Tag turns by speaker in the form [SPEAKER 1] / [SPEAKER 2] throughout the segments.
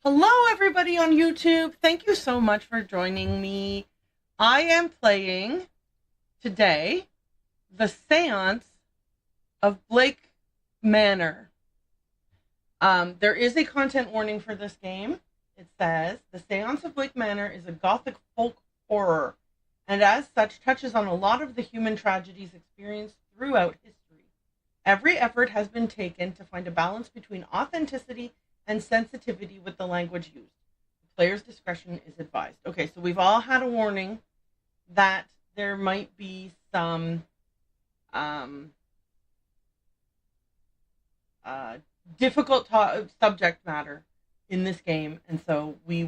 [SPEAKER 1] Hello, everybody on YouTube. Thank you so much for joining me. I am playing today the Séance of Blake Manor. There is a content warning for this game. It says, the Séance of Blake Manor is a gothic folk horror, and as such touches on a lot of the human tragedies experienced throughout history. Every effort has been taken to find a balance between authenticity and sensitivity with the language used. The player's discretion is advised. Okay, so we've all had a warning that there might be some difficult subject matter in this game, and so we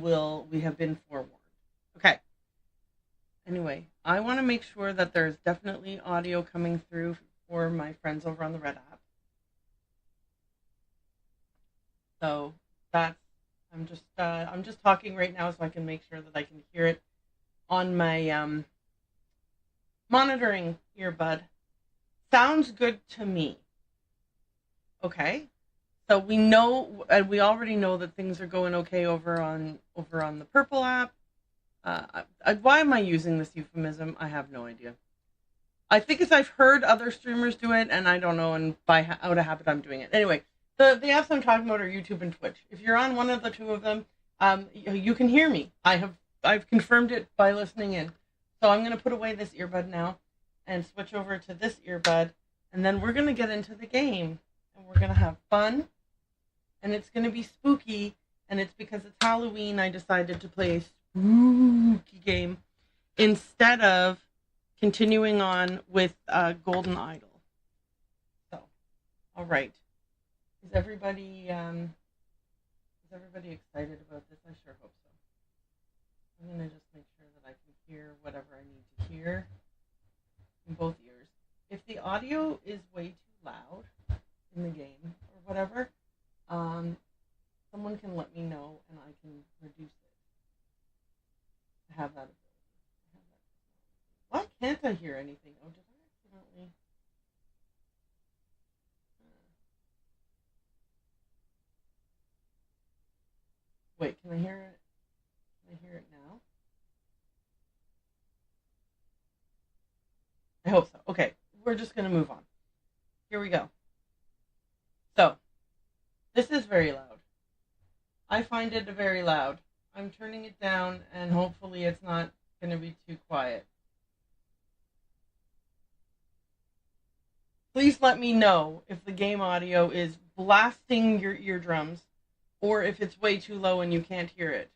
[SPEAKER 1] have been forewarned. Okay. Anyway, I want to make sure that there's definitely audio coming through for my friends over on the Red app. So that's I'm just talking right now so I can make sure that I can hear it on my monitoring earbud. Sounds good to me. Okay. So we know, we already know that things are going okay over on the Purple app. Why am I using this euphemism? I have no idea. I think it's I've heard other streamers do it, and I don't know, and out of habit I'm doing it. Anyway, the apps I'm talking about are YouTube and Twitch. If you're on one of the two of them, you can hear me. I've confirmed it by listening in. So I'm going to put away this earbud now and switch over to this earbud, and then we're going to get into the game, and we're going to have fun, and it's going to be spooky, and it's because it's Halloween I decided to play a spooky game instead of continuing on with Golden Idol. So, all right. Is everybody excited about this? I sure hope so. I'm gonna just make sure that I can hear whatever I need to hear in both ears. If the audio is way too loud in the game or whatever, someone can let me know and I can reduce it. I have that ability. Why can't I hear anything? Oh, did I accidentally? Wait, can I hear it? Can I hear it now? I hope so. Okay, we're just going to move on. Here we go. So, this is very loud. I find it very loud. I'm turning it down, and hopefully it's not going to be too quiet. Please let me know if the game audio is blasting your eardrums or if it's way too low and you can't hear it.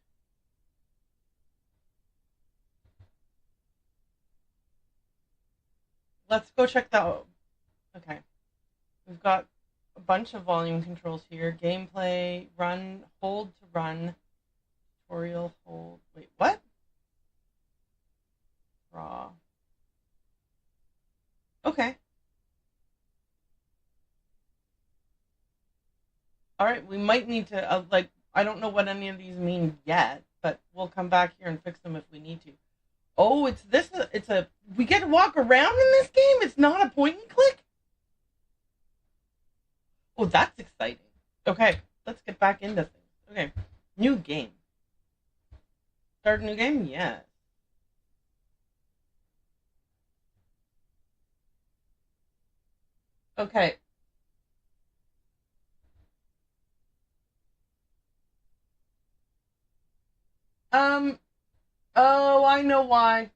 [SPEAKER 1] Let's go check that out. Okay. We've got a bunch of volume controls here. Gameplay, run, hold to run, tutorial, hold. Wait, what? Raw. Okay. All right, we might need to, I don't know what any of these mean yet, but we'll come back here and fix them if we need to. Oh, we get to walk around in this game? It's not a point and click? Oh, that's exciting. Okay, let's get back into things. Okay, new game. Start a new game? Yes. Okay. Oh, I know why.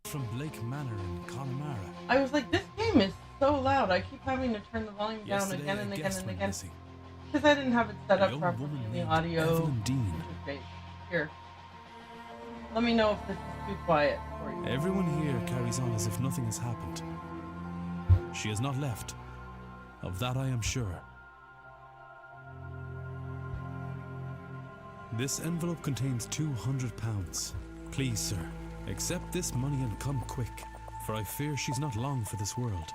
[SPEAKER 2] From Blake Manor in Connemara.
[SPEAKER 1] I was like, this game is so loud. I keep having to turn the volume down again and again and again. Because I didn't have it set up properly in the audio interface. Here. Let me know if this is too quiet for you.
[SPEAKER 2] Everyone here carries on as if nothing has happened. She has not left. Of that I am sure. This envelope contains £200. Please, sir, accept this money and come quick, for I fear she's not long for this world.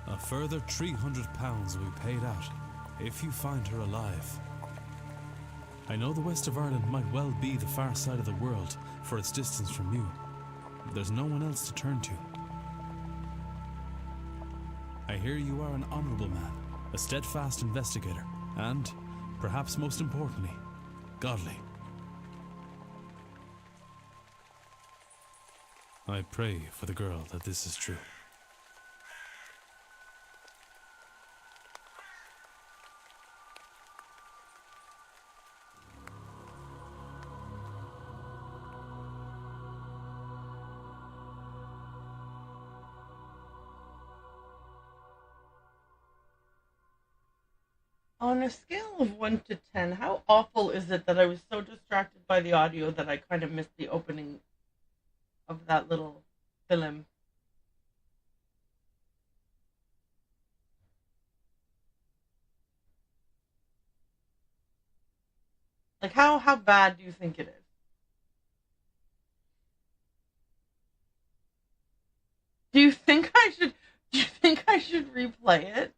[SPEAKER 2] A further £300 will be paid out if you find her alive. I know the west of Ireland might well be the far side of the world for its distance from you. There's no one else to turn to. I hear you are an honorable man, a steadfast investigator, and, perhaps most importantly, godly. I pray for the girl that this is true.
[SPEAKER 1] On a scale of 1 to 10, how awful is it that I was so distracted by the audio that I kind of missed the opening of that little film? Like, how bad do you think it is? Do you think I should? Do you think I should replay it?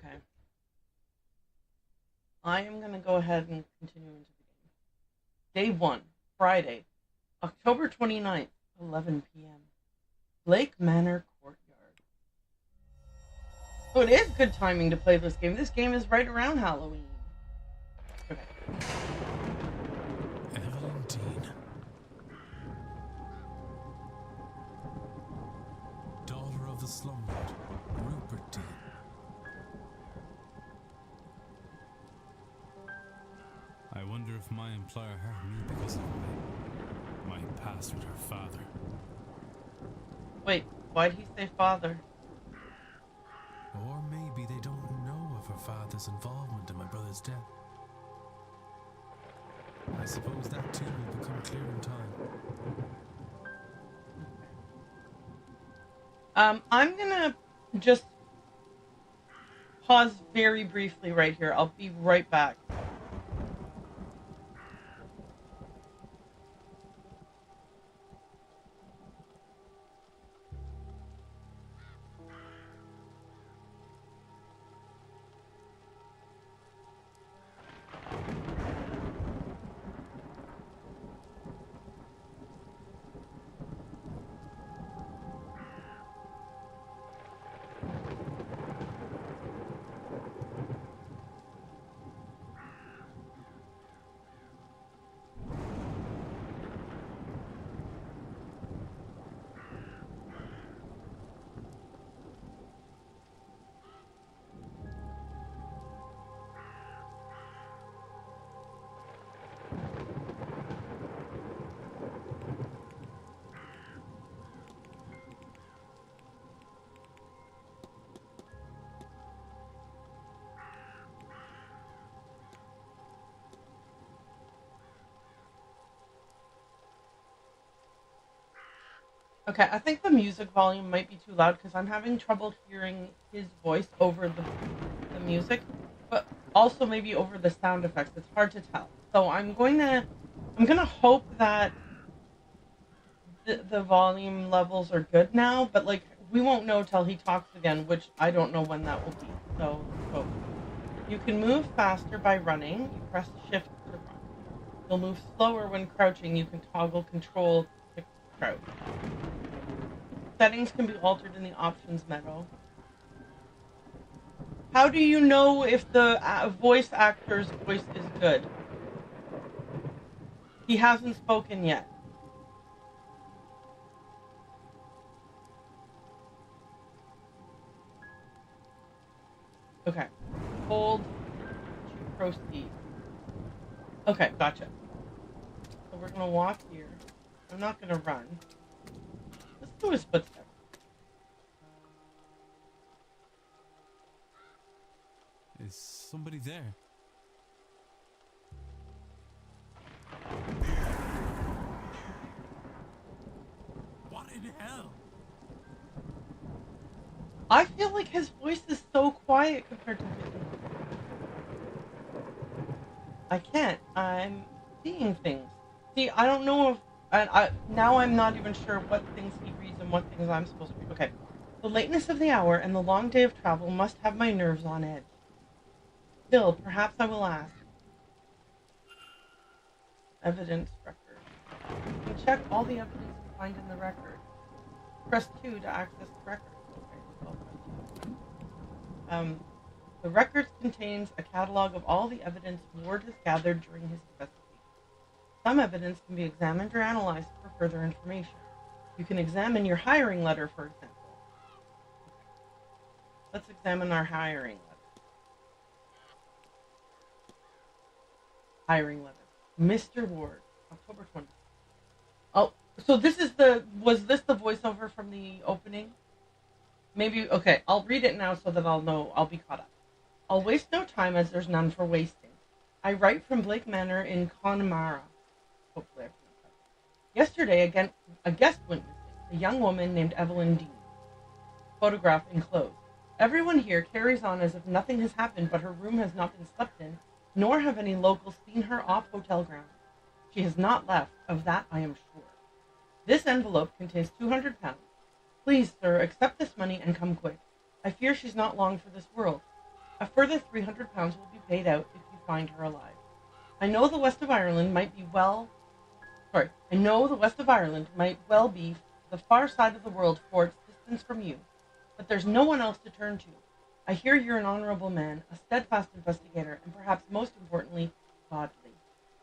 [SPEAKER 1] Okay. I am going to go ahead and continue into the game. Day 1, Friday, October 29th, 11 p.m. Lake Manor Courtyard. Oh, it is good timing to play this game. This game is right around Halloween. Okay.
[SPEAKER 2] Evelyn Dean. Daughter of the slumlord, Rupert Dean. I wonder if my employer her knew because of my past with her father.
[SPEAKER 1] Wait, why'd he say father?
[SPEAKER 2] Or maybe they don't know of her father's involvement in my brother's death. I suppose that too will become clear in time.
[SPEAKER 1] I'm gonna just pause very briefly right here. I'll be right back. Okay, I think the music volume might be too loud because I'm having trouble hearing his voice over the music, but also maybe over the sound effects. It's hard to tell. So I'm gonna hope that the volume levels are good now, but like we won't know till he talks again, which I don't know when that will be. So let's hope. You can move faster by running. You press shift to run. You'll move slower when crouching. You can toggle control to crouch. Settings can be altered in the options menu. How do you know if the voice actor's voice is good? He hasn't spoken yet. Okay. Hold to proceed. Okay, gotcha. So we're gonna walk here. I'm not gonna run. Let's do his footsteps.
[SPEAKER 2] Is somebody there? What in hell?
[SPEAKER 1] I feel like his voice is so quiet compared to his. I can't. I'm seeing things. See, I don't know if Now I'm not even sure what things he reads and what things I'm supposed to read. Okay. The lateness of the hour and the long day of travel must have my nerves on edge. Still, perhaps I will ask. Evidence record. You can check all the evidence you find in the record. Press 2 to access the record. Okay, so I'll press 2. The records contains a catalog of all the evidence Ward has gathered during his investigation. Some evidence can be examined or analyzed for further information. You can examine your hiring letter, for example. Let's examine our hiring letter. Hiring letter. Mr. Ward, October 20th. Oh, so was this the voiceover from the opening? Maybe, okay, I'll read it now so that I'll know, I'll be caught up. I'll waste no time as there's none for wasting. I write from Blake Manor in Connemara. Hopefully I pronounced that. Yesterday, again, a guest went missing, a young woman named Evelyn Dean. Photograph enclosed. Everyone here carries on as if nothing has happened, but her room has not been slept in, nor have any locals seen her off hotel grounds. She has not left, of that I am sure. This envelope contains £200. Please, sir, accept this money and come quick. I fear she's not long for this world. A further £300 will be paid out if you find her alive. I know the west of Ireland might well be the far side of the world for its distance from you, but there's no one else to turn to. I hear you're an honorable man, a steadfast investigator, and perhaps most importantly, godly.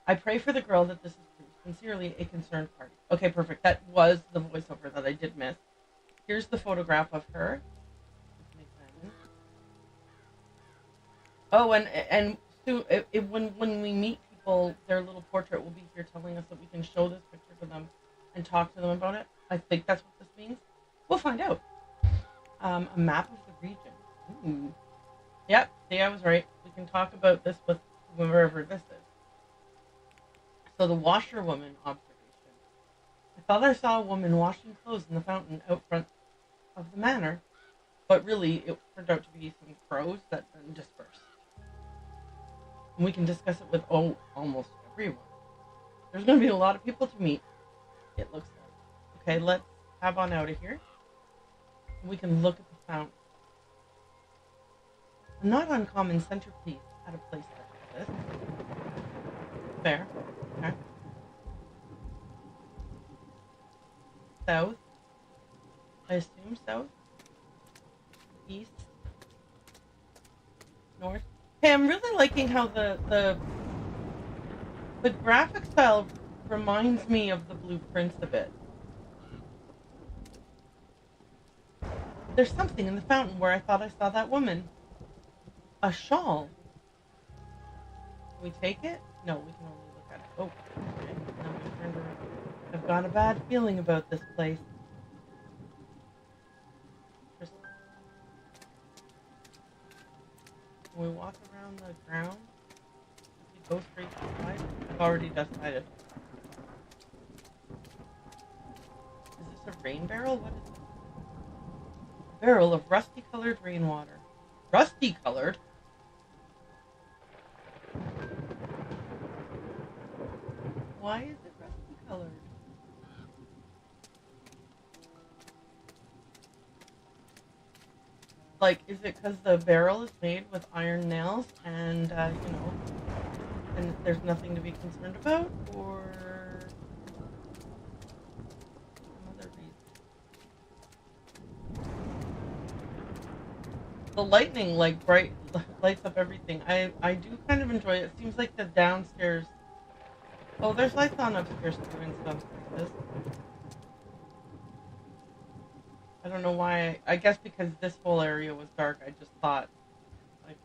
[SPEAKER 1] I pray for the girl that this is true. Sincerely, a concerned party. Okay, perfect. That was the voiceover that I did miss. Here's the photograph of her. Oh, and so when we meet people, their little portrait will be here telling us that we can show this picture to them and talk to them about it. I think that's what this means. We'll find out. A map of the region. Ooh. Yep, see, I was right. We can talk about this with whoever this is. So the washerwoman observation. I thought I saw a woman washing clothes in the fountain out front of the manor, but really it turned out to be some crows that then dispersed. And we can discuss it with almost everyone. There's going to be a lot of people to meet, it looks like. Okay, let's tab on out of here. We can look at the fountain. A not uncommon centerpiece at a place such as this. Fair. Okay. South. I assume south. East. North. Hey, I'm really liking how the graphic style reminds me of the blueprints a bit. There's something in the fountain where I thought I saw that woman. A shawl. Can we take it? No, we can only look at it. Oh, okay. Now we turned around. I've got a bad feeling about this place. Can we walk around the ground? We go straight to the side? I've already decided. Is this a rain barrel? What is it? A barrel of rusty-colored rainwater. Rusty-colored? Why is it rusty-colored? Like, is it because the barrel is made with iron nails and, and there's nothing to be concerned about? Or some other reason? The lightning, like, lights up everything. I do kind of enjoy it. It seems like the downstairs... Oh, there's lights on upstairs too in some places. I don't know why. I guess because this whole area was dark, I just thought, like,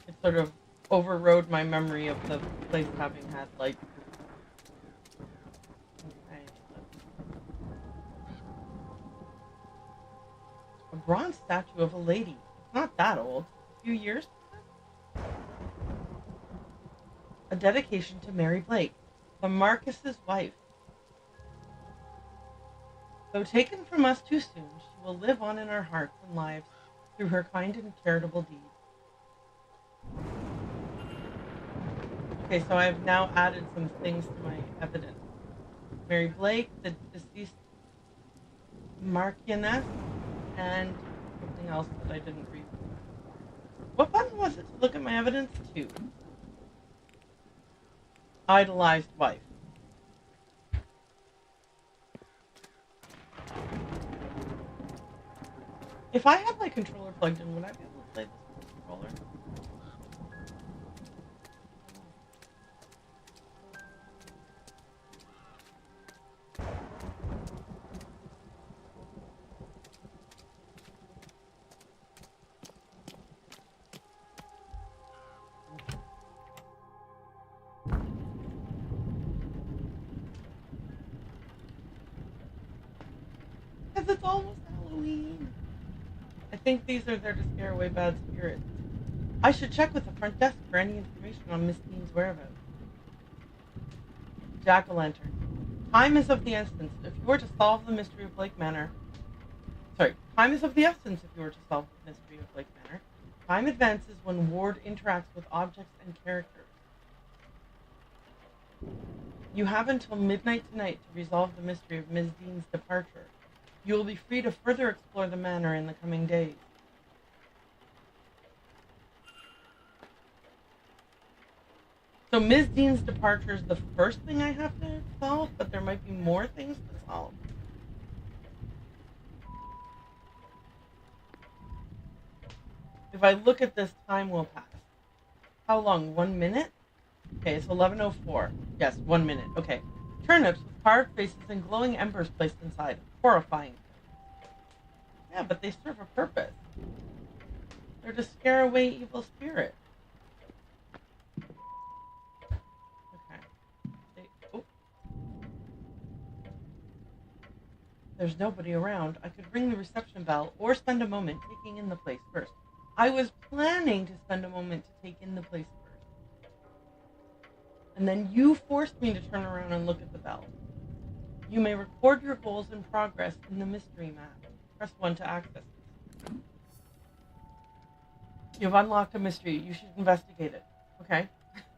[SPEAKER 1] it sort of overrode my memory of the place having had light. Okay. A bronze statue of a lady. It's not that old. A few years. A dedication to Mary Blake, the Marquis's wife. Though taken from us too soon, she will live on in our hearts and lives through her kind and charitable deeds. Okay, so I have now added some things to my evidence. Mary Blake, the deceased Marchioness, and something else that I didn't read. What button was it to look at my evidence to? Idolized wife. If I had my controller plugged in, would I be able to play this with the controller? Because it's almost Halloween. I think these are there to scare away bad spirits. I should check with the front desk for any information on Miss Dean's whereabouts. Jack-o'-lantern. Time is of the essence. If you were to solve the mystery of Blake Manor... time is of the essence if you were to solve the mystery of Blake Manor. Time advances when Ward interacts with objects and characters. You have until midnight tonight to resolve the mystery of Ms. Dean's departure. You will be free to further explore the manor in the coming days. So Ms. Dean's departure is the first thing I have to solve, but there might be more things to solve. If I look at this, time will pass. How long? 1 minute? Okay, it's 11:04. Yes, 1 minute. Okay. Turnips with carved faces and glowing embers placed inside. Horrifying. Yeah, but they serve a purpose. They're to scare away evil spirits. Okay. There's nobody around. I could ring the reception bell or spend a moment taking in the place first. I was planning to spend a moment to take in the place first. And then you forced me to turn around and look at the bell. You may record your goals and progress in the mystery map. Press 1 to access it. You've unlocked a mystery. You should investigate it. Okay.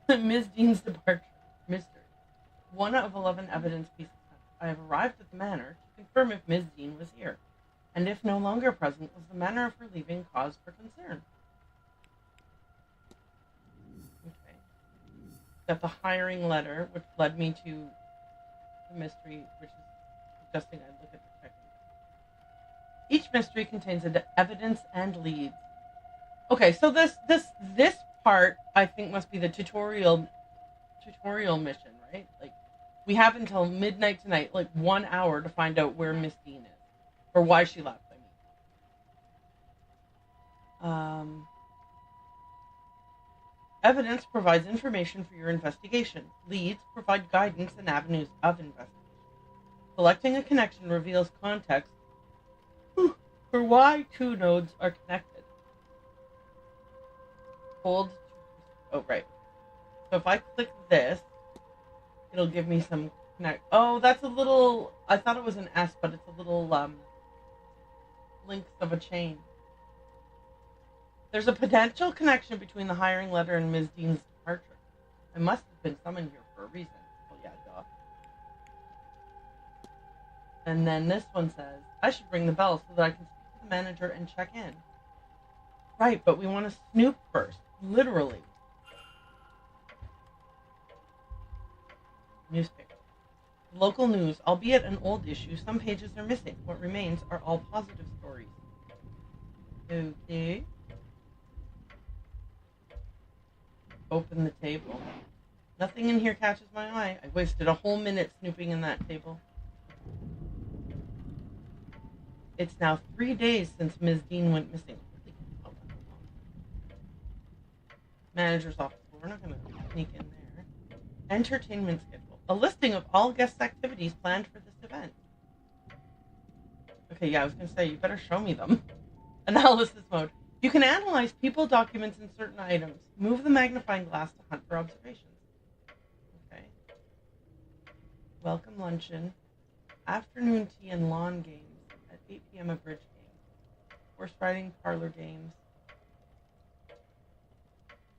[SPEAKER 1] Ms. Dean's departure. Mystery. 1 of 11 evidence pieces. I have arrived at the manor to confirm if Ms. Dean was here, and if no longer present, was the manner of her leaving cause for concern. Okay. Got the hiring letter, which led me to the mystery, which is suggesting I look at the checking. Each mystery contains evidence and leads. Okay, so this part I think must be the tutorial mission, right? Like, we have until midnight tonight, like 1 hour, to find out where Miss Dean is, or why she left. Evidence provides information for your investigation. Leads provide guidance and avenues of investigation. Selecting a connection reveals context for why 2 nodes are connected. Hold. Oh, right. So if I click this, it'll give me some connect. Oh, that's a little. I thought it was an S, but it's a little links of a chain. There's a potential connection between the hiring letter and Ms. Dean's departure. I must have been summoned here for a reason. Well, yeah, duh. And then this one says, I should ring the bell so that I can speak to the manager and check in. Right, but we want to snoop first. Literally. Newspaper. Local news, albeit an old issue, some pages are missing. What remains are all positive stories. Okay. Open the table. Nothing in here catches my eye. I wasted a whole minute snooping in that table. It's now 3 days since Ms. Dean went missing. Manager's office. We're not going to sneak in there. Entertainment schedule. A listing of all guest activities planned for this event. Okay, yeah, I was going to say, you better show me them. Analysis mode. You can analyze people, documents, and certain items. Move the magnifying glass to hunt for observations. Okay. Welcome luncheon. Afternoon tea and lawn games. At 8 p.m. a bridge game. Horse riding, parlor games.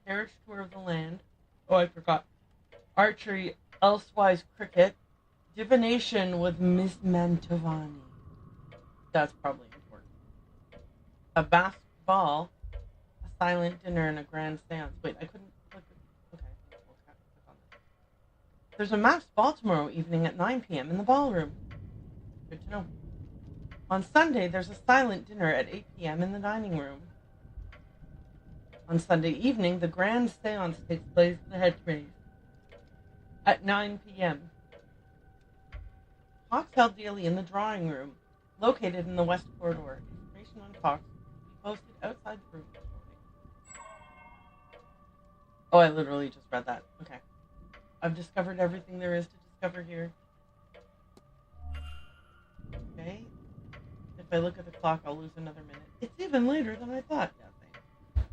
[SPEAKER 1] Carriage tour of the land. Oh, I forgot. Archery, elsewise cricket. Divination with Miss Mantovani. That's probably important. A masked ball, a silent dinner, and a grand seance. Wait, I couldn't click it. Okay, we'll click on this. There's a masked ball tomorrow evening at 9 p.m. in the ballroom. Good to know. On Sunday, there's a silent dinner at 8 p.m. in the dining room. On Sunday evening, the grand seance takes place in the headmaze at 9 p.m. Talks held daily in the drawing room, located in the west corridor. Information on talks will be posted outside the room. Oh, I literally just read that. Okay. I've discovered everything there is to discover here. Okay. If I look at the clock, I'll lose another minute. It's even later than I thought. Yeah, thanks.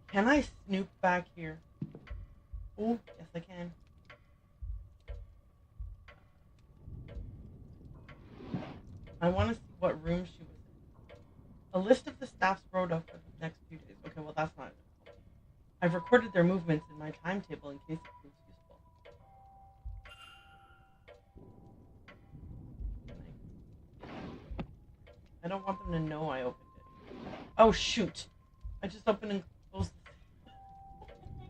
[SPEAKER 1] Can I snoop back here? Oh, yes I can. I want to see what room she was in. A list of the staff's rota for the next few days. Okay, well that's not it. I've recorded their movements in my timetable in case it proves useful. I don't want them to know I opened it. Oh shoot! I just opened and closed the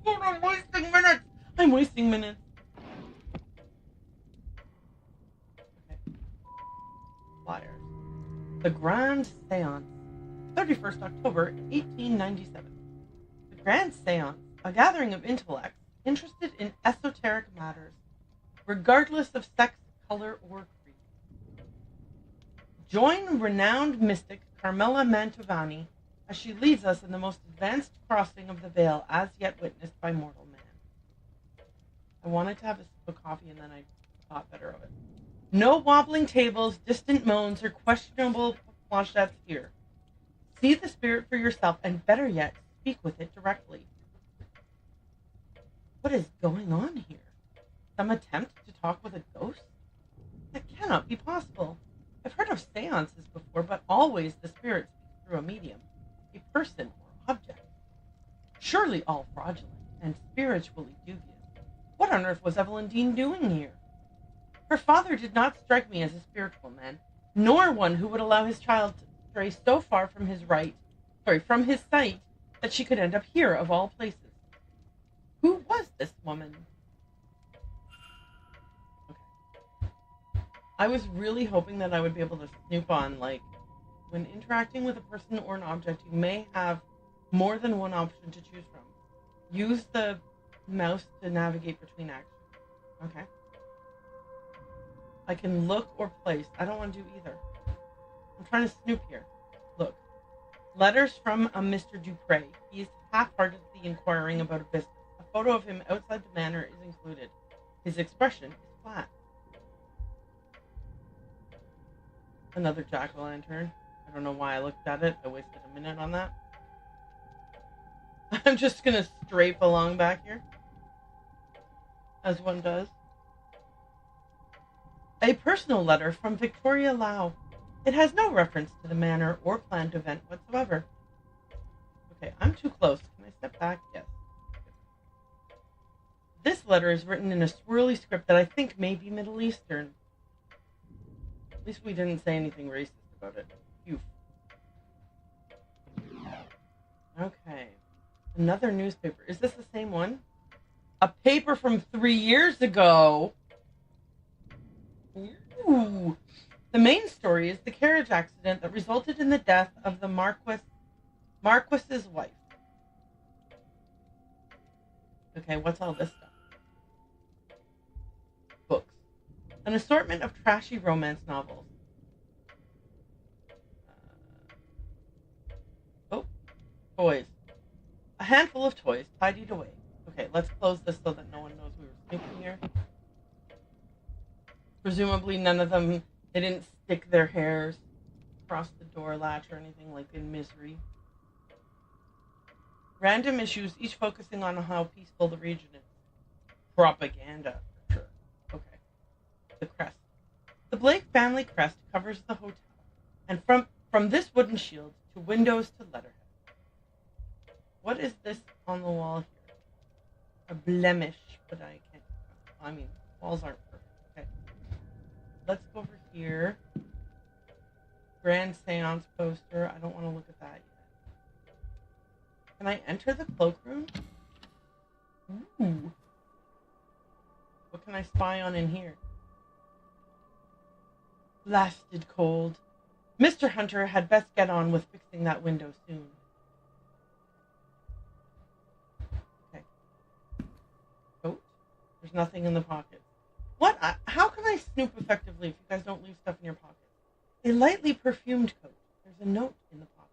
[SPEAKER 1] thing. I'm wasting minutes! I'm wasting minutes. Okay. Flyers. The Grand Séance. 31st October, 1897. The Grand Séance, a gathering of intellects interested in esoteric matters, regardless of sex, color, or creed. Join renowned mystic Carmela Mantovani as she leads us in the most advanced crossing of the veil as yet witnessed by mortal man. I wanted to have a sip of coffee and then I thought better of it. No wobbling tables, distant moans, or questionable planchettes here. See the spirit for yourself, and better yet, speak with it directly. What is going on here? Some attempt to talk with a ghost? That cannot be possible. I've heard of seances before, but always the spirit speaks through a medium, a person or object. Surely all fraudulent and spiritually dubious. What on earth was Evelyn Dean doing here? Her father did not strike me as a spiritual man, nor one who would allow his child to stray so far from his sight, that she could end up here of all places. Who was this woman? Okay. I was really hoping that I would be able to snoop on, like, when interacting with a person or an object, you may have more than one option to choose from. Use the mouse to navigate between actions. Okay. I can look or place. I don't want to do either. I'm trying to snoop here. Look. Letters from a Mr. Dupre. He is half-heartedly inquiring about a business. A photo of him outside the manor is included. His expression is flat. Another jack-o'-lantern. I don't know why I looked at it. I wasted a minute on that. I'm just going to strafe along back here. As one does. A personal letter from Victoria Lau. It has no reference to the manor or planned event whatsoever. Okay, I'm too close. Can I step back? Yes. This letter is written in a swirly script that I think may be Middle Eastern. At least we didn't say anything racist about it. Phew. Okay. Another newspaper. Is this the same one? A paper from 3 years ago. Ooh. The main story is the carriage accident that resulted in the death of the Marquis's wife. Okay, what's all this stuff? Books. An assortment of trashy romance novels. Toys. A handful of toys tidied away. Okay, let's close this so that no one knows we were snooping here. Presumably none of them, they didn't stick their hairs across the door latch or anything like in Misery. Random issues, each focusing on how peaceful the region is. Propaganda, for sure. Okay. The crest. The Blake family crest covers the hotel, and from this wooden shield to windows to letterhead. What is this on the wall here? A blemish, but I can't. I mean, walls aren't perfect. Okay. let's go over here. Grand Séance poster. I don't want to look at that yet. Can I enter the cloakroom? Ooh. What can I spy on in here? Blasted cold. Mr. Hunter had best get on with fixing that window soon. Okay. Coat. There's nothing in the pocket. What? How can I snoop effectively if you guys don't leave stuff in your pocket? A lightly perfumed coat. There's a note in the pocket.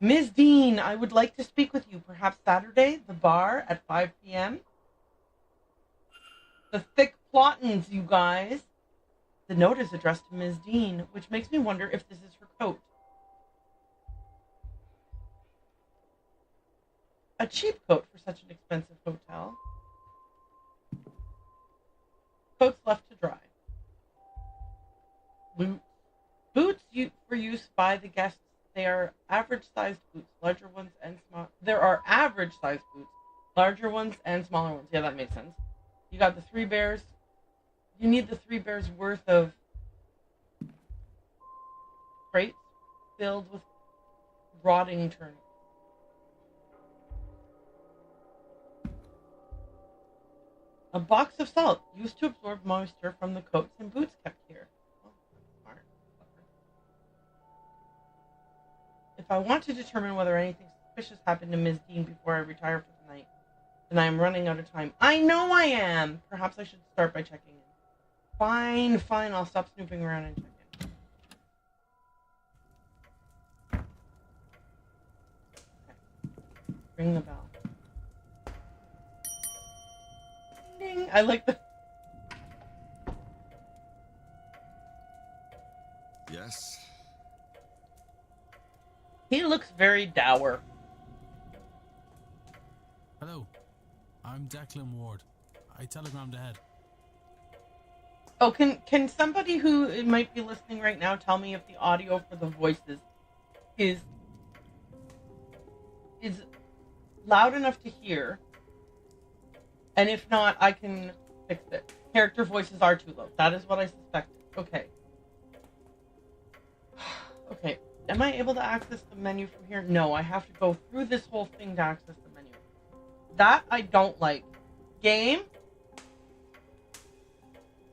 [SPEAKER 1] Ms. Dean, I would like to speak with you. Perhaps Saturday, the bar at 5 p.m. The thick plottins, you guys. The note is addressed to Ms. Dean, which makes me wonder if this is her coat. A cheap coat for such an expensive hotel. Coats left to dry. Boots for use by the guests. They are average-sized boots, larger ones and small. There are average-sized boots, larger ones and smaller ones. Yeah, that makes sense. You got the 3 bears. You need the 3 bears worth of crates filled with rotting turnips. A box of salt used to absorb moisture from the coats and boots kept here. Oh, that's smart. If I want to determine whether anything suspicious happened to Ms. Dean before I retire for the night, then I am running out of time. I know I am! Perhaps I should start by checking in. Fine, I'll stop snooping around and check in. Okay. Ring the bell. Ding! I like the...
[SPEAKER 3] Yes?
[SPEAKER 1] He looks very dour.
[SPEAKER 2] Hello, I'm Declan Ward. I telegrammed ahead.
[SPEAKER 1] Oh, can somebody who might be listening right now tell me if the audio for the voices is loud enough to hear? And if not, I can fix it. Character voices are too low. That is what I suspected. Okay. Okay. Am I able to access the menu from here? No, I have to go through this whole thing to access the menu. That I don't like. Game?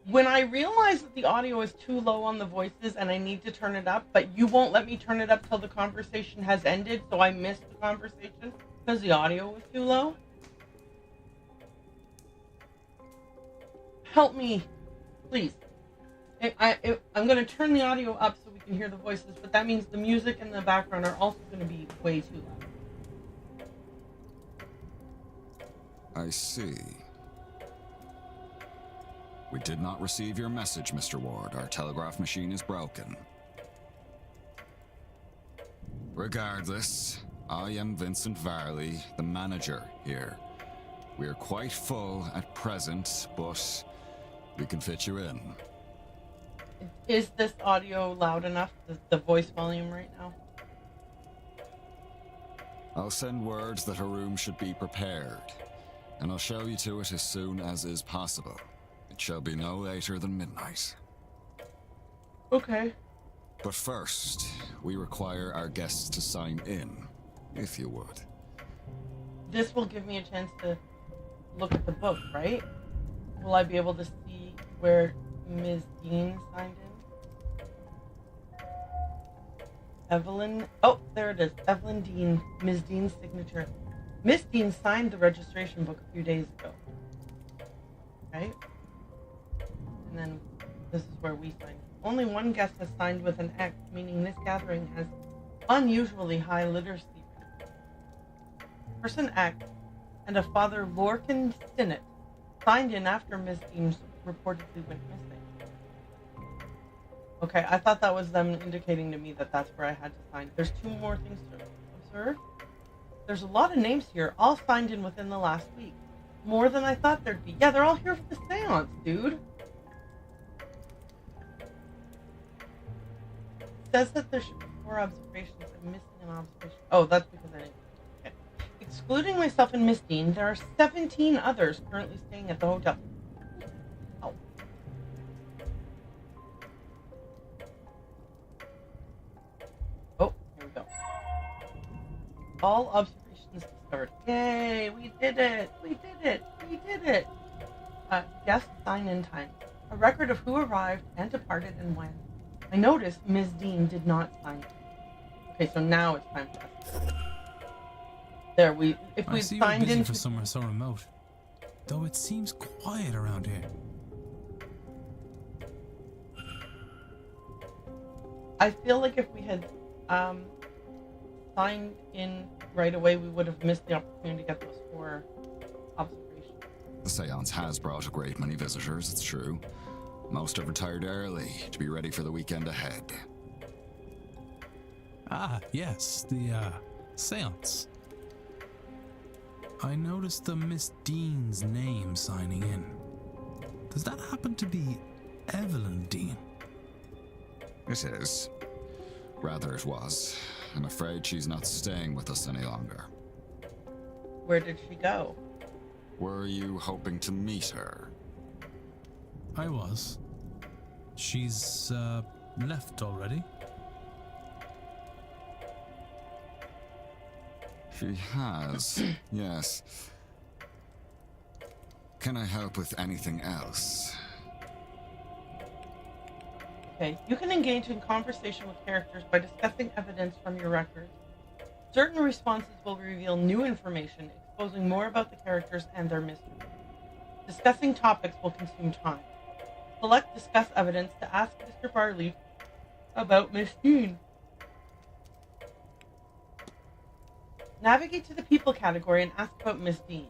[SPEAKER 1] When I realize that the audio is too low on the voices and I need to turn it up, but you won't let me turn it up till the conversation has ended, so I missed the conversation because the audio was too low. Help me, please. I'm going to turn the audio up so we can hear the voices, but that means the music in the background are also going to be way too loud.
[SPEAKER 3] I see. We did not receive your message, Mr. Ward. Our telegraph machine is broken. Regardless, I am Vincent Varley, the manager here. We are quite full at present, but we can fit you in.
[SPEAKER 1] Is this audio loud enough, the voice volume right now?
[SPEAKER 3] I'll send words that a room should be prepared, and I'll show you to it as soon as is possible. It shall be no later than midnight.
[SPEAKER 1] Okay.
[SPEAKER 3] But first, we require our guests to sign in, if you would.
[SPEAKER 1] This will give me a chance to look at the book, right? Will I be able to see where Ms. Dean signed in? Evelyn... Oh, there it is. Evelyn Dean. Ms. Dean's signature. Miss Dean signed the registration book a few days ago. Right? And then this is where we signed. Only one guest has signed with an X, meaning this gathering has unusually high literacy rate. Person X and a Father Lorcan Stinnett signed in after Miss Dean reportedly went missing. Okay, I thought that was them indicating to me that that's where I had to sign. There's 2 more things to observe. There's a lot of names here, all signed in within the last week. More than I thought there'd be. Yeah, they're all here for the seance, dude. It says that there should be 4 observations. I'm missing an observation. Oh, that's because I didn't. Okay. Excluding myself and Miss Dean, there are 17 others currently staying at the hotel. Oh. all observations to start. Yay, we did it! We did it! We did it! Guest sign-in time. A record of who arrived and departed and when. I noticed Ms. Dean did not sign in. Okay, so now it's time for us. There, if we signed in
[SPEAKER 2] for somewhere so remote, though it seems quiet around here.
[SPEAKER 1] I feel like if we had signed in right away, we would have missed the opportunity to get those 4 observations.
[SPEAKER 3] The Séance has brought a great many visitors, it's true. Most have retired early to be ready for the weekend ahead.
[SPEAKER 2] Ah, yes, the Séance. I noticed the Miss Dean's name signing in. Does that happen to be Evelyn Dean?
[SPEAKER 3] It is. Rather, it was. I'm afraid she's not staying with us any longer.
[SPEAKER 1] Where did she go?
[SPEAKER 3] Were you hoping to meet her?
[SPEAKER 2] I was. She's, left already?
[SPEAKER 3] She has, yes. Can I help with anything else?
[SPEAKER 1] Okay, you can engage in conversation with characters by discussing evidence from your records. Certain responses will reveal new information, exposing more about the characters and their mystery. Discussing topics will consume time. Select Discuss Evidence to ask Mr. Barley about Miss Dean. Navigate to the People category and ask about Miss Dean.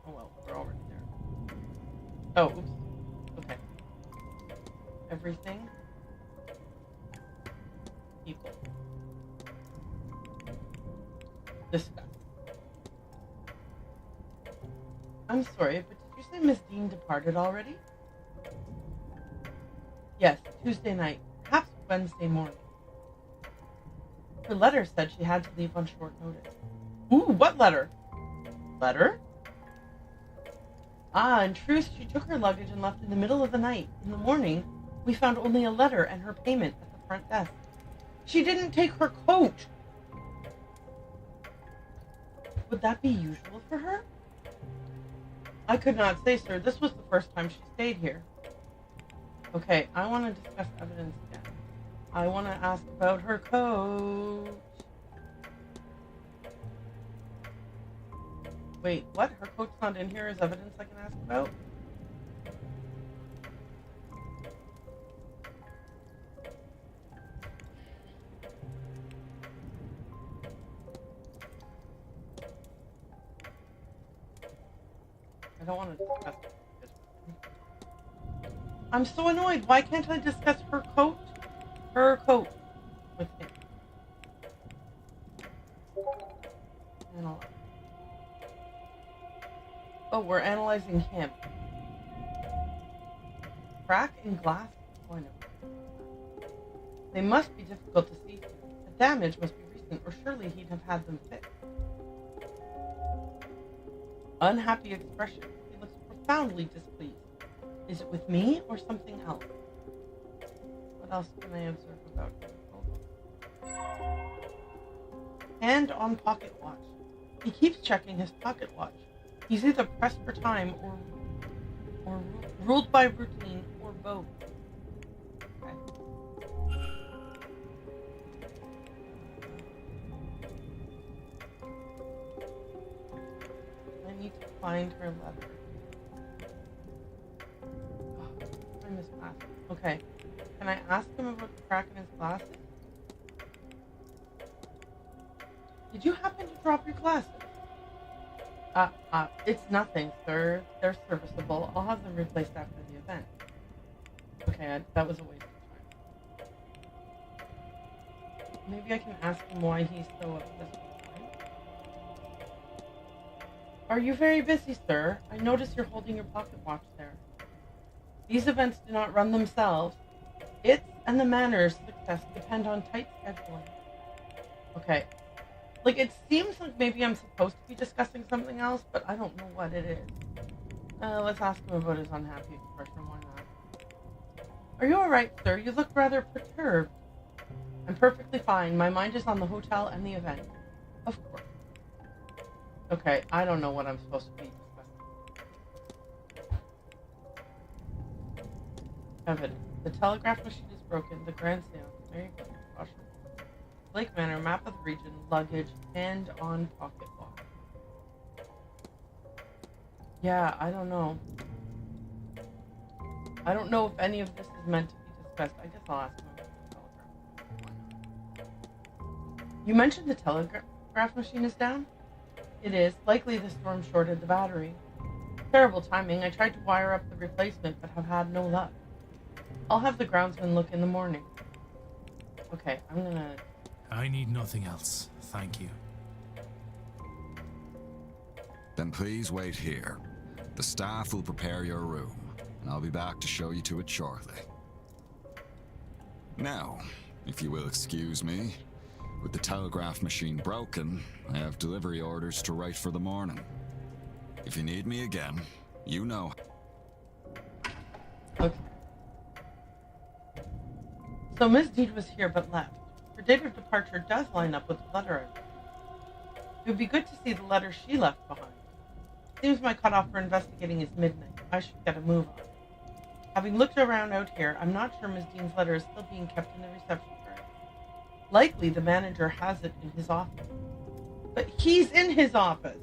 [SPEAKER 1] Oh well, we're already there. Oh, oops. Okay. Everything. People. Discuss. I'm sorry, but did you say Miss Dean departed already? Yes, Tuesday night, perhaps Wednesday morning. Her letter said she had to leave on short notice. Ooh, what letter? Letter? Ah, in truth, she took her luggage and left in the middle of the night. In the morning, we found only a letter and her payment at the front desk. She didn't take her coat! Would that be usual for her? I could not say, sir. This was the first time she stayed here. Okay, I want to discuss evidence again. I want to ask about her coat. Wait, what? Her coat's not in here as evidence I can ask about? I don't want to discuss it. I'm so annoyed. Why can't I discuss her coat? Her coat with him. Analyze. Oh, we're analyzing him. Crack in glass? Oh, I know. They must be difficult to see through. The damage must be recent, or surely he'd have had them fixed. Unhappy expression. He looks profoundly displeased. Is it with me or something else? What else can I observe about him? Hand on pocket watch. He keeps checking his pocket watch. He's either pressed for time or ruled by routine or both. Okay. I need to find her letter. I miss glasses. Okay. Can I ask him about the crack in his glasses? Did you happen to drop your glasses? It's nothing, sir. They're serviceable. I'll have them replaced after the event. Okay, that was a waste of time. Maybe I can ask him why he's so upset. Are you very busy, sir? I notice you're holding your pocket watch there. These events do not run themselves. Its and the Manor's success depend on tight scheduling. Okay. Like, it seems like maybe I'm supposed to be discussing something else, but I don't know what it is. Let's ask him about his unhappy expression. Why not? Are you alright, sir? You look rather perturbed. I'm perfectly fine. My mind is on the hotel and the event. Of course. Okay, I don't know what I'm supposed to be discussing. Evidence. The telegraph machine is broken. The grand seance. There you go. Caution. Lake Manor, map of the region, luggage, hand-on pocket watch. Yeah, I don't know. I don't know if any of this is meant to be discussed. I guess I'll ask him about the telegraph. You mentioned the telegraph machine is down? It is. Likely the storm shorted the battery. Terrible timing. I tried to wire up the replacement, but have had no luck. I'll have the groundsman look in the morning. Okay, I'm gonna...
[SPEAKER 2] I need nothing else, thank you.
[SPEAKER 3] Then please wait here. The staff will prepare your room, and I'll be back to show you to it shortly. Now, if you will excuse me, with the telegraph machine broken, I have delivery orders to write for the morning. If you need me again, you know.
[SPEAKER 1] Okay. So Miss Deed was here but left. Her date of departure does line up with the letter I wrote. It would be good to see the letter she left behind. Seems my cutoff for investigating is midnight. I should get a move on. Having looked around out here, I'm not sure Miss Dean's letter is still being kept in the reception room. Likely the manager has it in his office. But he's in his office!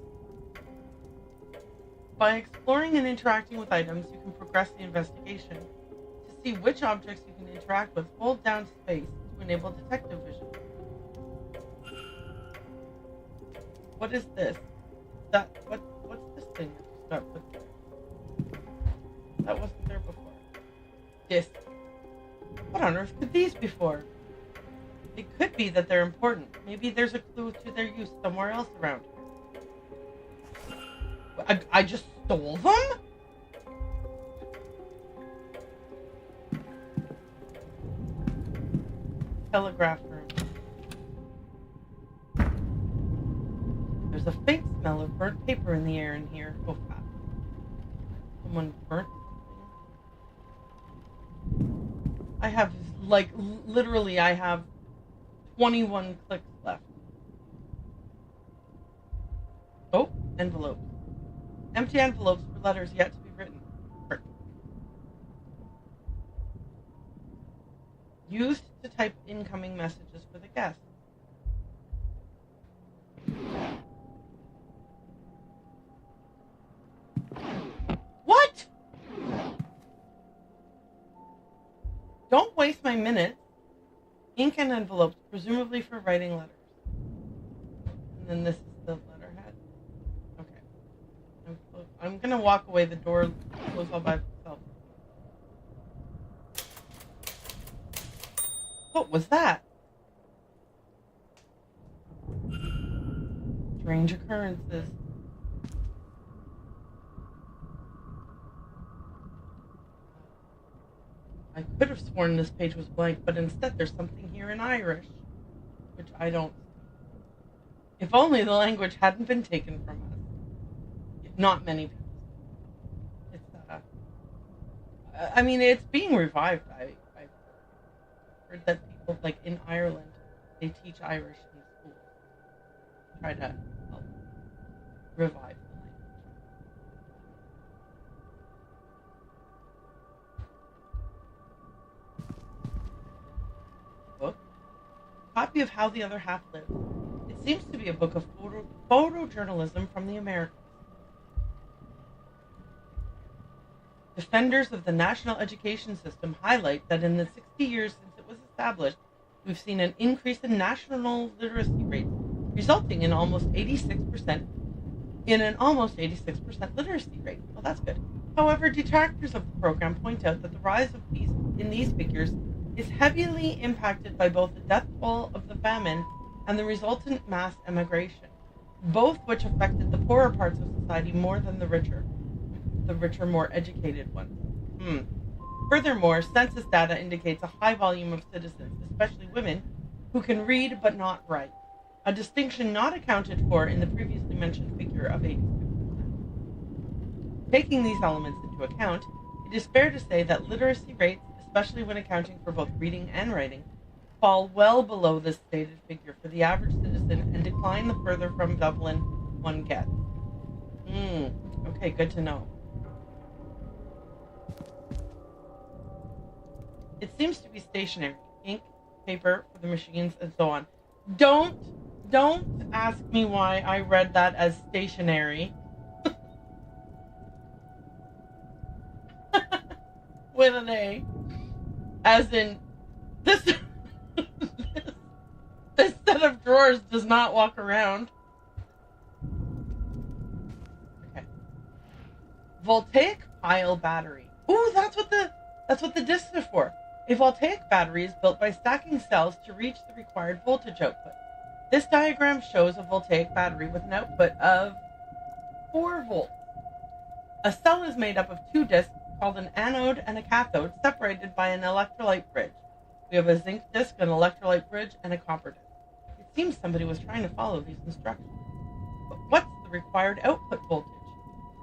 [SPEAKER 1] By exploring and interacting with items, you can progress the investigation. To see which objects you can interact with, hold down space to enable detective vision. What is this? What's this thing that just got put there? That wasn't there before. Disc. What on earth could these be for? It could be that they're important. Maybe there's a clue to their use somewhere else around here. I just stole them? Telegraph room. There's a faint smell of burnt paper in the air in here. Oh, God. Someone burnt something. I have, like, literally, I have 21 clicks left. Oh, envelope. Empty envelopes for letters yet to be written. Used to type incoming messages for the guests. What? Don't waste my minutes. Ink and envelopes, presumably for writing letters. And then this is the letterhead. Okay. I'm gonna walk away. The door closes all by itself. What was that? Strange occurrences. I could have sworn this page was blank, but instead there's something here in Irish, which I don't. If only the language hadn't been taken from us. If not many people. It's I mean, it's being revived. I've heard that people, like in Ireland, they teach Irish in schools. Try to help revive the language. Book. Copy of How the Other Half Lives. It seems to be a book of photojournalism from the Americans. Defenders of the national education system highlight that in the 60 years since it was established, we've seen an increase in national literacy rates, resulting in an almost 86% literacy rate. Well, that's good. However, detractors of the program point out that the rise of these figures is heavily impacted by both the death toll of the famine and the resultant mass emigration, both which affected the poorer parts of society more than the richer, more educated ones. Furthermore, census data indicates a high volume of citizens, especially women, who can read but not write, a distinction not accounted for in the previously mentioned figure of 86%. Taking these elements into account, it is fair to say that literacy rates, especially when accounting for both reading and writing, fall well below this stated figure for the average citizen and decline the further from Dublin one gets. Okay, good to know. It seems to be stationary. Ink, paper for the machines, and so on. Don't ask me why I read that as stationary. With an A. As in, this, this set of drawers does not walk around. Okay. Voltaic pile battery. Ooh, that's what the discs are for. A voltaic battery is built by stacking cells to reach the required voltage output. This diagram shows a voltaic battery with an output of 4 volts. A cell is made up of 2 discs called an anode and a cathode, separated by an electrolyte bridge. We have a zinc disc, an electrolyte bridge, and a copper disc. It seems somebody was trying to follow these instructions. But what's the required output voltage?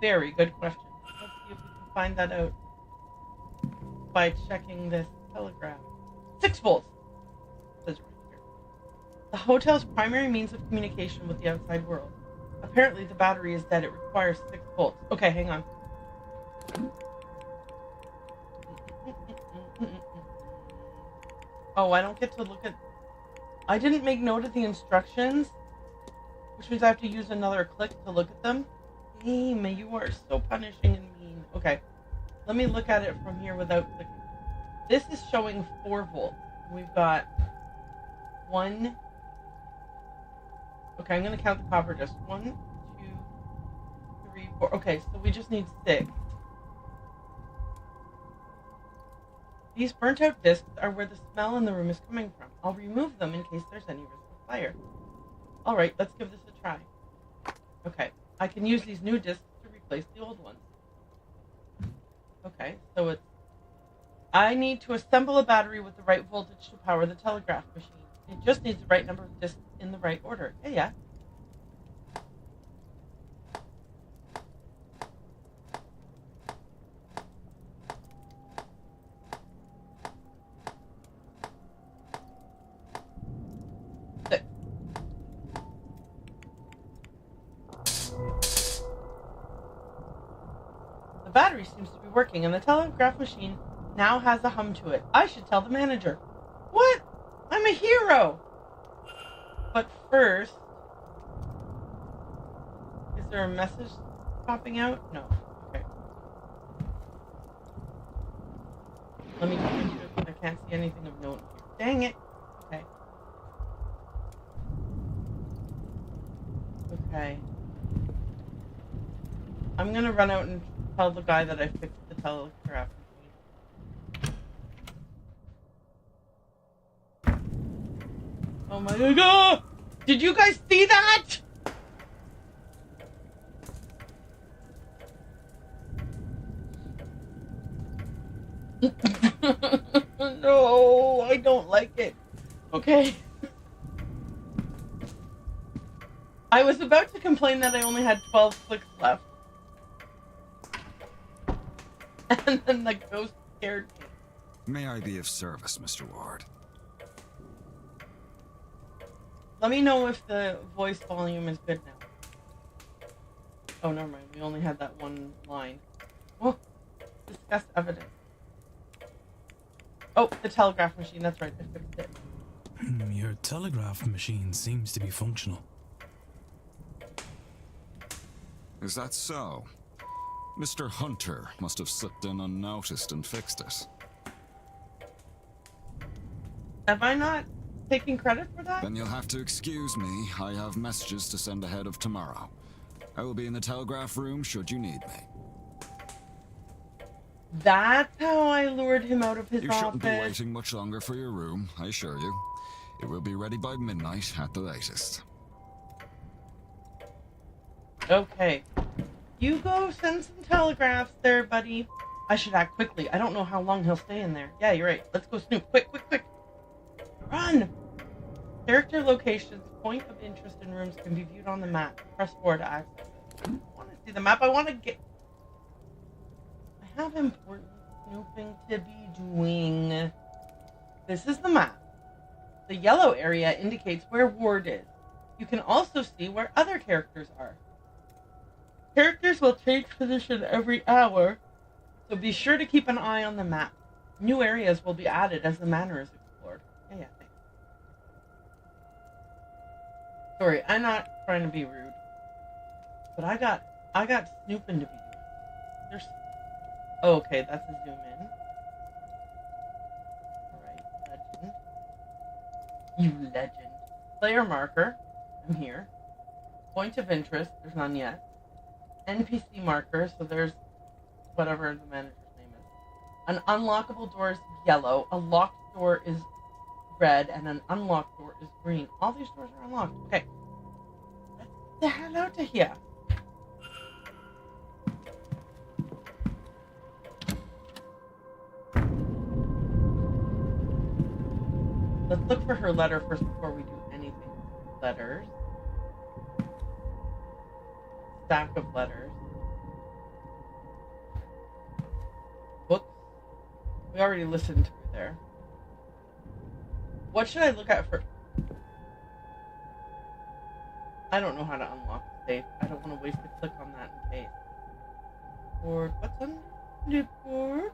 [SPEAKER 1] Very good question. Let's see if we can find that out by checking this telegraph. 6 volts. It says right here. The hotel's primary means of communication with the outside world. Apparently the battery is dead. It requires 6 volts. Okay, hang on. Oh, I don't get to look at... I didn't make note of the instructions, which means I have to use another click to look at them. Game, you are so punishing and mean. Okay, let me look at it from here without clicking. This is showing 4 volts. We've got 1... Okay, I'm going to count the copper disc. 1, 2, 3, 4. Okay, so we just need 6. These burnt out discs are where the smell in the room is coming from. I'll remove them in case there's any risk of fire. Alright, let's give this a try. Okay, I can use these new discs to replace the old ones. Okay, so it's... I need to assemble a battery with the right voltage to power the telegraph machine. It just needs the right number of discs in the right order. Yeah. The battery seems to be working, and the telegraph machine now has a hum to it. I should tell the manager. What? I'm a hero! But first... Is there a message popping out? No. Okay. Let me change it. I can't see anything of note here. Dang it! Okay. Okay. I'm gonna run out and tell the guy that I fixed the telegraph machine. Oh my god! Did you guys see that? No, I don't like it. Okay. I was about to complain that I only had 12 clicks left. And then the ghost scared me.
[SPEAKER 3] May I be of service, Mr. Ward?
[SPEAKER 1] Let me know if the voice volume is good now. Oh, never mind. We only had that one line. Oh, discuss evidence. Oh, the telegraph machine. That's right. I fixed it.
[SPEAKER 2] Your telegraph machine seems to be functional.
[SPEAKER 3] Is that so? Mr. Hunter must have slipped in unnoticed and fixed it.
[SPEAKER 1] Am I not taking credit for that?
[SPEAKER 3] Then you'll have to excuse me. I have messages to send ahead of tomorrow. I will be in the telegraph room should you need me.
[SPEAKER 1] That's how I lured him out of his
[SPEAKER 3] You
[SPEAKER 1] office.
[SPEAKER 3] shouldn't be waiting much longer for your room, I assure you. It will be ready by midnight at the latest.
[SPEAKER 1] Okay. You go send some telegraphs there, buddy. I should act quickly. I don't know how long he'll stay in there. Yeah, you're right. Let's go snoop. Quick, quick, quick. Run! Character locations, point of interest in rooms can be viewed on the map. Press 4 to access it. I don't want to see the map. I want to get... I have important snooping to be doing. This is the map. The yellow area indicates where Ward is. You can also see where other characters are. Characters will change position every hour, so be sure to keep an eye on the map. New areas will be added as the manor is explored. Yeah, thanks. Sorry, I'm not trying to be rude, but I got snooping to be doing. There's, oh, okay, that's a zoom in. Alright, legend. You legend. Player marker, I'm here. Point of interest, there's none yet. NPC marker, so there's whatever the manager's name is. An unlockable door is yellow, a locked door is red, and an unlocked door is green. All these doors are unlocked. Okay. Let's get the hell out of here. Let's look for her letter first before we do anything. Letters. Stack of letters. Books. We already listened to her there. What should I look at for... I don't know how to unlock the safe. I don't want to waste a click on that in case. Board. What's on the board?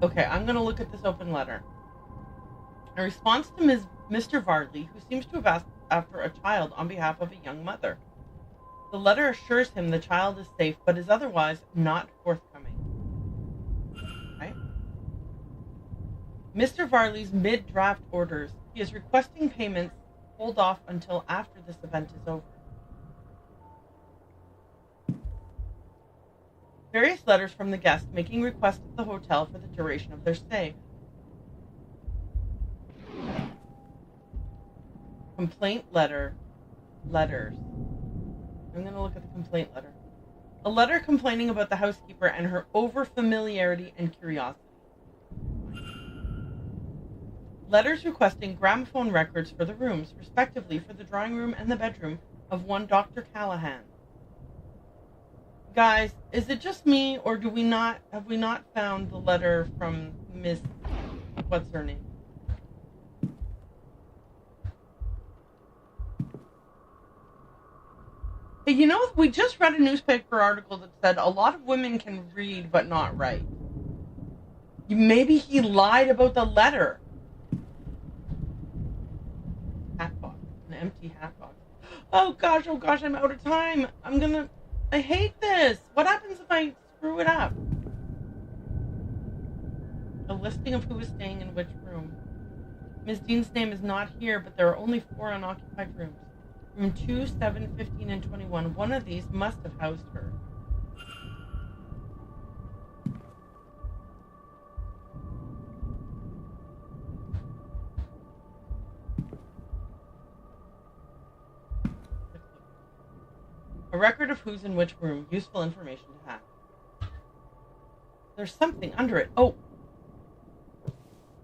[SPEAKER 1] Okay, I'm going to look at this open letter. A response to Mr. Varley, who seems to have asked after a child on behalf of a young mother. The letter assures him the child is safe, but is otherwise not forthcoming. Right? Mr. Varley's mid-draft orders. He is requesting payments hold off until after this event is over. Various letters from the guests making requests at the hotel for the duration of their stay. Complaint letters. I'm going to look at the complaint letter. A letter complaining about the housekeeper and her over-familiarity and curiosity. Letters requesting gramophone records for the rooms, respectively for the drawing room and the bedroom of one Dr. Callahan. Guys, is it just me, or have we not found the letter from Miss... what's her name? Hey, you know, we just read a newspaper article that said a lot of women can read but not write. Maybe he lied about the letter. Hat box. An empty hat box. Oh gosh, I'm out of time. I hate this. What happens if I screw it up? A listing of who is staying in which room. Ms. Dean's name is not here, but there are only 4 unoccupied rooms. Room 2, 7, 15, and 21. One of these must have housed her. A record of who's in which room. Useful information to have. There's something under it. Oh!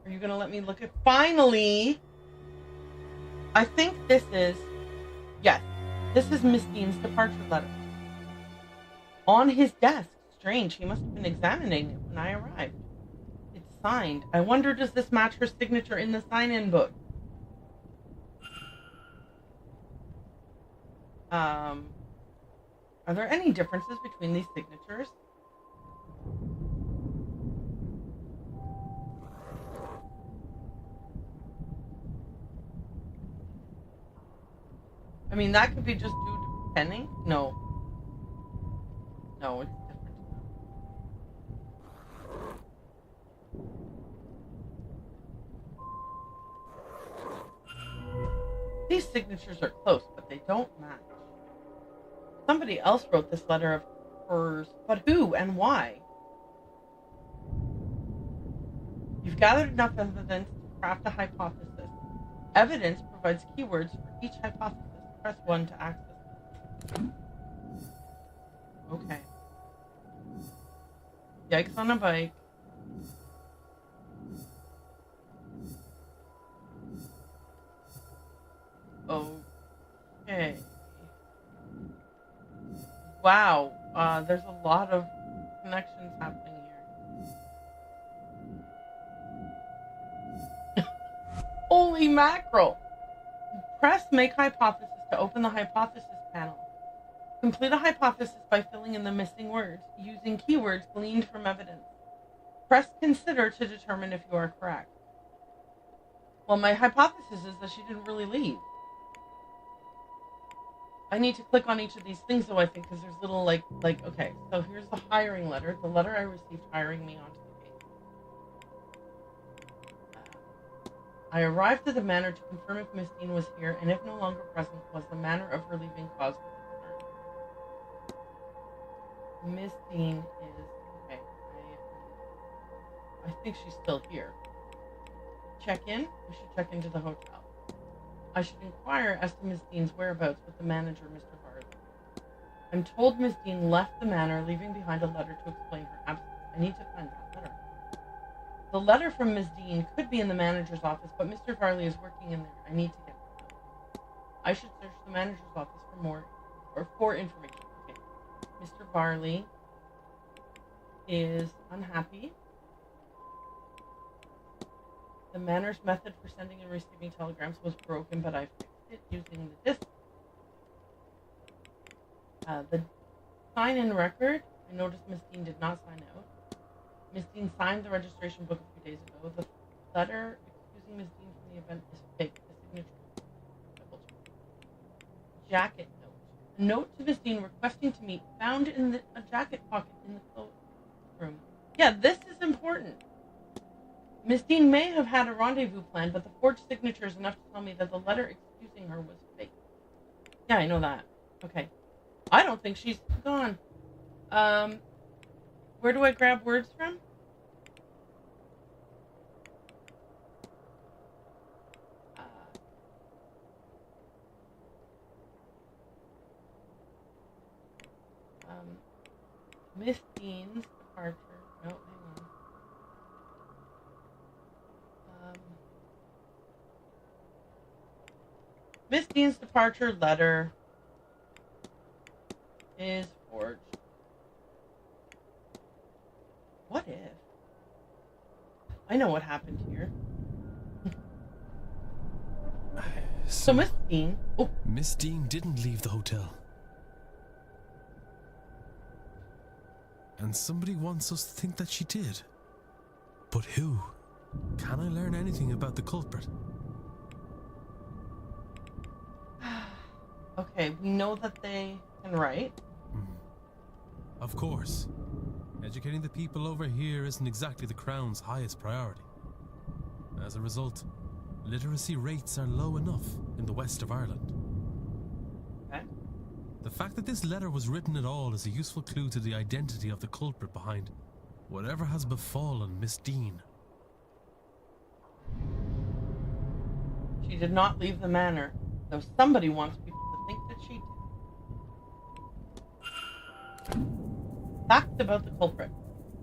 [SPEAKER 1] Are you going to let me look at... Finally! I think this is... Yes. This is Miss Dean's departure letter. On his desk. Strange. He must have been examining it when I arrived. It's signed. I wonder, does this match her signature in the sign-in book? Are there any differences between these signatures? I mean, that could be just due to penning? No. No, it's different. These signatures are close, but they don't match. Somebody else wrote this letter of hers, but who and why? You've gathered enough evidence to craft a hypothesis. Evidence provides keywords for each hypothesis. Press 1 to access it. Okay. Yikes on a bike. Okay. Wow, there's a lot of connections happening here. Holy mackerel! Press make hypothesis to open the hypothesis panel. Complete a hypothesis by filling in the missing words, using keywords gleaned from evidence. Press consider to determine if you are correct. Well, my hypothesis is that she didn't really leave. I need to click on each of these things, though, I think, because there's little, okay, so here's the hiring letter. The letter I received hiring me onto the case. I arrived at the Manor to confirm if Miss Dean was here, and if no longer present, was the manner of her leaving cause for concern. Miss Dean is... Okay, I think she's still here. Check in? We should check into the hotel. I should inquire as to Miss Dean's whereabouts with the manager, Mr. Varley. I'm told Miss Dean left the Manor, leaving behind a letter to explain her absence. I need to find that letter. The letter from Miss Dean could be in the manager's office, but Mr. Varley is working in there. I need to get that. I should search the manager's office for information. Okay. Mr. Varley is unhappy. The Manor's method for sending and receiving telegrams was broken, but I fixed it using the disk. The sign-in record, I noticed Miss Dean did not sign out. Miss Dean signed the registration book a few days ago. The letter excusing Miss Dean from the event is fake. The signature is jacket note. A note to Miss Dean requesting to meet found in a jacket pocket in the cloakroom. Yeah, this is important. Miss Dean may have had a rendezvous plan, but the forged signature is enough to tell me that the letter excusing her was fake. Yeah, I know that. Okay. I don't think she's gone. Where do I grab words from? Miss Dean's departure. No, hang on. Miss Dean's departure letter is forged. What if? I know what happened here. So Miss Dean... Oh.
[SPEAKER 2] Miss Dean didn't leave the hotel. And somebody wants us to think that she did. But who? Can I learn anything about the culprit?
[SPEAKER 1] Okay, we know that they can write.
[SPEAKER 2] Of course. Educating the people over here isn't exactly the Crown's highest priority. As a result, literacy rates are low enough in the west of Ireland.
[SPEAKER 1] Okay.
[SPEAKER 2] The fact that this letter was written at all is a useful clue to the identity of the culprit behind whatever has befallen Miss Dean.
[SPEAKER 1] She did not leave the Manor, though somebody wants people to think that she did. Fact about the culprit.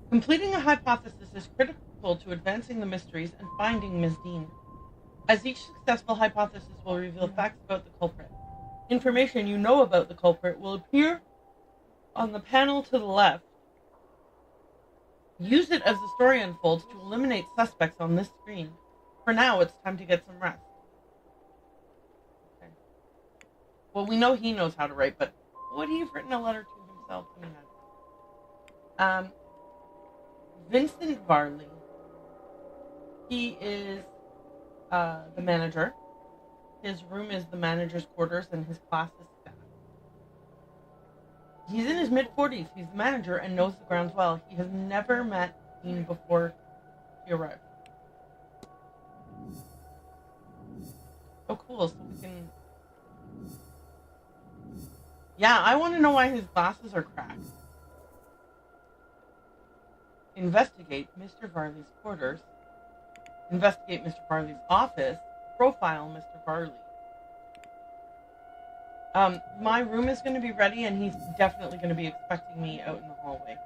[SPEAKER 1] Completing a hypothesis is critical to advancing the mysteries and finding Miss Dean, as each successful hypothesis will reveal facts about the culprit. Information you know about the culprit will appear on the panel to the left. Use it as the story unfolds to eliminate suspects on this screen. For now, it's time to get some rest. Okay. Well, we know he knows how to write, but would he have written a letter to himself? I mean, Vincent Varley. He is the manager. His room is the manager's quarters, and his class is staff. He's in his mid-40s. He's the manager and knows the grounds well. He has never met Dean before he arrived. Oh, cool. So we can... Yeah, I want to know why his glasses are cracked. Investigate Mr. Varley's quarters. Investigate Mr. Varley's office. Profile Mr. Varley. My room is going to be ready, and he's definitely going to be expecting me out in the hallway.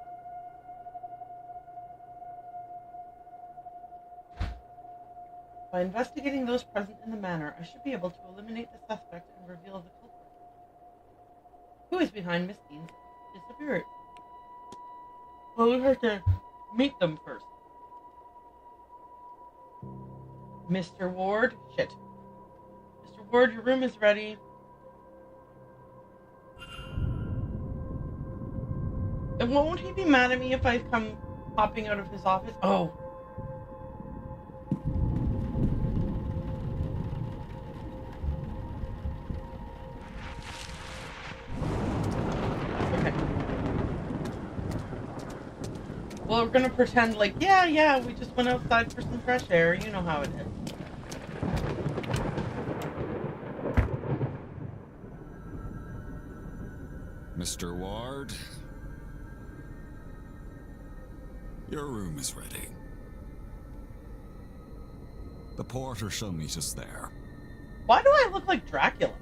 [SPEAKER 1] By investigating those present in the Manor, I should be able to eliminate the suspect and reveal the culprit. Who is behind Miss Dean's disappearance? Well, we have to meet them first. Mr. Ward, shit. Mr. Ward, your room is ready. And won't he be mad at me if I come popping out of his office? Oh. Okay. Well, we're gonna pretend like, yeah, we just went outside for some fresh air. You know how it is.
[SPEAKER 3] Mr. Ward, your room is ready. The porter shall meet us there.
[SPEAKER 1] Why do I look like Dracula?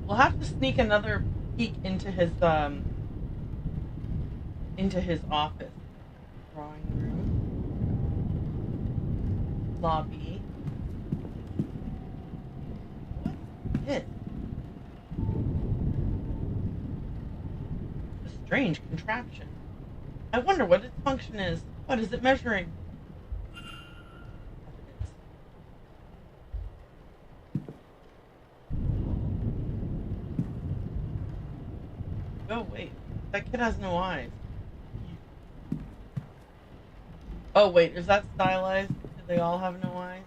[SPEAKER 1] We'll have to sneak another peek into his office. Drawing room. Lobby. What is this? A strange contraption. I wonder what its function is. What is it measuring? Oh, wait. That kid has no eyes. Oh, wait. Is that stylized? Do they all have no eyes?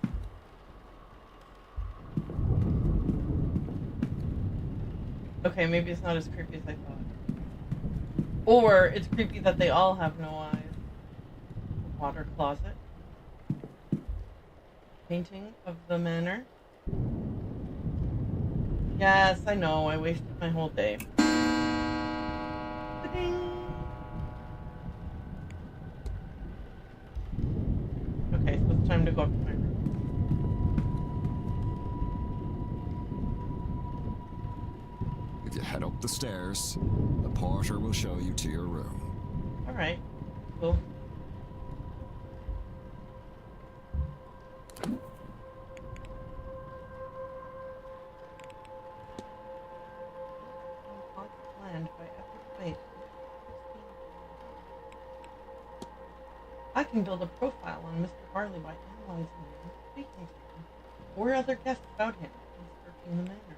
[SPEAKER 1] Okay, maybe it's not as creepy as I thought. Or it's creepy that they all have no eyes. Water closet. Painting of the manor. Yes, I know. I wasted my whole day. Okay, so it's time to go up to my room.
[SPEAKER 3] If you head up the stairs, the porter will show you to your room.
[SPEAKER 1] Alright, cool. I can build a profile on Mr. Harley by analyzing him, speaking to him, or other guests about him, and searching the manor.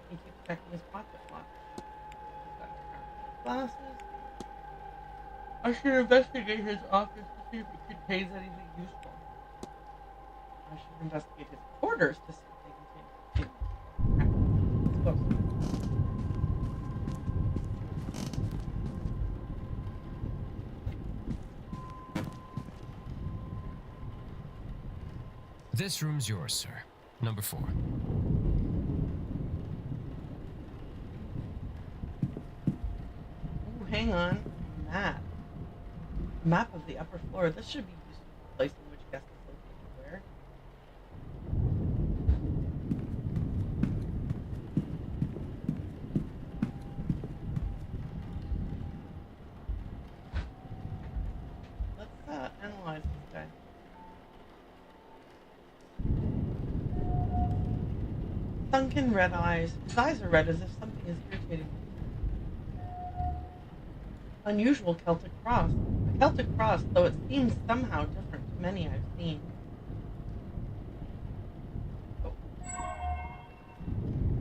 [SPEAKER 1] He keeps checking his pocket watch. He's got glasses. I should investigate his office to see if it contains anything useful. I should investigate his quarters to see if they contain anything. Let's go.
[SPEAKER 4] This room's yours, sir. Number 4.
[SPEAKER 1] Ooh, hang on. Map. Map of the upper floor. This should be useful for placing which guest is located where. Let's analyze this guy. Sunken red eyes. His eyes are red as if something is irritating him. Unusual Celtic cross. A Celtic cross, though it seems somehow different to many I've seen. Oh.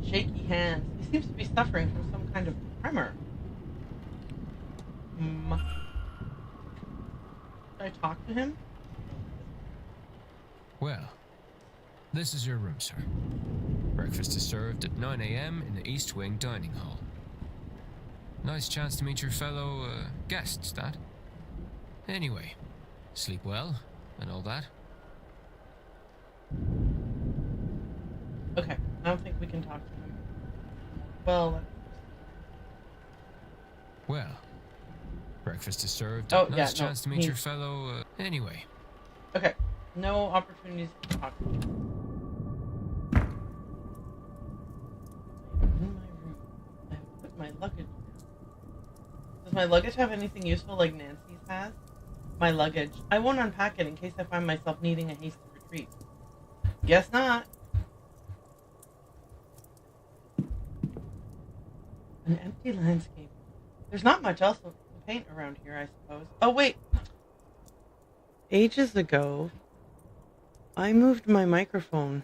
[SPEAKER 1] Shaky hands. He seems to be suffering from some kind of tremor. Should I talk to him?
[SPEAKER 4] Well, this is your room, sir. Breakfast is served at 9 a.m. in the East Wing dining hall. Nice chance to meet your fellow guests, that. Anyway, sleep well and all that.
[SPEAKER 1] Okay, I don't think we can talk to him. Well,
[SPEAKER 4] breakfast is served.
[SPEAKER 1] Oh,
[SPEAKER 4] Nice chance to meet your fellow. Anyway.
[SPEAKER 1] Okay, no opportunities to talk to him. In my room, I have put my luggage. Does my luggage have anything useful like Nancy's has? My luggage. I won't unpack it in case I find myself needing a hasty retreat. Guess not. An empty landscape. There's not much else of paint around here, I suppose. Oh, wait. Ages ago, I moved my microphone.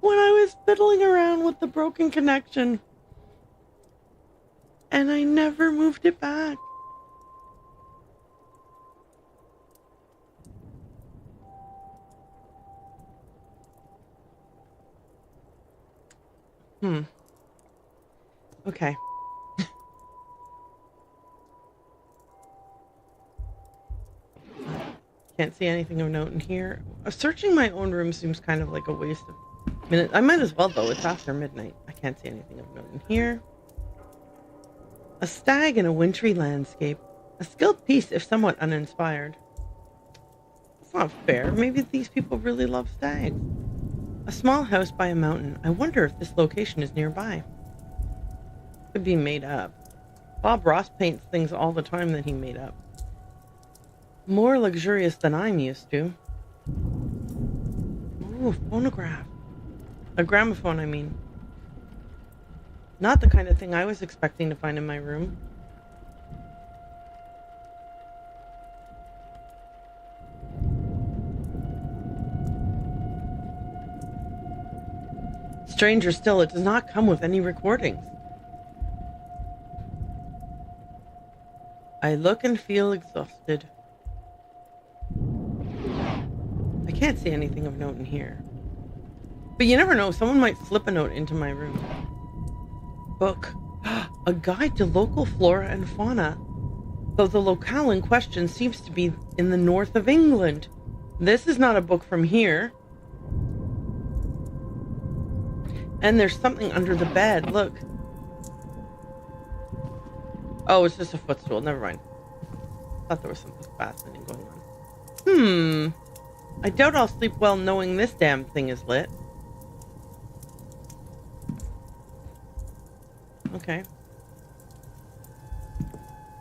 [SPEAKER 1] When I was fiddling around with the broken connection. And I never moved it back. Okay. Can't see anything of note in here. Searching my own room seems kind of like a waste of minutes. I might as well, though. It's after midnight. I can't see anything of note in here. A stag in a wintry landscape. A skilled piece, if somewhat uninspired. It's not fair. Maybe these people really love stags. A small house by a mountain. I wonder if this location is nearby. Could be made up. Bob Ross paints things all the time that he made up. More luxurious than I'm used to. Ooh, a phonograph. A gramophone, I mean. Not the kind of thing I was expecting to find in my room. Stranger still, it does not come with any recordings. I look and feel exhausted. I can't see anything of note in here. But you never know, someone might slip a note into my room. Book. A guide to local flora and fauna. Though the locale in question seems to be in the north of England. This is not a book from here. And there's something under the bed, look. Oh, it's just a footstool, never mind. Thought there was something fascinating going on. I doubt I'll sleep well knowing this damn thing is lit. Okay.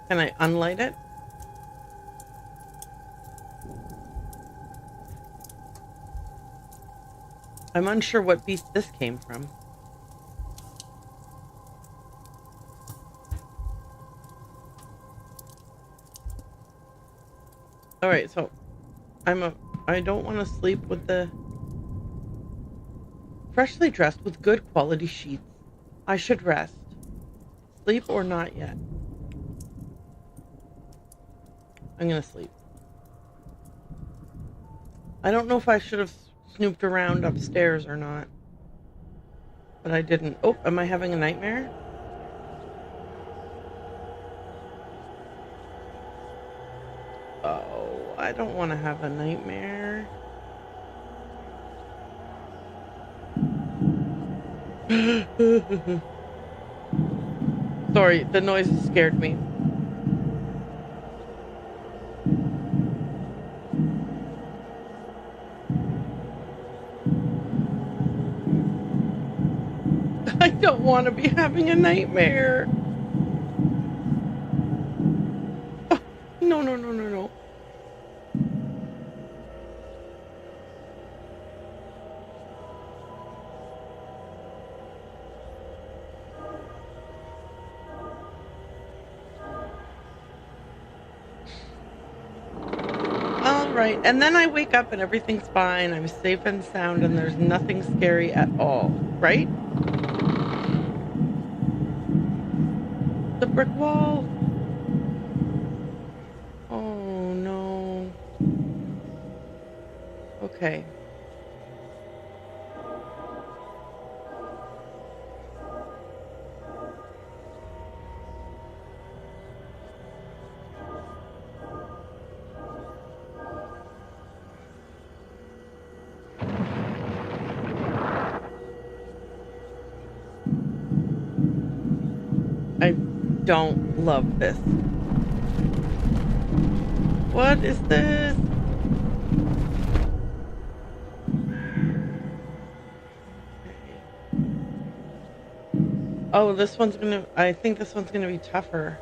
[SPEAKER 1] Can I unlight it? I'm unsure what beast this came from. Alright, so I don't want to sleep with the freshly dressed with good quality sheets. I should rest. Sleep or not yet? I'm gonna sleep. I don't know if I should have snooped around upstairs or not. But I didn't. Oh, am I having a nightmare? Oh, I don't want to have a nightmare. Sorry, the noise scared me. I don't want to be having a nightmare. Oh, no, no, no, no, no. Right, and then I wake up and everything's fine. I'm safe and sound and there's nothing scary at all, right? The brick wall. Oh no. Okay. I don't love this. What is this? Oh, this one's gonna... I think this one's gonna be tougher.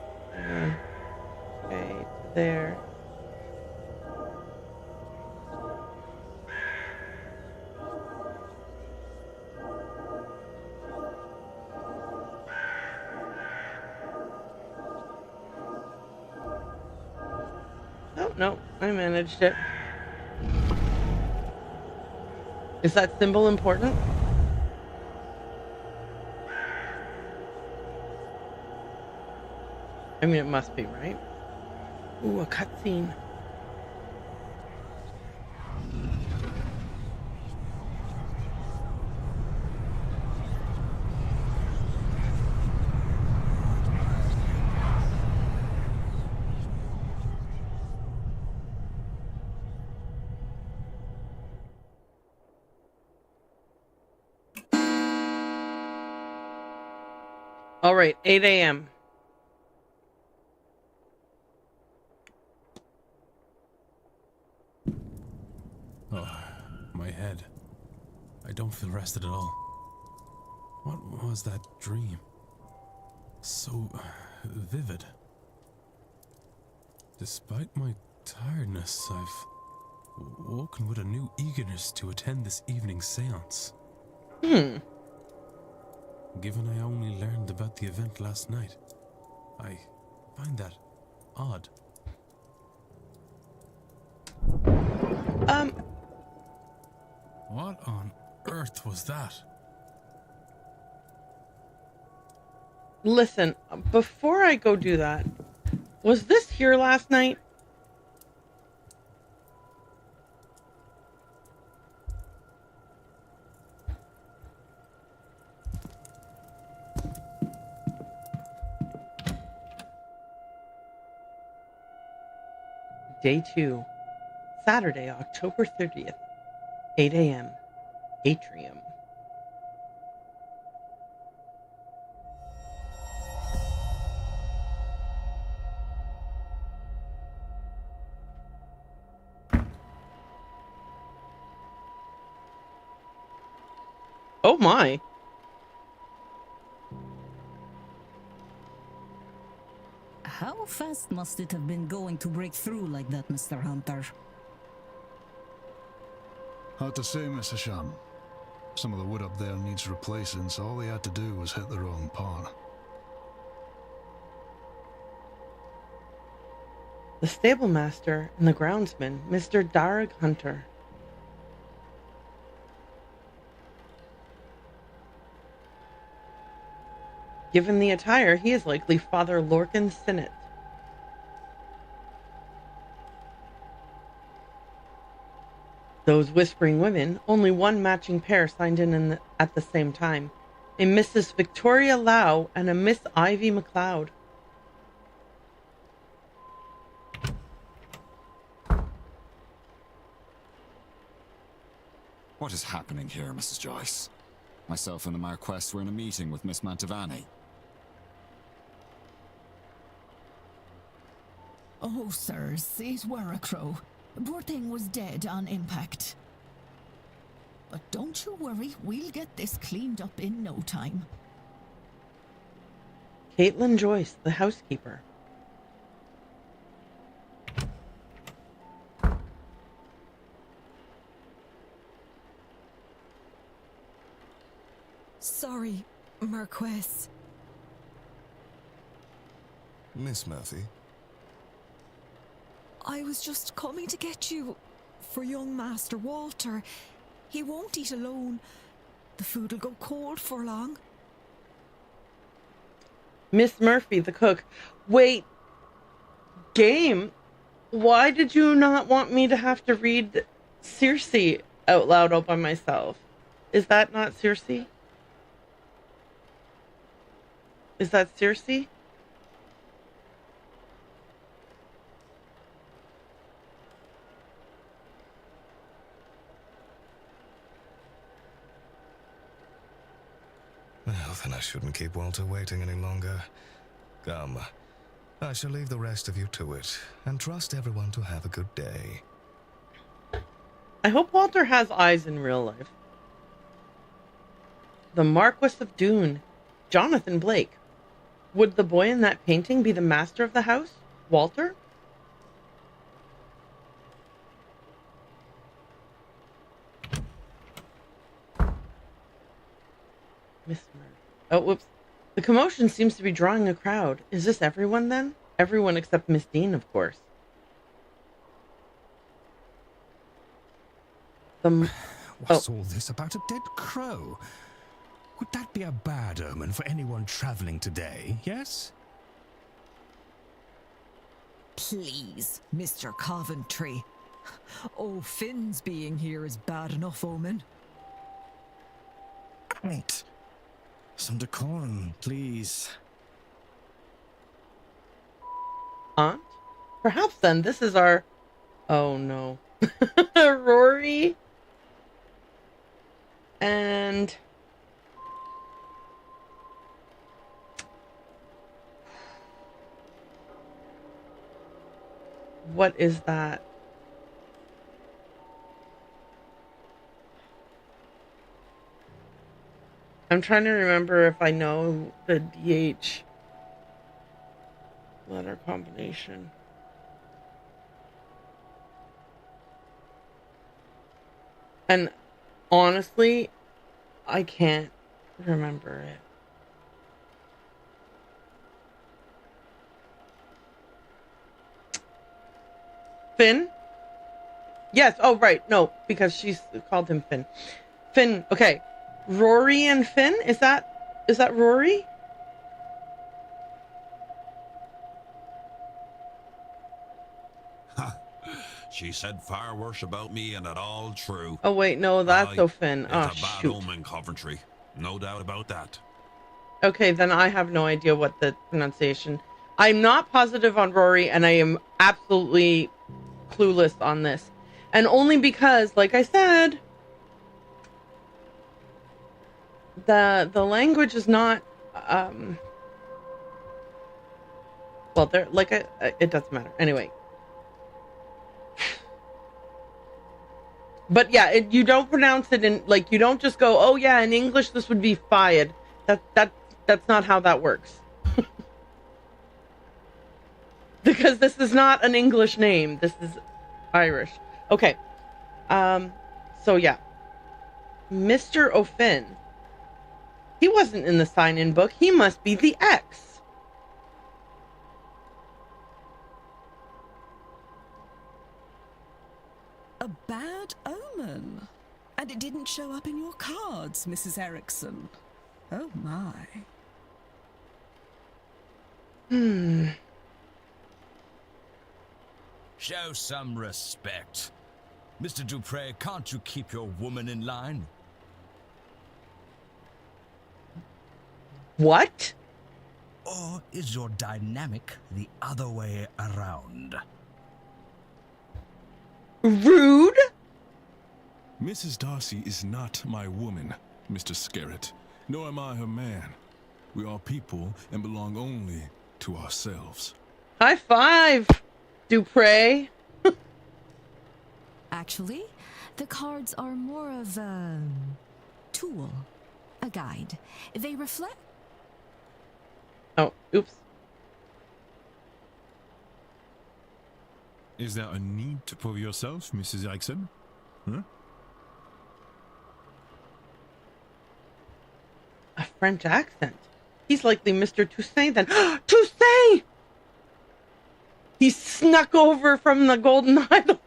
[SPEAKER 1] Okay, there. no, I managed it. Is that symbol important? I mean, it must be, right? Ooh, a cutscene. All right, 8 a.m.
[SPEAKER 2] Oh, my head. I don't feel rested at all. What was that dream? So vivid. Despite my tiredness, I've woken with a new eagerness to attend this evening's séance. Given I only learned about the event last night, I find that odd. What on earth was that?
[SPEAKER 1] Listen, before I go do that, was this here last night? Day 2, Saturday, October 30th, 8 a.m. Atrium. Oh my.
[SPEAKER 5] How fast must it have been going to break through like that, Mr. Hunter?
[SPEAKER 6] Hard to say, Mr. Sham. Some of the wood up there needs replacing, so all they had to do was hit the wrong part.
[SPEAKER 1] The stable master and the groundsman, Mr. Darag Hunter. Given the attire, he is likely Father Lorcan Sinnott. Those whispering women, only one matching pair signed in at the same time. A Mrs. Victoria Lau and a Miss Ivy MacLeod.
[SPEAKER 3] What is happening here, Mrs. Joyce? Myself and the Marquess were in a meeting with Miss Mantovani.
[SPEAKER 7] Oh, sirs, it were a crow. Poor thing was dead on impact. But don't you worry, we'll get this cleaned up in no time.
[SPEAKER 1] Caitlin Joyce, the housekeeper.
[SPEAKER 8] Sorry, Marquess.
[SPEAKER 9] Miss Murphy?
[SPEAKER 8] I was just coming to get you for young Master Walter. He won't eat alone. The food'll go cold for long.
[SPEAKER 1] Miss Murphy, the cook. Wait. Game? Why did you not want me to have to read Circe out loud all by myself? Is that not Circe? Is that Circe?
[SPEAKER 9] Well, then I shouldn't keep Walter waiting any longer. Come, I shall leave the rest of you to it, and trust everyone to have a good day.
[SPEAKER 1] I hope Walter has eyes in real life. The Marquess of Doon, Jonathan Blake. Would the boy in that painting be the master of the house, Walter? Miss Murphy. Oh, whoops. The commotion seems to be drawing a crowd. Is this everyone then? Everyone except Miss Dean, of course. The
[SPEAKER 10] What's all this about a dead crow? Would that be a bad omen for anyone traveling today, yes?
[SPEAKER 8] Please, Mr. Coventry. Oh, Finn's being here is bad enough omen.
[SPEAKER 10] Right. Some decorum, please.
[SPEAKER 1] aunt? Perhaps then this is our... Oh no. Rory. And... What is that? I'm trying to remember if I know the DH letter combination. And honestly, I can't remember it. Finn? Yes. Oh, right. No, because she's called him Finn. Finn. Okay. Rory and Finn? Is that Rory?
[SPEAKER 11] She said far worse about me, and it all true.
[SPEAKER 1] Oh wait, no, that's Finn. Oh
[SPEAKER 11] It's a bad
[SPEAKER 1] shoot.
[SPEAKER 11] omen, Coventry. No doubt about that.
[SPEAKER 1] Okay, then I have no idea what the pronunciation. I'm not positive on Rory, and I am absolutely clueless on this. And only because, like I said, the language is not well, they're like it doesn't matter anyway. But yeah, you don't pronounce it in, like, you don't just go, oh yeah, in English this would be fired. That's not how that works. Because this is not an English name. This is Irish. Okay. So yeah. Mr. O'Finn. He wasn't in the sign-in book. He must be the X.
[SPEAKER 12] A bad omen. And it didn't show up in your cards, Mrs. Erickson. Oh my.
[SPEAKER 13] Show some respect. Mr. Dupre, can't you keep your woman in line?
[SPEAKER 1] What?
[SPEAKER 13] Or is your dynamic the other way around?
[SPEAKER 1] Rude?
[SPEAKER 14] Mrs. Darcy is not my woman, Mr. Scarrett, nor am I her man. We are people and belong only to ourselves.
[SPEAKER 1] High five, Dupre.
[SPEAKER 7] Actually, the cards are more of a tool, a guide. They reflect.
[SPEAKER 1] Oh, oops.
[SPEAKER 15] Is there a need to prove yourself, Mrs. Erickson? Huh?
[SPEAKER 1] A French accent. He's likely Mr. Toussaint then. Toussaint! He snuck over from the Golden Idol.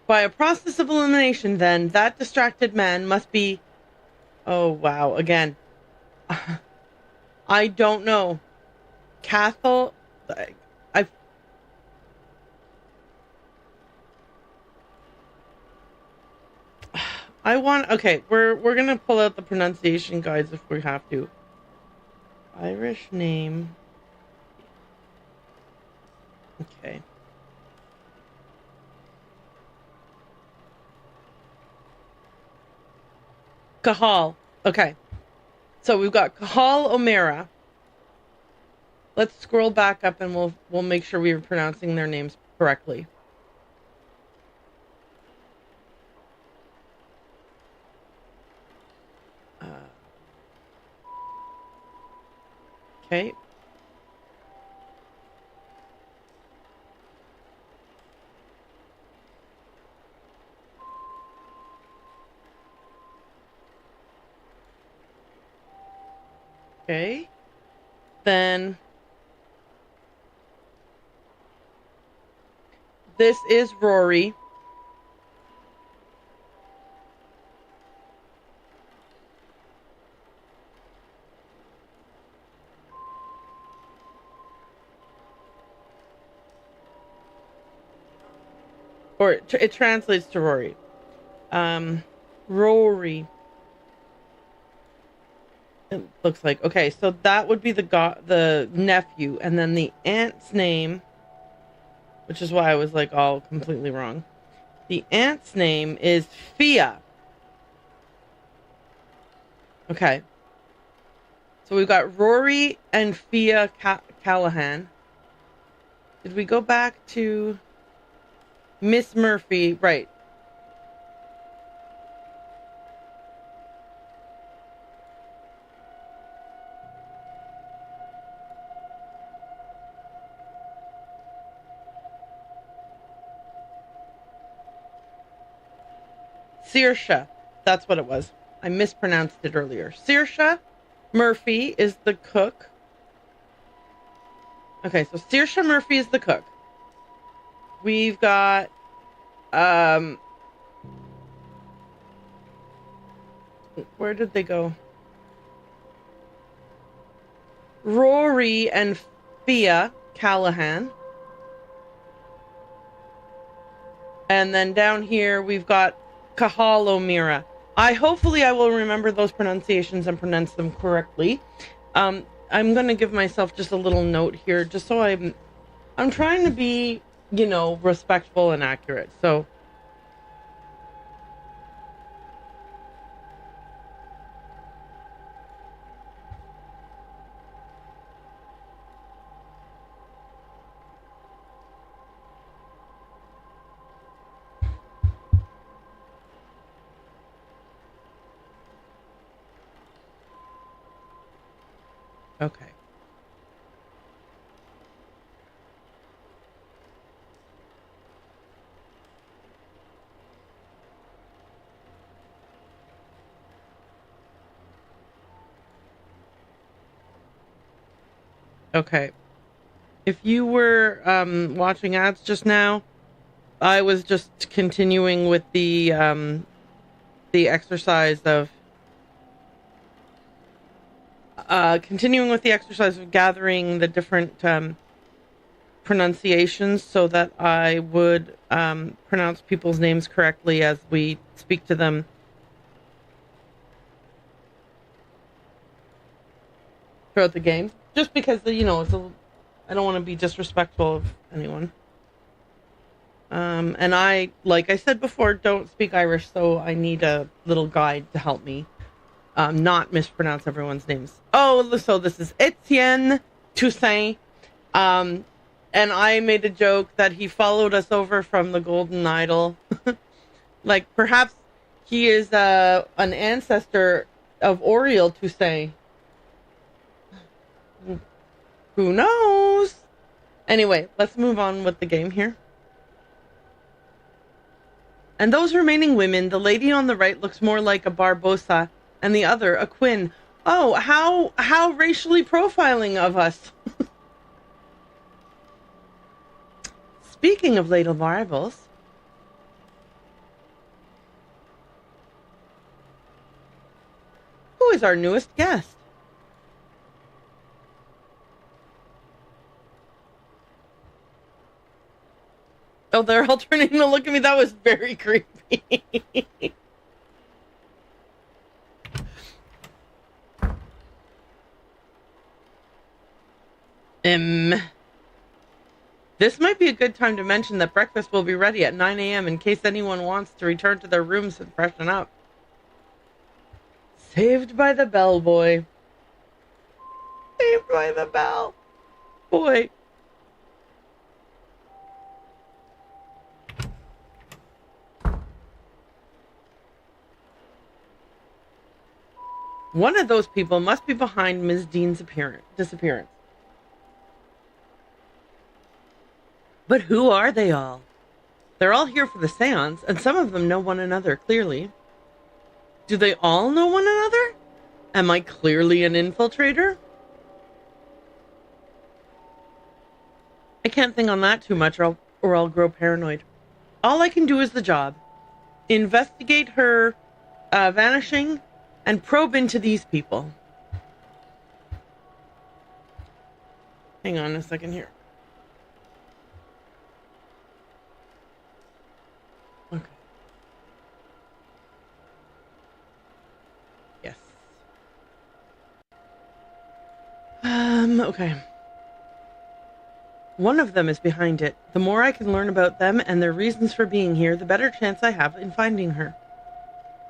[SPEAKER 1] By a process of elimination, then, that distracted man must be... Oh, wow. Again. I don't know. Cathal... I want... Okay, we're gonna pull out the pronunciation guides if we have to. Irish name. Okay. Cahal. Okay. So we've got Cahal O'Mara. Let's scroll back up and we'll make sure we're pronouncing their names correctly. Okay. Okay. this is Rory. Or it translates to Rory. Rory. It looks like. Okay, so that would be the nephew. And then the aunt's name, which is why I was like all completely wrong. The aunt's name is Fia. Okay. So we've got Rory and Fia Callahan. Did we go back to Miss Murphy? Right. Saoirse. That's what it was. I mispronounced it earlier. Saoirse Murphy is the cook. Okay, so Saoirse Murphy is the cook. We've got where did they go? Rory and Fia Callahan. And then down here we've got Kahalo Mira. Hopefully I will remember those pronunciations and pronounce them correctly. I'm gonna give myself just a little note here, just so I'm trying to be, you know, respectful and accurate. So okay. Okay. If you were watching ads just now, I was just continuing with the exercise of gathering the different pronunciations so that I would pronounce people's names correctly as we speak to them. Throughout the game. Just because, you know, I don't want to be disrespectful of anyone. And I, like I said before, don't speak Irish, so I need a little guide to help me not mispronounce everyone's names. Oh, so this is Etienne Toussaint. And I made a joke that he followed us over from the Golden Idol. Like, perhaps he is an ancestor of Oriel Toussaint. Who knows? Anyway, let's move on with the game here. And those remaining women, the lady on the right looks more like a Barbosa, and the other a Quinn. Oh, how racially profiling of us. Speaking of late arrivals, who is our newest guest? Oh, they're all turning to look at me. That was very creepy. This might be a good time to mention that breakfast will be ready at 9 a.m. in case anyone wants to return to their rooms and freshen up. Saved by the bell, boy. Saved by the bell. Boy. One of those people must be behind Ms. Dean's disappearance. But who are they all? They're all here for the séance, and some of them know one another clearly. Do they all know one another? Am I clearly an infiltrator? I can't think on that too much, or or I'll grow paranoid. All I can do is the job. Investigate her vanishing and probe into these people. Hang on a second here. Okay. Yes. Okay. One of them is behind it. The more I can learn about them and their reasons for being here, the better chance I have in finding her.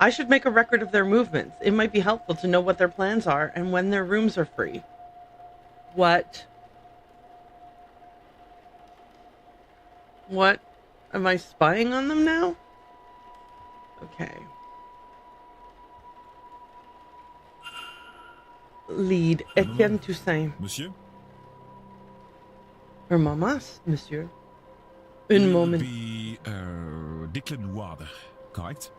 [SPEAKER 1] I should make a record of their movements. It might be helpful to know what their plans are and when their rooms are free. What? What? Am I spying on them now? Okay. Lead, Etienne Toussaint.
[SPEAKER 15] Monsieur?
[SPEAKER 1] Her mamas, monsieur. Un moment.
[SPEAKER 15] Be Declan Water, correct?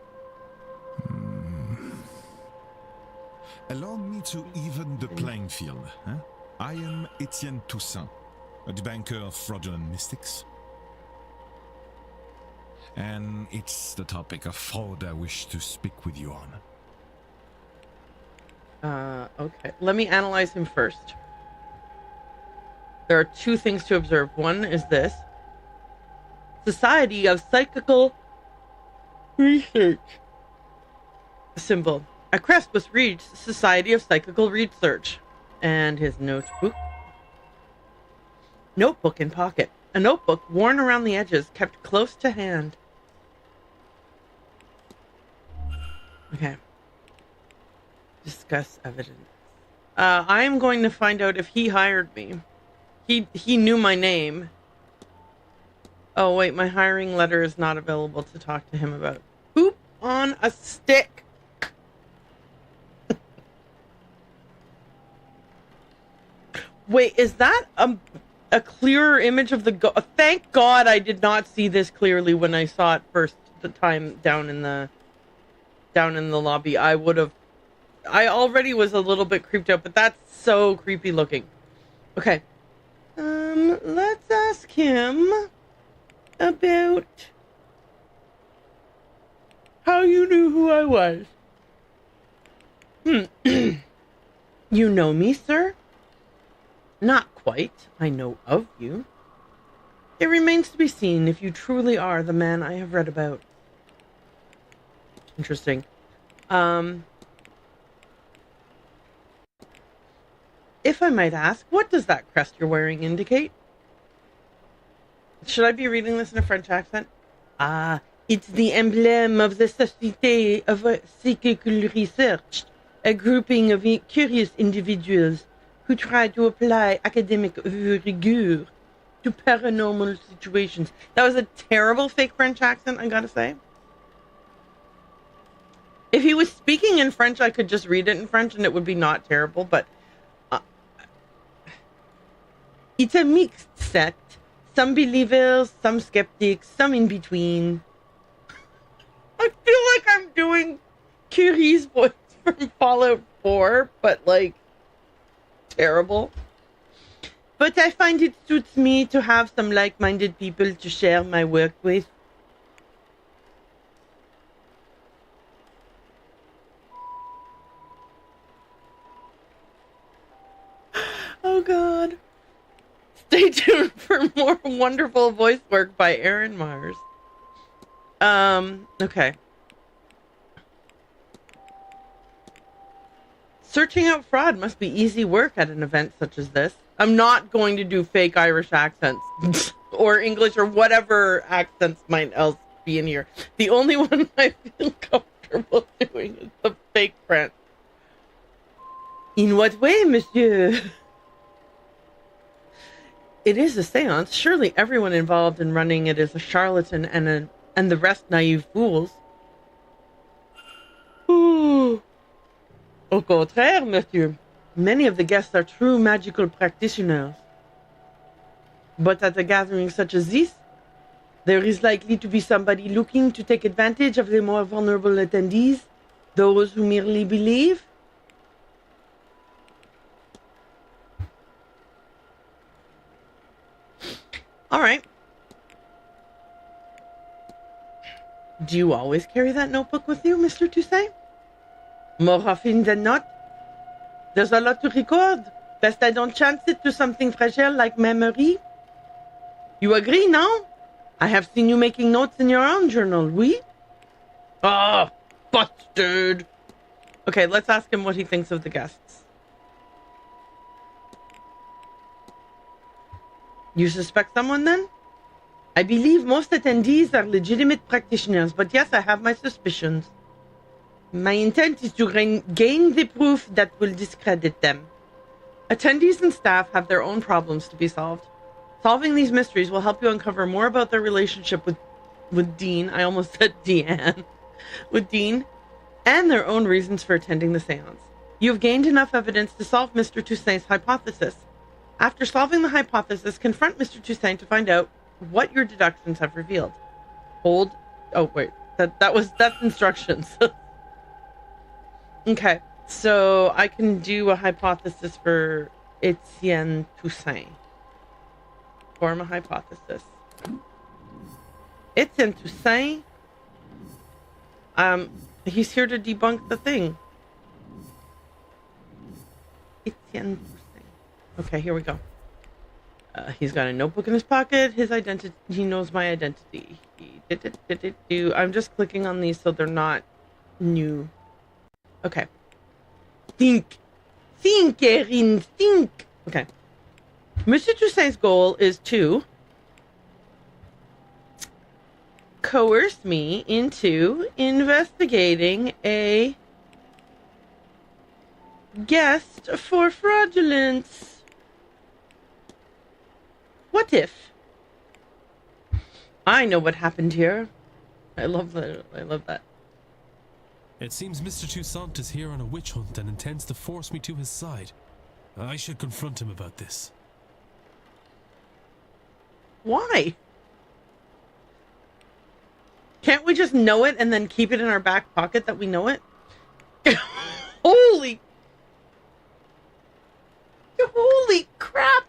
[SPEAKER 15] Allow me to even the playing field. Huh? I am Etienne Toussaint, a banker of fraudulent mystics. And it's the topic of fraud I wish to speak with you on.
[SPEAKER 1] Okay. Let me analyze him first. There are two things to observe. One is this. Society of Psychical Research. Symbol. A crest was reached. Society of Psychical Research. And his notebook. Notebook in pocket. A notebook worn around the edges, kept close to hand. Okay. Discuss evidence. I am going to find out if he hired me. He knew my name. Oh, wait, my hiring letter is not available to talk to him about. Poop on a stick. Wait, is that a clearer image of the thank God I did not see this clearly when I saw it first the time down in the lobby. I already was a little bit creeped out, but that's so creepy looking. Okay. Let's ask him about how you knew who I was. You know me, sir? Not quite. I know of you. It remains to be seen if you truly are the man I have read about. Interesting. If I might ask, what does that crest you're wearing indicate? Should I be reading this in a French accent? Ah, it's the emblem of the Société of Psychical Research, a grouping of curious individuals who try to apply academic rigueur to paranormal situations. That was a terrible fake French accent, I gotta say. If he was speaking in French, I could just read it in French and it would be not terrible, but it's a mixed set. Some believers, some skeptics, some in between. I feel like I'm doing Curie's voice from Fallout 4, but like, terrible. But I find it suits me to have some like-minded people to share my work with. Oh God. Stay tuned for more wonderful voice work by Aaron Mars. Okay. Searching out fraud must be easy work at an event such as this. I'm not going to do fake Irish accents or English or whatever accents might else be in here. The only one I feel comfortable doing is the fake French. In what way, monsieur? It is a seance. Surely everyone involved in running it is a charlatan and the rest naive fools. Ooh. Au contraire, monsieur. Many of the guests are true magical practitioners. But at a gathering such as this, there is likely to be somebody looking to take advantage of the more vulnerable attendees, those who merely believe. All right. Do you always carry that notebook with you, Mr. Toussaint? More often than not. There's a lot to record. Best I don't chance it to something fragile like memory. You agree now? I have seen you making notes in your own journal, oui? Oh, bastard. Okay, let's ask him what he thinks of the guests. You suspect someone then? I believe most attendees are legitimate practitioners, but yes, I have my suspicions. My intent is to gain the proof that will discredit them. Attendees and staff have their own problems to be solved. Solving these mysteries will help you uncover more about their relationship with Dean. I almost said Deanne. With Dean, and their own reasons for attending the seance. You've gained enough evidence to solve Mr. Toussaint's hypothesis. After solving the hypothesis, confront Mr. Toussaint to find out what your deductions have revealed. Oh wait, that's instructions. Okay, so I can do a hypothesis for Etienne Toussaint. Form a hypothesis. Etienne Toussaint. He's here to debunk the thing. Etienne Toussaint. Okay, here we go. He's got a notebook in his pocket. His identity. He knows my identity. I'm just clicking on these so they're not new. Okay. Think, Erin, think. Okay. Monsieur Toussaint's goal is to coerce me into investigating a guest for fraudulence. What if? I know what happened here. I love that. I love that.
[SPEAKER 2] It seems Mr. Toussaint is here on a witch hunt and intends to force me to his side. I should confront him about this.
[SPEAKER 1] Why? Can't we just know it and then keep it in our back pocket that we know it? Holy crap!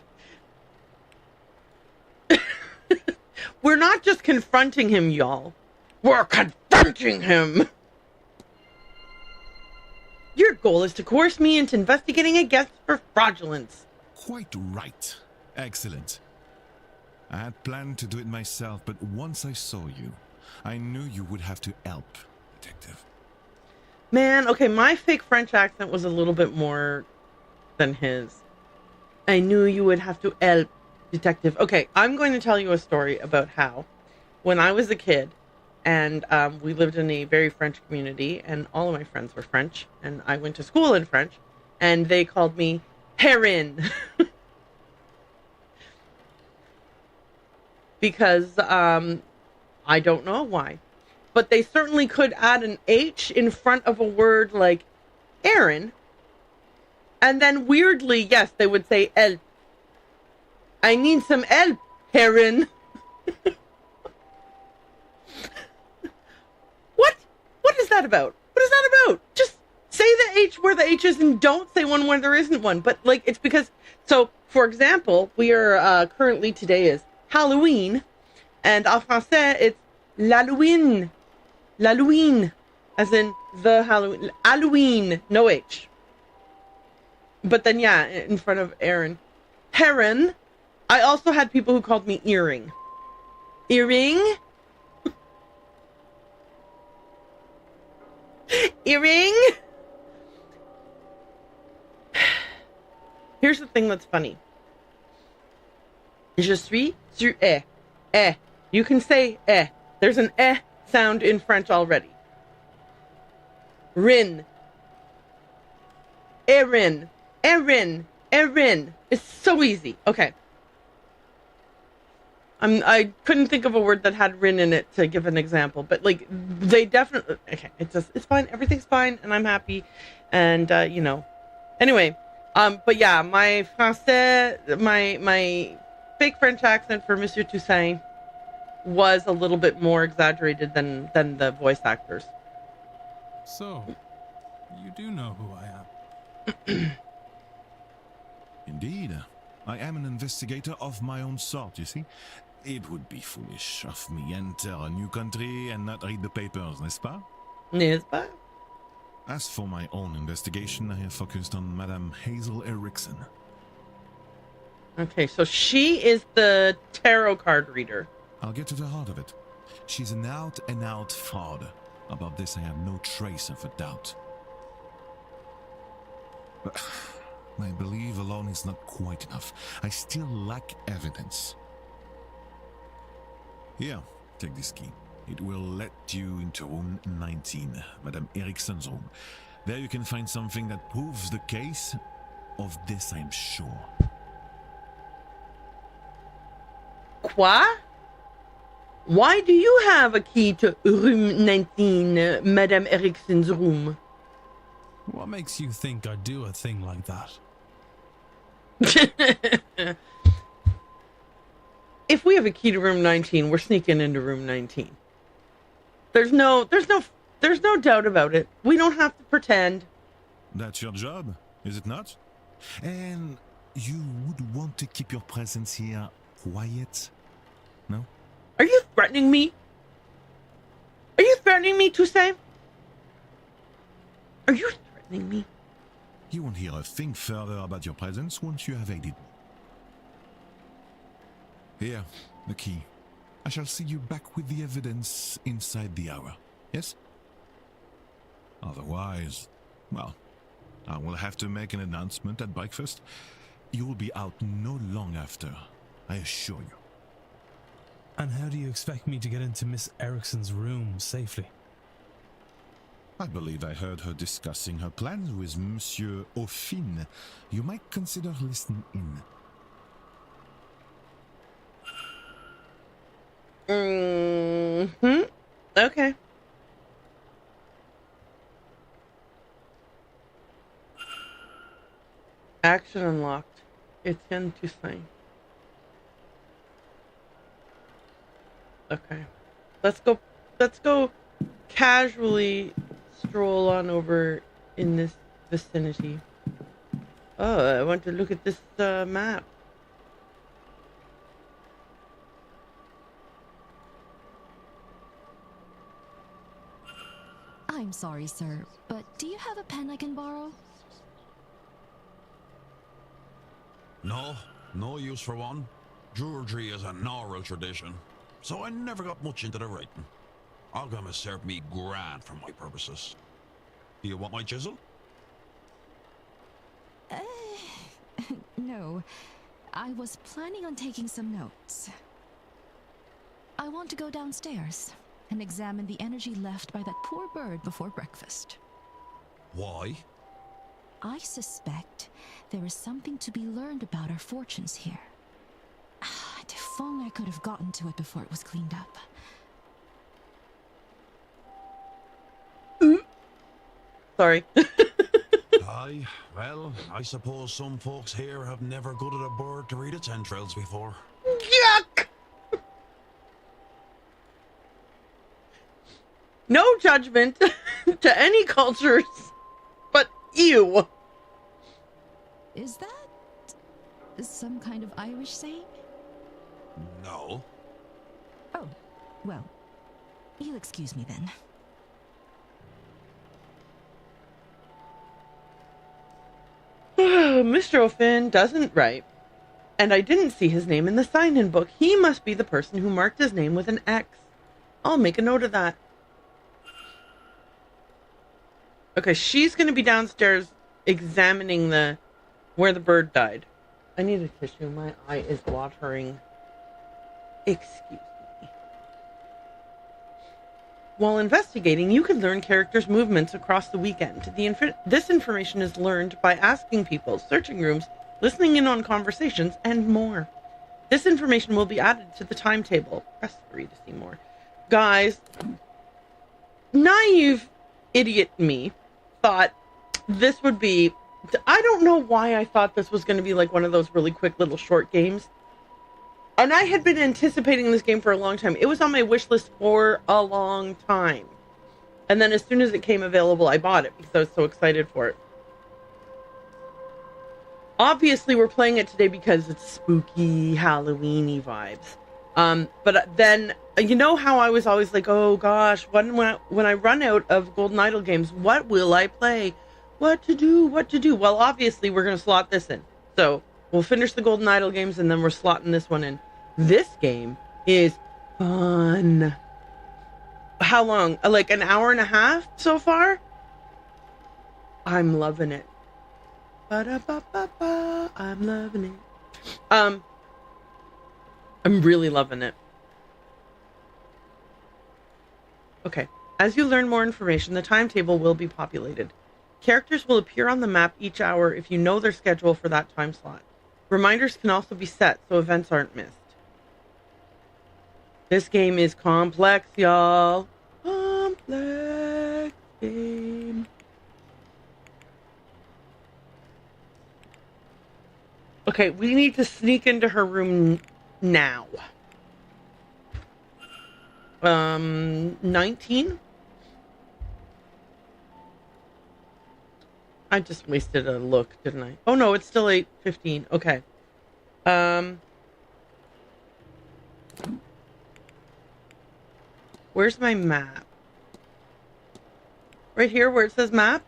[SPEAKER 1] We're not just confronting him, y'all. We're confronting him! Your goal is to coerce me into investigating a guest for fraudulence.
[SPEAKER 15] Quite right. Excellent. I had planned to do it myself, but once I saw you, I knew you would have to help, detective.
[SPEAKER 1] Man, okay, my fake French accent was a little bit more than his. I knew you would have to help, detective. Okay, I'm going to tell you a story about how, when I was a kid, and we lived in a very French community, and all of my friends were French, and I went to school in French, and they called me Perrin. Because I don't know why. But they certainly could add an H in front of a word like Aaron. And then weirdly, yes, they would say help. I need some help, Aaron. What is that about? What is that about? Just say the H where the H is and don't say one where there isn't one. But like, it's because, so for example, we are currently, today is Halloween, and en français it's l'Halloween. L'Halloween, as in the Halloween. Halloween, no H. But then, yeah, in front of Aaron. Heron. I also had people who called me Earring. Earring? Earring? Here's the thing that's funny. Je suis sur eh. Eh. You can say eh. There's an eh sound in French already. Rin. Erin. Erin. Erin. It's so easy. Okay. I couldn't think of a word that had rin in it to give an example, but like they definitely, okay, it's fine. Everything's fine and I'm happy. And, you know, anyway, but yeah, my français, my fake French accent for Monsieur Toussaint was a little bit more exaggerated than the voice actors.
[SPEAKER 2] So, you do know who I am.
[SPEAKER 15] Indeed. I am an investigator of my own sort, you see. It would be foolish of me enter a new country and not read the papers, n'est-ce pas?
[SPEAKER 1] N'est-ce pas?
[SPEAKER 15] As for my own investigation, I have focused on Madame Hazel Erickson.
[SPEAKER 1] Okay, so she is the tarot card reader.
[SPEAKER 15] I'll get to the heart of it. She's an out-and-out fraud. About this, I have no trace of a doubt. But my belief alone is not quite enough. I still lack evidence. Here, take this key. It will let you into room 19, Madame Erickson's room. There you can find something that proves the case. Of this, I'm sure.
[SPEAKER 1] Quoi? Why do you have a key to room 19, Madame Erickson's room?
[SPEAKER 10] What makes you think I'd do a thing like that?
[SPEAKER 1] If we have a key to room 19, we're sneaking into room 19. There's no doubt about it. We don't have to pretend.
[SPEAKER 15] That's your job, is it not? And you would want to keep your presence here quiet? No?
[SPEAKER 1] Are you threatening me? Are you threatening me, Toussaint? Are you threatening me?
[SPEAKER 15] You won't hear a thing further about your presence once you have aided me. Here, the key. I shall see you back with the evidence inside the hour, yes? Otherwise, well, I will have to make an announcement at breakfast. You will be out no long after, I assure you.
[SPEAKER 10] And how do you expect me to get into Miss Erickson's room safely?
[SPEAKER 15] I believe I heard her discussing her plans with Monsieur Aufin. You might consider listening in.
[SPEAKER 1] Okay. Action unlocked. Etienne Toussaint. Okay. Let's go casually stroll on over in this vicinity. Oh, I want to look at this map.
[SPEAKER 16] I'm sorry, sir, but do you have a pen I can borrow?
[SPEAKER 11] No use for one. Jewelry is an oral tradition, so I never got much into the writing. Alchemists serve me grand for my purposes. Do you want my chisel?
[SPEAKER 16] No. I was planning on taking some notes. I want to go downstairs and examine the energy left by that poor bird before breakfast.
[SPEAKER 11] Why?
[SPEAKER 16] I suspect there is something to be learned about our fortunes here. If only I could have gotten to it before it was cleaned up.
[SPEAKER 1] Sorry.
[SPEAKER 11] Aye, well, I suppose some folks here have never gutted a bird to read its entrails before.
[SPEAKER 1] Yuck! No judgment to any cultures, but ew.
[SPEAKER 16] Is that some kind of Irish saying?
[SPEAKER 11] No.
[SPEAKER 16] Oh, well, you'll excuse me then.
[SPEAKER 1] Mr. O'Finn doesn't write, and I didn't see his name in the sign-in book. He must be the person who marked his name with an X. I'll make a note of that. Okay, she's going to be downstairs examining where the bird died. I need a tissue. My eye is watering. Excuse me. While investigating, you can learn characters' movements across the weekend. This information is learned by asking people, searching rooms, listening in on conversations, and more. This information will be added to the timetable. Press 3 to see more. Guys, naive idiot me thought this would be... I don't know why I thought this was going to be like one of those really quick little short games. And I had been anticipating this game for a long time. It was on my wish list for a long time. And then as soon as it came available, I bought it because I was so excited for it. Obviously, we're playing it today because it's spooky, Halloween-y vibes. But then, you know how I was always like, oh gosh, when I run out of Golden Idol games, what will I play? What to do? Well, obviously we're going to slot this in. So we'll finish the Golden Idol games and then we're slotting this one in. This game is fun. How long? Like an hour and a half so far? I'm loving it. Ba-da-ba-ba-ba. I'm loving it. I'm really loving it. Okay. As you learn more information, the timetable will be populated. Characters will appear on the map each hour if you know their schedule for that time slot. Reminders can also be set so events aren't missed. This game is complex, y'all. Complex game. Okay, we need to sneak into her room now. 19? I just wasted a look, didn't I? Oh no, it's still 8:15. Okay. Where's my map? Right here where it says map?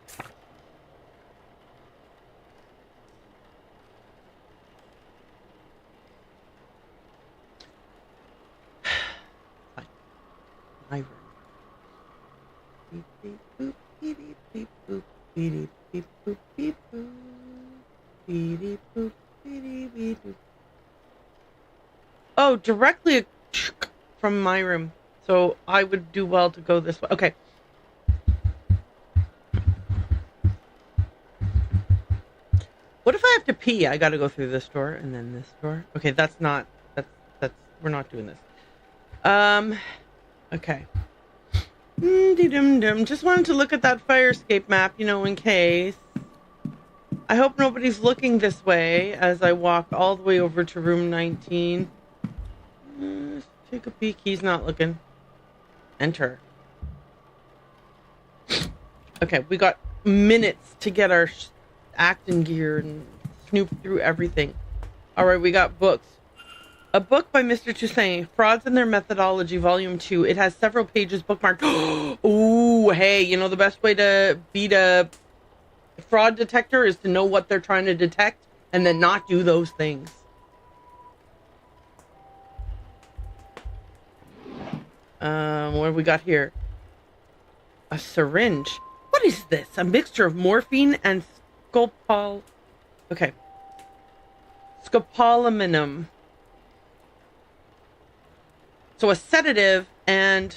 [SPEAKER 1] My room. Beep, beep, boop, beep, beep, boop, beep, beep, boop, beep, boop. Beep, boop, beep, beep, boop. Oh, directly from my room. So I would do well to go this way. Okay. What if I have to pee? I gotta go through this door and then this door. Okay, that's we're not doing this. Okay. Just wanted to look at that fire escape map, you know, in case. I hope nobody's looking this way as I walk all the way over to room 19. Let's take a peek. He's not looking. Enter. Okay, we got minutes to get our acting gear and snoop through everything. All right, we got books. A book by Mr. Toussaint, Frauds and Their Methodology, Volume 2. It has several pages bookmarked. Ooh, hey, you know the best way to beat a fraud detector is to know what they're trying to detect and then not do those things. What do we got here? A syringe. What is this? A mixture of morphine and Okay. Scopolamine. So a sedative and...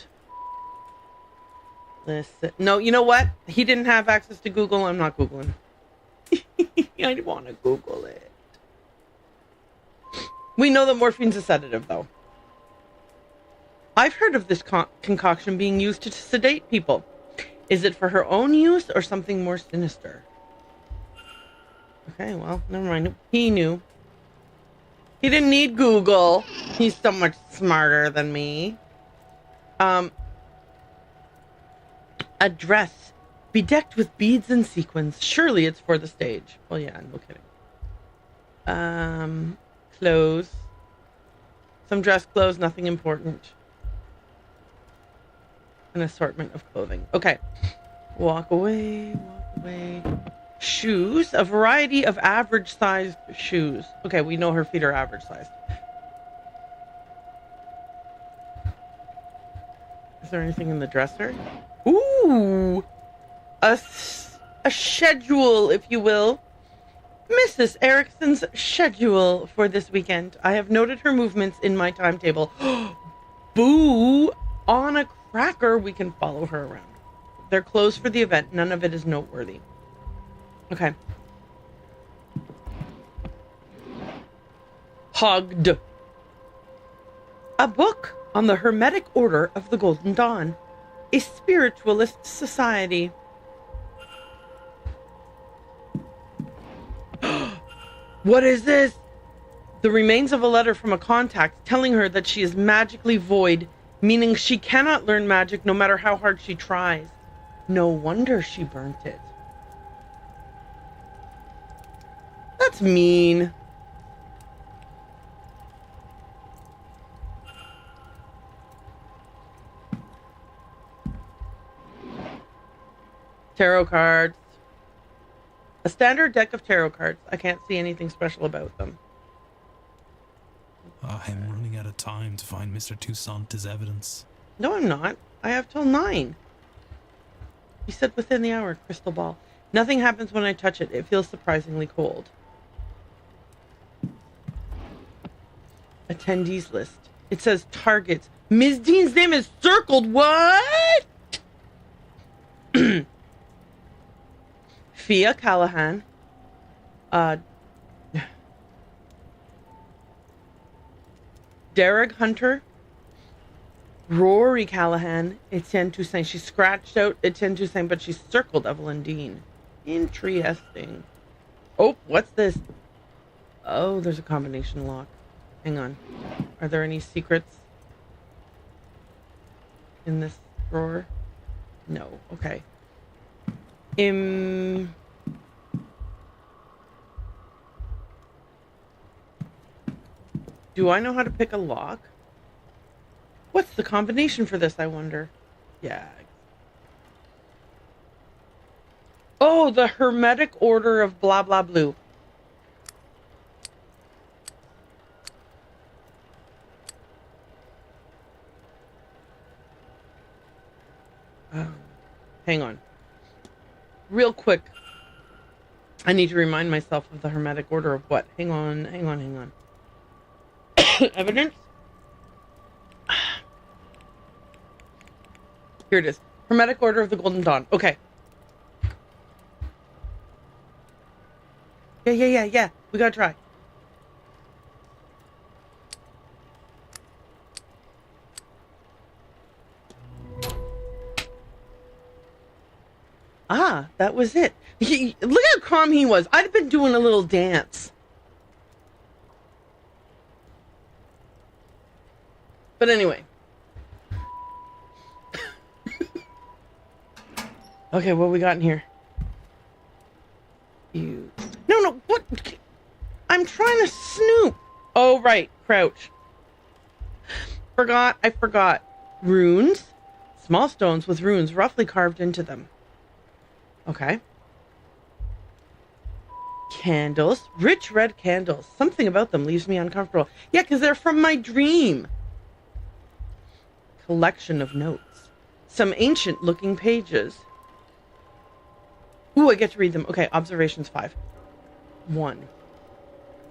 [SPEAKER 1] Listen. No, you know what? He didn't have access to Google. I'm not Googling. I want to Google it. We know that morphine's a sedative, though. I've heard of this concoction being used to sedate people. Is it for her own use or something more sinister? Okay, well, never mind. He knew. He didn't need Google. He's so much smarter than me. A dress bedecked with beads and sequins. Surely it's for the stage. Well, yeah, no kidding. Clothes. Some dress clothes, nothing important. An assortment of clothing. Okay. Walk away, walk away. Shoes. A variety of average-sized shoes. Okay, we know her feet are average-sized. Is there anything in the dresser? Ooh! A schedule, if you will. Mrs. Erickson's schedule for this weekend. I have noted her movements in my timetable. Boo! On a cracker, we can follow her around. They're closed for the event. None of it is noteworthy. Okay. Hogged. A book on the Hermetic Order of the Golden Dawn. A spiritualist society. What is this? The remains of a letter from a contact telling her that she is magically void, meaning she cannot learn magic no matter how hard she tries. No wonder she burnt it. That's mean. Tarot cards. A standard deck of tarot cards. I can't see anything special about them.
[SPEAKER 10] I'm running out of time to find Mr. Toussaint as evidence.
[SPEAKER 1] No, I'm not. I have till 9. You said within the hour, crystal ball. Nothing happens when I touch it. It feels surprisingly cold. Attendees list. It says targets. Ms. Dean's name is circled. What? Fia Callahan. Derek Hunter. Rory Callahan. Etienne Toussaint. She scratched out Etienne Toussaint, but she circled Evelyn Dean. Interesting. Oh, what's this? Oh, there's a combination lock. Hang on. Are there any secrets in this drawer? No. Okay. Do I know how to pick a lock? What's the combination for this, I wonder? Yeah. Oh, the Hermetic Order of blah blah blue. Hang on. Real quick. I need to remind myself of the Hermetic Order of what? Hang on. Evidence? Here it is. Hermetic Order of the Golden Dawn. Okay. Yeah. We gotta try. Ah, that was it. Look how calm he was. I'd have been doing a little dance. But anyway. Okay, what we got in here? No, what? I'm trying to snoop. Oh, right. Crouch. I forgot. Runes. Small stones with runes roughly carved into them. Okay. Candles. Rich red candles. Something about them leaves me uncomfortable. Yeah, because they're from my dream. Collection of notes. Some ancient looking pages. Ooh, I get to read them. Okay, observations 5. 1.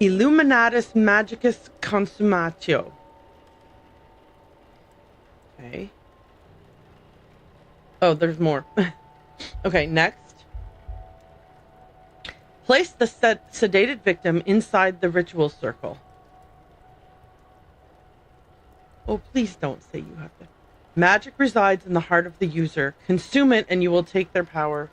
[SPEAKER 1] Illuminatus magicus consumatio. Okay. Oh, there's more. Okay, next. Place the sedated victim inside the ritual circle. Oh, please don't say you have to. Magic resides in the heart of the user. Consume it and you will take their power.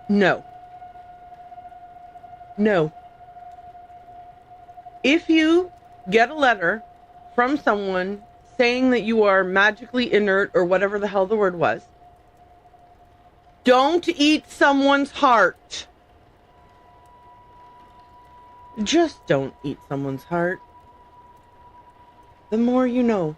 [SPEAKER 1] No. If you get a letter from someone saying that you are magically inert or whatever the hell the word was, don't eat someone's heart. Just don't eat someone's heart. The more you know.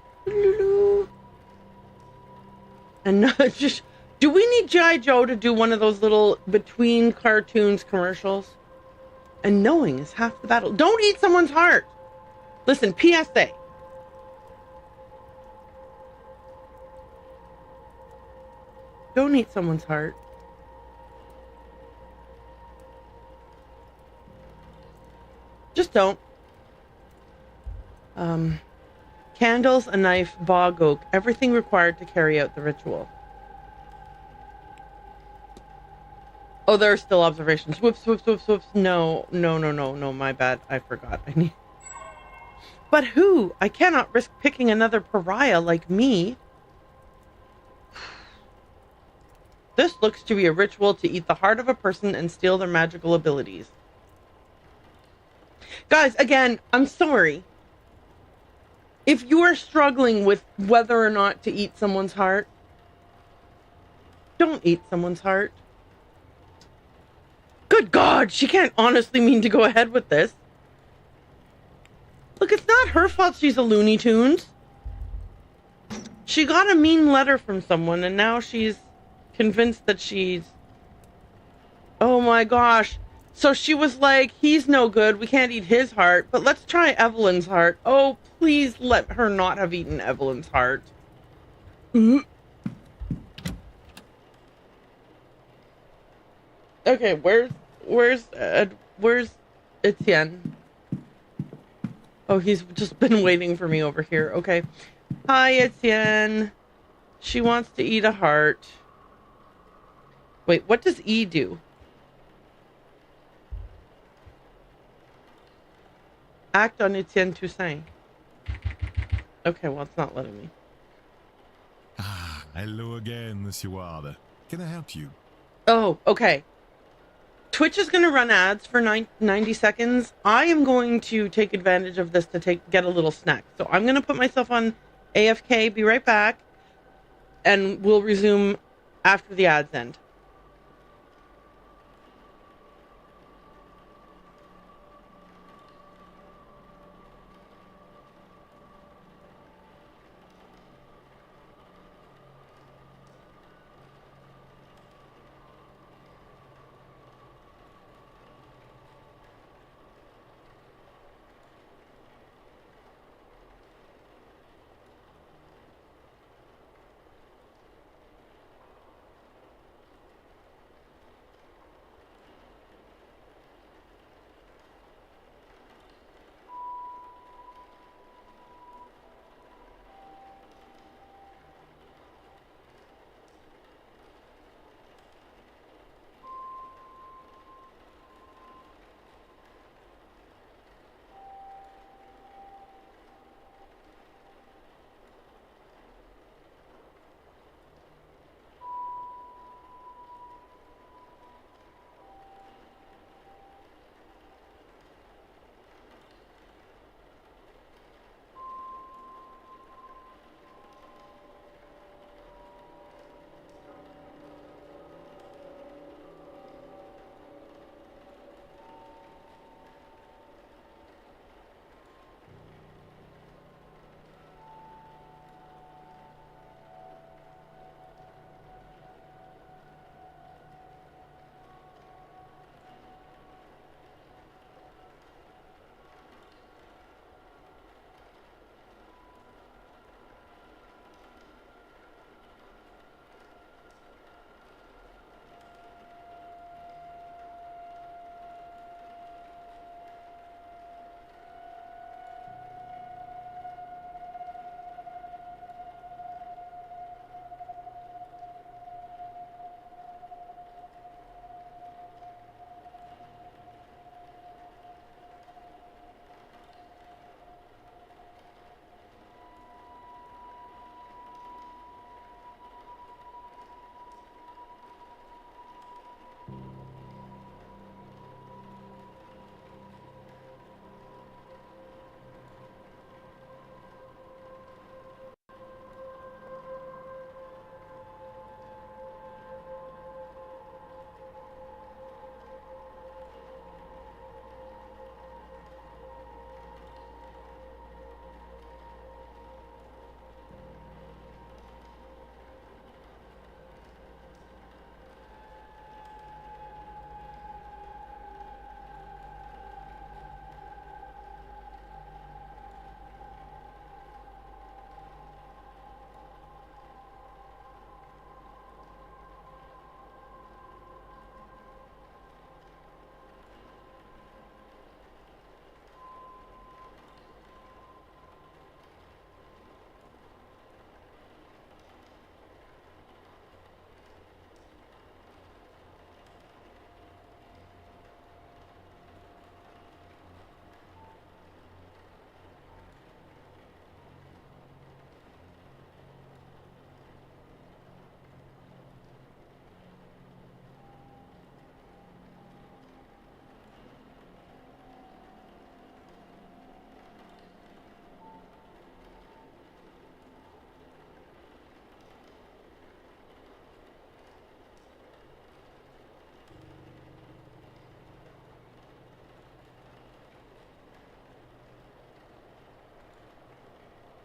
[SPEAKER 1] And not just... Do we need G.I. Joe to do one of those little between cartoons commercials? And knowing is half the battle. Don't eat someone's heart. Listen, PSA. Don't eat someone's heart. Just don't. Candles, a knife, bog oak, everything required to carry out the ritual. Oh, there are still observations. Whoops. No, my bad. I forgot. But who? I cannot risk picking another pariah like me. This looks to be a ritual to eat the heart of a person and steal their magical abilities. Guys, again, I'm sorry. If you are struggling with whether or not to eat someone's heart, don't eat someone's heart. Good God, she can't honestly mean to go ahead with this. Look, it's not her fault she's a Looney Tunes. She got a mean letter from someone, and now she's convinced that she's... Oh my gosh. So she was like, he's no good, we can't eat his heart, but let's try Evelyn's heart. Oh, please let her not have eaten Evelyn's heart. Okay, where's Etienne? Oh, he's just been waiting for me over here. Okay. Hi, Etienne. She wants to eat a heart. Wait, what does E do? Act on Etienne Toussaint. Okay, well, it's not letting me.
[SPEAKER 15] Ah, hello again, Monsieur Ward. Can I help you?
[SPEAKER 1] Oh, okay. Twitch is going to run ads for 90 seconds. I am going to take advantage of this to get a little snack. So I'm going to put myself on AFK, be right back, and we'll resume after the ads end.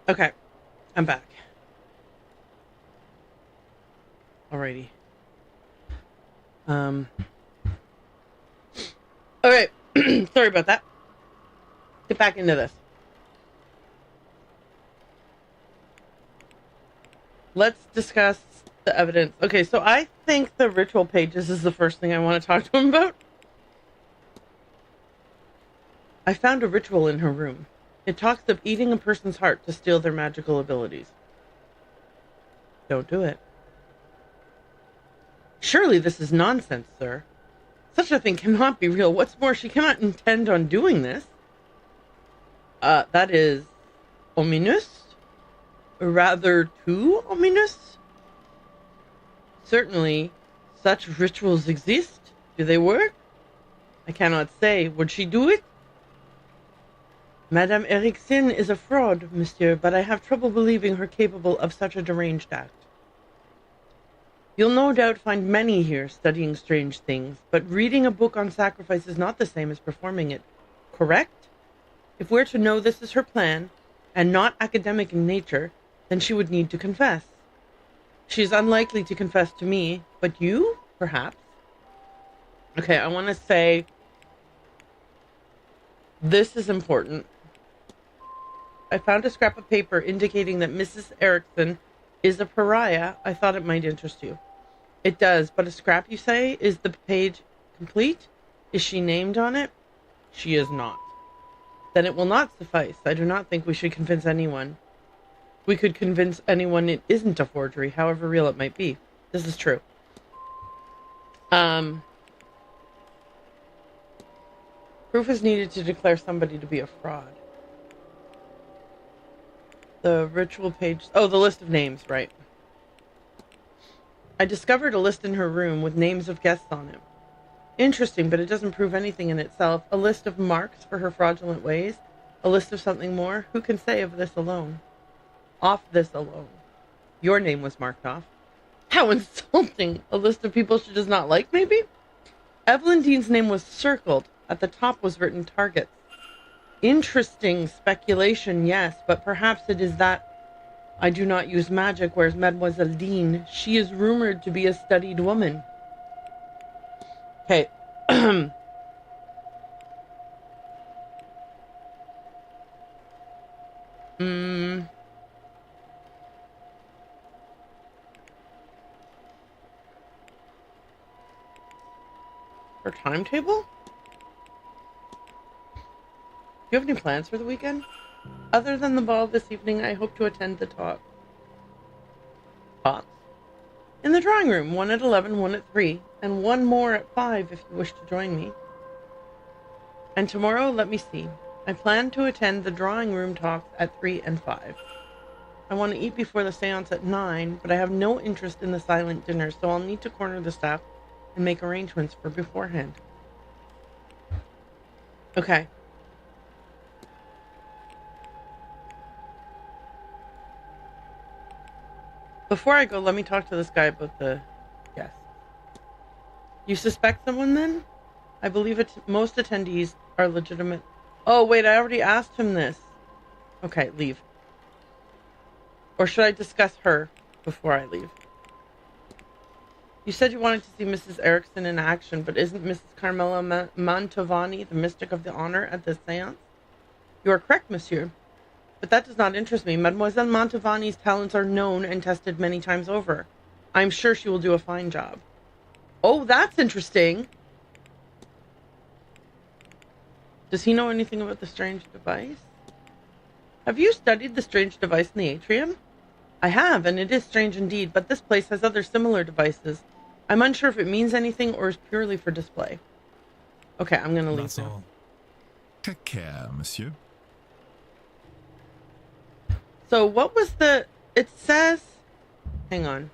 [SPEAKER 1] Okay, I'm back. Alrighty. Okay, sorry about that. Get back into this. Let's discuss the evidence. Okay, so I think the ritual pages is the first thing I want to talk to him about. I found a ritual in her room. It talks of eating a person's heart to steal their magical abilities. Don't do it. Surely this is nonsense, sir. Such a thing cannot be real. What's more, she cannot intend on doing this. That is ominous. Rather too ominous. Certainly, such rituals exist. Do they work? I cannot say. Would she do it? Madame Erikson is a fraud, monsieur, but I have trouble believing her capable of such a deranged act. You'll no doubt find many here studying strange things, but reading a book on sacrifice is not the same as performing it. Correct? If we're to know this is her plan, and not academic in nature, then she would need to confess. She is unlikely to confess to me, but you, perhaps? Okay, I want to say this is important. I found a scrap of paper indicating that Mrs. Erikson is a pariah. I thought it might interest you. It does, but a scrap, you say? Is the page complete? Is she named on it? She is not. Then it will not suffice. I do not think we should convince anyone. We could convince anyone it isn't a forgery, however real it might be. This is true. Proof is needed to declare somebody to be a fraud. The ritual page... Oh, the list of names, right. I discovered a list in her room with names of guests on it. Interesting, but it doesn't prove anything in itself. A list of marks for her fraudulent ways. A list of something more. Who can say of this alone? Off this alone. Your name was marked off. How insulting. A list of people she does not like, maybe? Evelyn Dean's name was circled. At the top was written targets. Interesting speculation, yes, but perhaps it is that I do not use magic, whereas Mademoiselle Dean, she is rumored to be a studied woman. Okay. Her timetable? Do you have any plans for the weekend? Other than the ball this evening, I hope to attend the talk. Talks? In the drawing room, one at 11, one at 3, and one more at 5 if you wish to join me. And tomorrow, let me see. I plan to attend the drawing room talks at 3 and 5. I want to eat before the séance at 9, but I have no interest in the silent dinner, so I'll need to corner the staff and make arrangements for beforehand. Okay. Before I go, let me talk to this guy about the guests. You suspect someone then? I believe most attendees are legitimate. Oh, wait, I already asked him this. Okay, leave. Or should I discuss her before I leave? You said you wanted to see Mrs. Erikson in action, but isn't Mrs. Carmela Mantovani the mystic of the honor at this séance? You are correct, monsieur. But that does not interest me. Mademoiselle Mantovani's talents are known and tested many times over. I am sure she will do a fine job. Oh, that's interesting. Does he know anything about the strange device? Have you studied the strange device in the atrium? I have, and it is strange indeed, but this place has other similar devices. I'm unsure if it means anything or is purely for display. Okay, I'm going to leave now.
[SPEAKER 15] Take care, monsieur.
[SPEAKER 1] So what was the... It says... Hang on.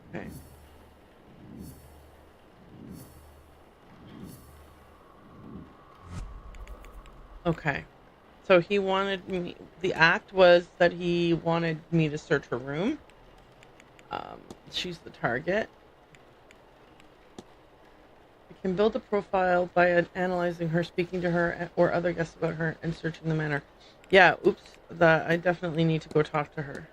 [SPEAKER 1] Okay. Okay. So he wanted me... The act was that he wanted me to search her room. She's the target. I Can build a profile by analyzing her, speaking to her or other guests about her, and searching the manor. Yeah, oops. I definitely need to go talk to her.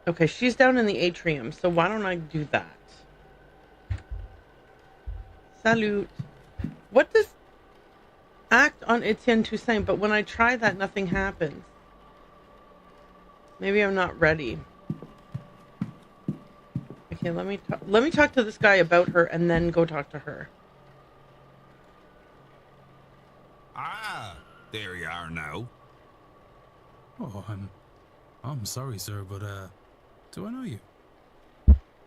[SPEAKER 1] Okay, she's down in the atrium, so why don't I do that? Salute. What does act on Etienne Toussaint? But when I try that, nothing happens. Maybe I'm not ready. Okay, let me talk to this guy about her and then go talk to her.
[SPEAKER 11] Ah, there you are now.
[SPEAKER 2] Oh, I'm sorry, sir, but do I know you?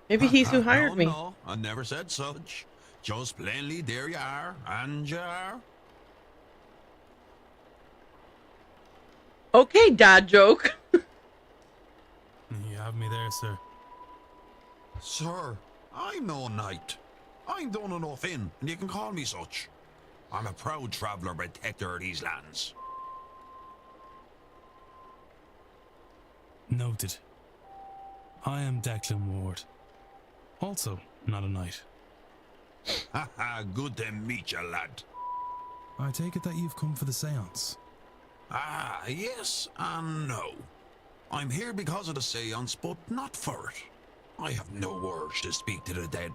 [SPEAKER 1] Maybe he's who hired me.
[SPEAKER 11] No, I never said such. Just plainly, there you are, and you are.
[SPEAKER 1] Okay, dad joke.
[SPEAKER 2] You have me there, sir.
[SPEAKER 11] Sir, I'm no knight. I'm done enough in, and you can call me such. I'm a proud traveller protector of these lands.
[SPEAKER 2] Noted. I am Declan Ward. Also, not a knight.
[SPEAKER 11] Haha, good to meet you, lad.
[SPEAKER 2] I take it that you've come for the séance.
[SPEAKER 11] Ah, yes and no. I'm here because of the séance, but not for it. I have no urge to speak to the dead.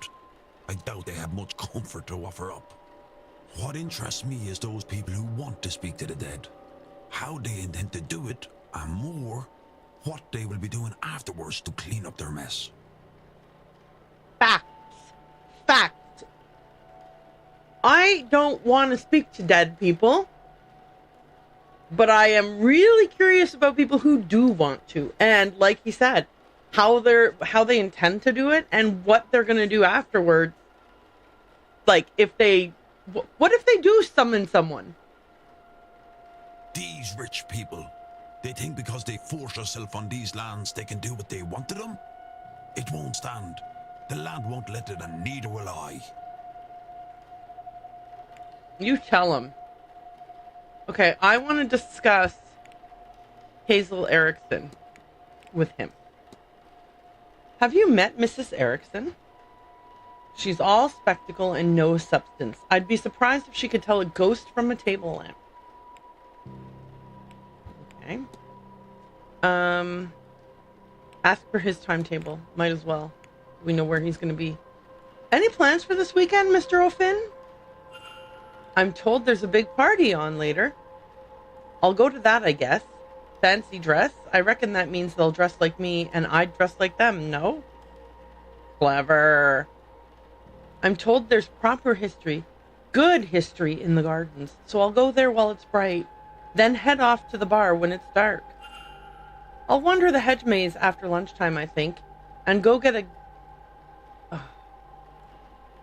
[SPEAKER 11] I doubt they have much comfort to offer up. What interests me is those people who want to speak to the dead. How they intend to do it, and more, what they will be doing afterwards to clean up their mess.
[SPEAKER 1] Facts. I don't want to speak to dead people, but I am really curious about people who do want to, and like he said, how they intend to do it and what they're going to do afterwards. Like, what if they do summon someone?
[SPEAKER 11] These rich people, they think because they force themselves on these lands they can do what they want to them? It won't stand. The land won't let it, and neither will I.
[SPEAKER 1] You tell him. Okay, I want to discuss Hazel Erickson with him. Have you met Mrs. Erickson? She's all spectacle and no substance. I'd be surprised if she could tell a ghost from a table lamp. Okay. Ask for his timetable. Might as well. We know where he's going to be. Any plans for this weekend, Mr. O'Finn? I'm told there's a big party on later. I'll go to that, I guess. Fancy dress? I reckon that means they'll dress like me and I'd dress like them, no? Clever. I'm told there's proper history, good history in the gardens, so I'll go there while it's bright, then head off to the bar when it's dark. I'll wander the hedge maze after lunchtime, I think, and go get a...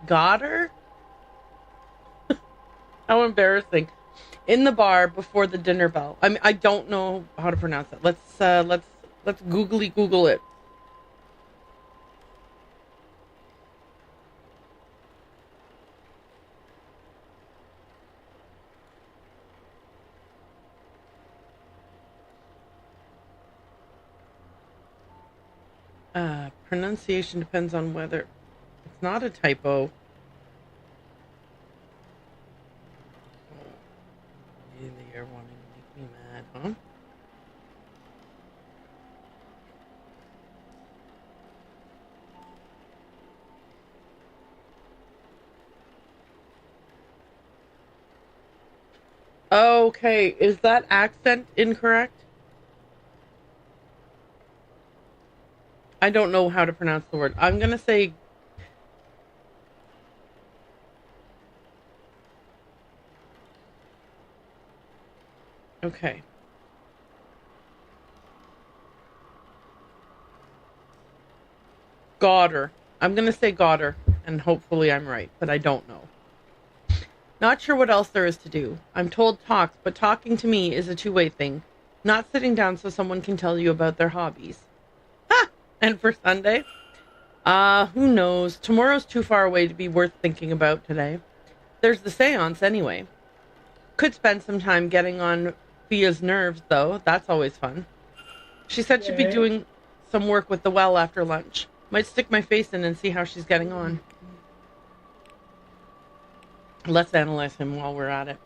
[SPEAKER 1] Goddard? How embarrassing. In the bar before the dinner bell. I mean, I don't know how to pronounce it. Let's googly Google it. Pronunciation depends on whether it's not a typo. You're wanting to make me mad, huh? Okay, is that accent incorrect? I don't know how to pronounce the word. I'm gonna say... Okay. Goddard. I'm gonna say Goddard, and hopefully I'm right, but I don't know. Not sure what else there is to do. I'm told talks, but talking to me is a two-way thing. Not sitting down so someone can tell you about their hobbies. Ha! And for Sunday? Who knows? Tomorrow's too far away to be worth thinking about today. There's the séance anyway. Could spend some time getting on Fia's nerves, though. That's always fun. She said she'd be doing some work with the well after lunch. Might stick my face in and see how she's getting on. Let's analyze him while we're at it.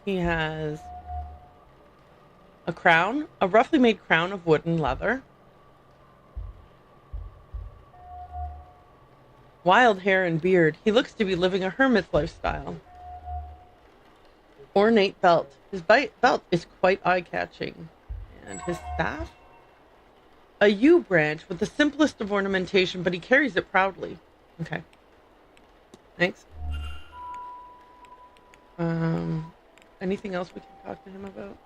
[SPEAKER 1] He has a crown, a roughly made crown of wood and leather. Wild hair and beard. He looks to be living a hermit lifestyle. Ornate belt. His belt is quite eye-catching. And his staff? A yew branch with the simplest of ornamentation, but he carries it proudly. Okay. Thanks. Anything else we can talk to him about?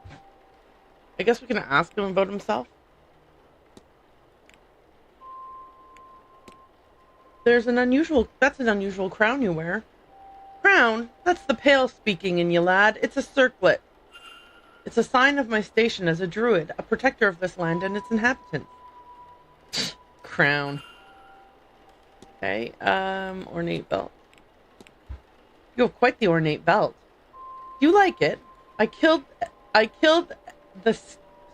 [SPEAKER 1] I guess we can ask him about himself. That's an unusual crown you wear. Crown? That's the pale speaking in you, lad. It's a circlet. It's a sign of my station as a druid, a protector of this land and its inhabitants. Crown. Okay, ornate belt. You have quite the ornate belt. Do you like it? I killed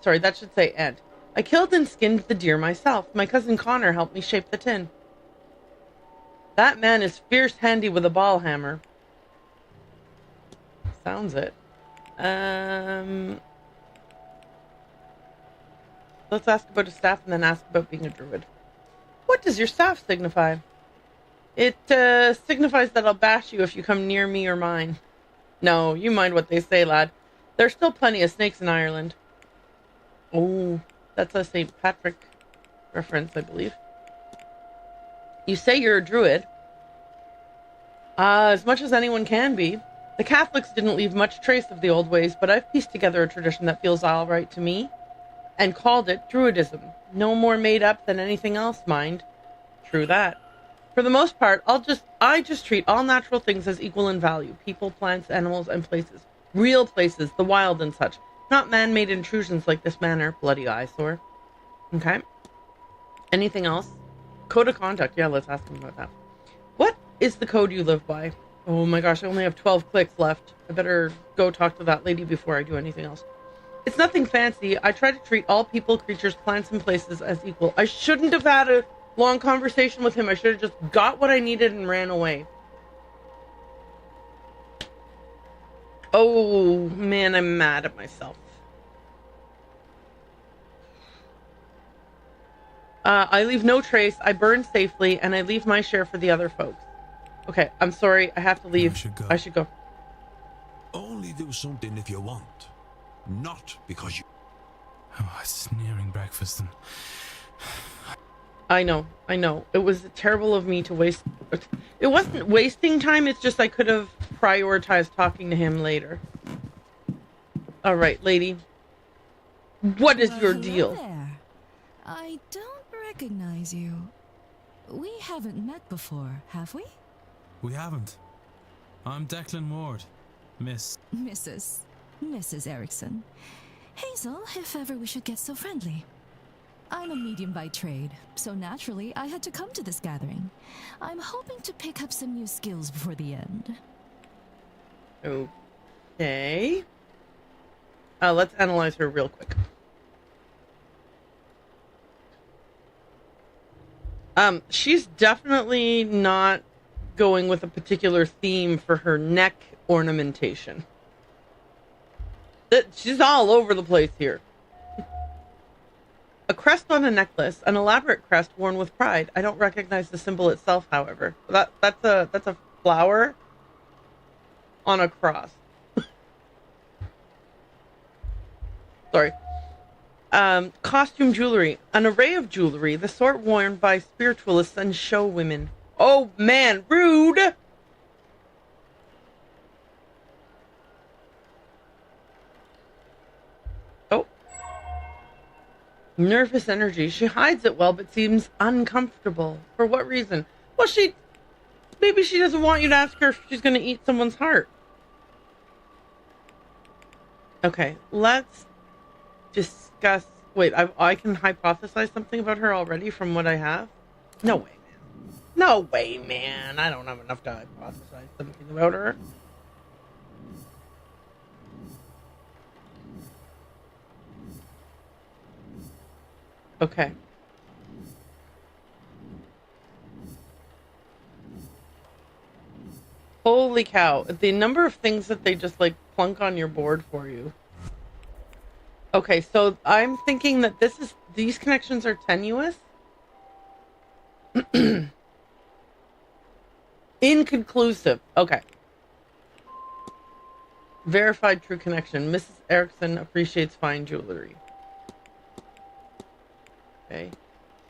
[SPEAKER 1] sorry, that should say and. I killed and skinned the deer myself. My cousin Connor helped me shape the tin. That man is fierce handy with a ball hammer. Sounds it. Let's ask about his staff and then ask about being a druid. What does your staff signify? It signifies that I'll bash you if you come near me or mine. No, you mind what they say, lad. There's still plenty of snakes in Ireland. Oh, that's a St. Patrick reference, I believe. You say you're a druid. As much as anyone can be. The Catholics didn't leave much trace of the old ways, but I've pieced together a tradition that feels all right to me, and called it Druidism. No more made up than anything else, mind. True that. For the most part, I just treat all natural things as equal in value. People, plants, animals, and places. Real places, the wild and such. Not man-made intrusions like this manor. Bloody eyesore. Okay. Anything else? Code of conduct. Yeah, let's ask him about that. What is the code you live by? Oh my gosh, I only have 12 clicks left. I better go talk to that lady before I do anything else. It's nothing fancy. I try to treat all people, creatures, plants, and places as equal. I shouldn't have had a long conversation with him. I should have just got what I needed and ran away. Oh man, I'm mad at myself. I leave no trace, I burn safely, and I leave my share for the other folks. Okay, I'm sorry, I have to leave. I should go.
[SPEAKER 11] Only do something if you want. Not because you...
[SPEAKER 2] Oh, sneering breakfast and...
[SPEAKER 1] I know. It was terrible of me to waste... It wasn't wasting time, it's just I could have prioritized talking to him later. Alright, lady. What is your deal?
[SPEAKER 16] There. I don't recognize you. We haven't met before, have we?
[SPEAKER 2] We haven't. I'm Declan Ward, Miss...
[SPEAKER 16] Mrs. Erickson. Hazel, if ever we should get so friendly. I'm a medium by trade, so naturally I had to come to this gathering. I'm hoping to pick up some new skills before the end.
[SPEAKER 1] Okay. Let's analyze her real quick. She's definitely not going with a particular theme for her neck ornamentation. She's all over the place here. A crest on a necklace, an elaborate crest worn with pride. I don't recognize the symbol itself, however. That's a flower on a cross. Sorry. Costume jewelry. An array of jewelry, the sort worn by spiritualists and show women. Oh man, rude! Oh. Nervous energy. She hides it well, but seems uncomfortable. For what reason? Well, maybe she doesn't want you to ask her if she's going to eat someone's heart. Okay, let's discuss... Wait, I can hypothesize something about her already from what I have? No way, man. No way, man. I don't have enough to hypothesize something about her. Okay. Holy Holy cow. The number of things that they just, like, plunk on your board for you. Okay, so I'm thinking that these connections are tenuous. Inconclusive. Okay. Verified true connection. Mrs. Erickson appreciates fine jewelry. Okay.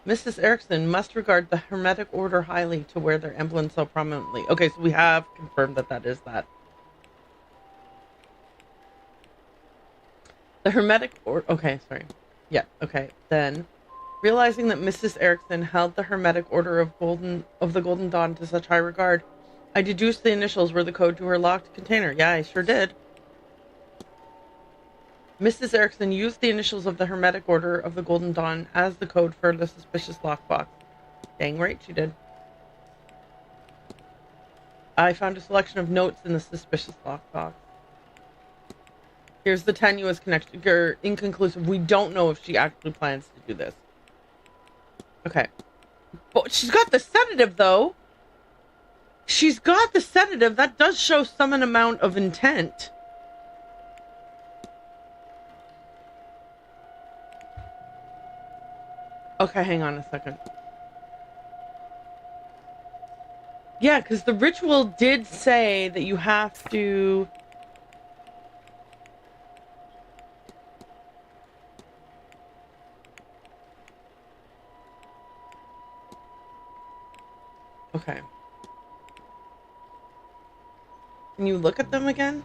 [SPEAKER 1] Mrs. Erickson must regard the Hermetic Order highly to wear their emblem so prominently. Okay, so we have confirmed that is that. The Hermetic Order... Okay, sorry. Yeah, okay. Then, realizing that Mrs. Erickson held the Hermetic Order of the Golden Dawn to such high regard, I deduced the initials were the code to her locked container. Yeah, I sure did. Mrs. Erickson used the initials of the Hermetic Order of the Golden Dawn as the code for the suspicious lockbox. Dang right she did. I found a selection of notes in the suspicious lockbox. Here's the tenuous connection, or inconclusive. We don't know if she actually plans to do this. Okay. But she's got the sedative, though. She's got the sedative. That does show some amount of intent. Okay, hang on a second. Yeah, because the ritual did say that you have to... Okay. Can you look at them again?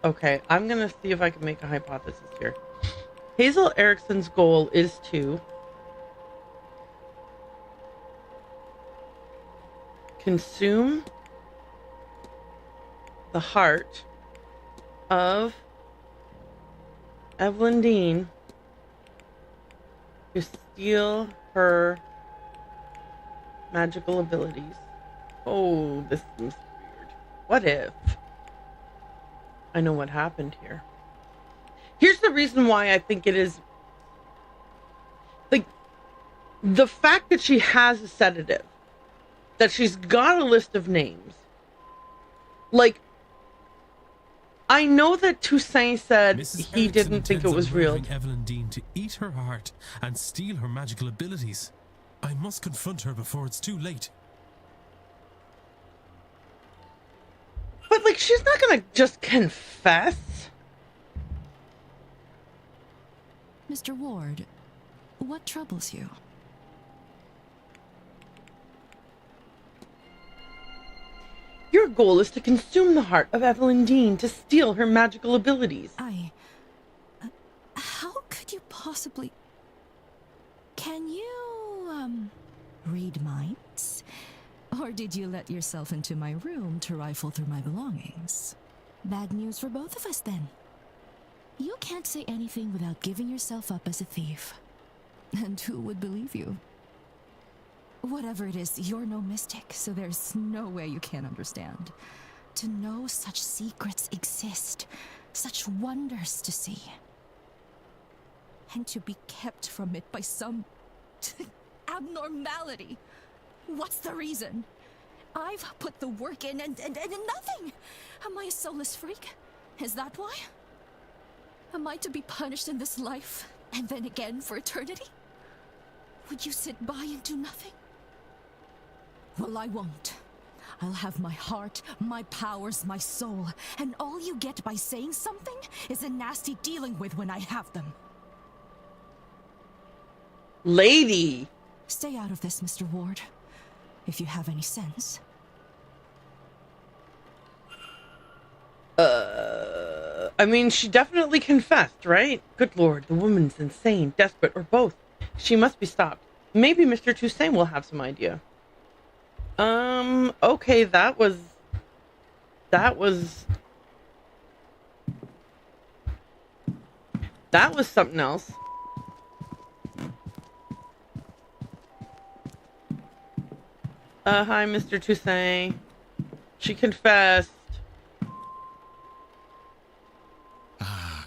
[SPEAKER 1] Okay, I'm gonna see if I can make a hypothesis here. Hazel Erickson's goal is to consume the heart of Evelyn Dean to steal her magical abilities. Oh, this seems weird. What if? I know what happened here. Here's the reason why I think it is... Like, the fact that she has a sedative, that she's got a list of names. Like, I know that Toussaint said
[SPEAKER 2] Mrs.
[SPEAKER 1] he
[SPEAKER 2] Erickson
[SPEAKER 1] didn't think it
[SPEAKER 2] intends
[SPEAKER 1] was
[SPEAKER 2] on
[SPEAKER 1] real.
[SPEAKER 2] murdering Evelyn Dean to eat her heart and steal her magical abilities. I must confront her before it's too late.
[SPEAKER 1] But, like, she's not gonna just confess.
[SPEAKER 16] Mr. Ward, what troubles you?
[SPEAKER 1] Your goal is to consume the heart of Evelyn Dean to steal her magical abilities.
[SPEAKER 16] How could you possibly... Can you, read minds? Or did you let yourself into my room to rifle through my belongings? Bad news for both of us, then. You can't say anything without giving yourself up as a thief. And who would believe you? Whatever it is, you're no mystic, so there's no way you can't understand. To know such secrets exist, such wonders to see. And to be kept from it by some abnormality. What's the reason? I've put the work in and nothing. Am I a soulless freak? Is that why? Am I to be punished in this life and then again for eternity? Would you sit by and do nothing? Well, I won't. I'll have my heart, my powers, my soul, and all you get by saying something is a nasty dealing with when I have them.
[SPEAKER 1] Lady!
[SPEAKER 16] Stay out of this, Mr. Ward, if you have any sense.
[SPEAKER 1] I mean, she definitely confessed, right? Good lord, the woman's insane, desperate, or both. She must be stopped. Maybe Mr. Toussaint will have some idea. Okay, that was something else. Hi, Mr. Toussaint. She confessed.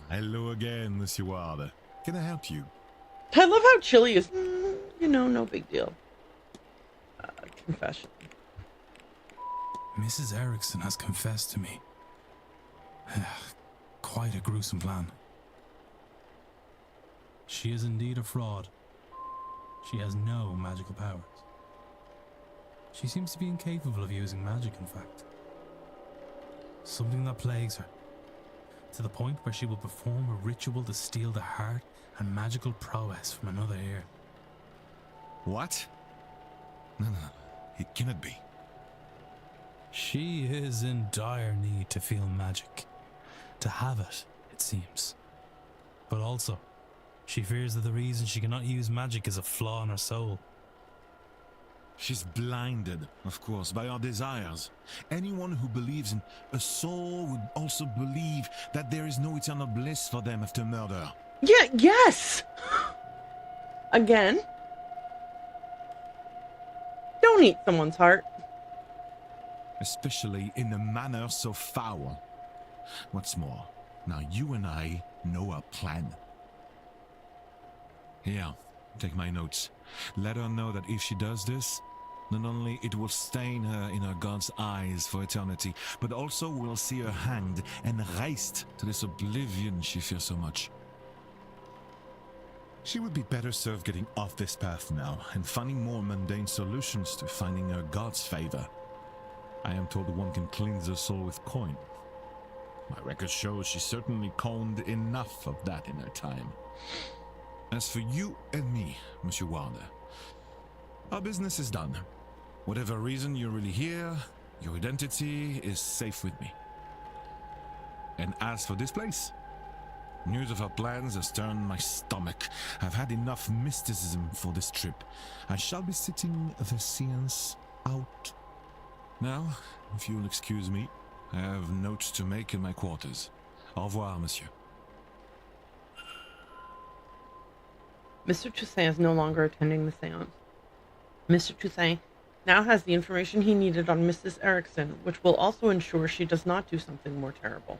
[SPEAKER 15] Hello again, Monsieur Ward. Can I help you?
[SPEAKER 1] I love how Chili is, no big deal. Confession.
[SPEAKER 10] Mrs. Erickson has confessed to me. Quite a gruesome plan. She is indeed a fraud. She has no magical powers. She seems to be incapable of using magic, in fact. Something that plagues her, to the point where she will perform a ritual to steal the heart and magical prowess from another ear.
[SPEAKER 15] What? No, it cannot be.
[SPEAKER 10] She is in dire need to feel magic. To have it seems. But also, she fears that the reason she cannot use magic is a flaw in her soul.
[SPEAKER 15] She's blinded, of course, by our desires. Anyone who believes in a soul would also believe that there is no eternal bliss for them after murder.
[SPEAKER 1] Yeah, yes! Again. Don't eat someone's heart.
[SPEAKER 15] Especially in a manner so foul. What's more, now you and I know our plan. Here, take my notes. Let her know that if she does this, not only it will stain her in her God's eyes for eternity, but also we'll see her hanged and raised to this oblivion she fears so much. She would be better served getting off this path now and finding more mundane solutions to finding her God's favor. I am told one can cleanse her soul with coin. My record shows she certainly coined enough of that in her time. As for you and me, Monsieur Warner, our business is done. Whatever reason you're really here, your identity is safe with me. And as for this place, news of our plans has turned my stomach. I've had enough mysticism for this trip. I shall be sitting the séance out. Now, if you'll excuse me, I have notes to make in my quarters. Au revoir, monsieur.
[SPEAKER 1] Mr. Toussaint is no longer attending the séance. Mr. Toussaint now has the information he needed on Mrs. Erickson, which will also ensure she does not do something more terrible.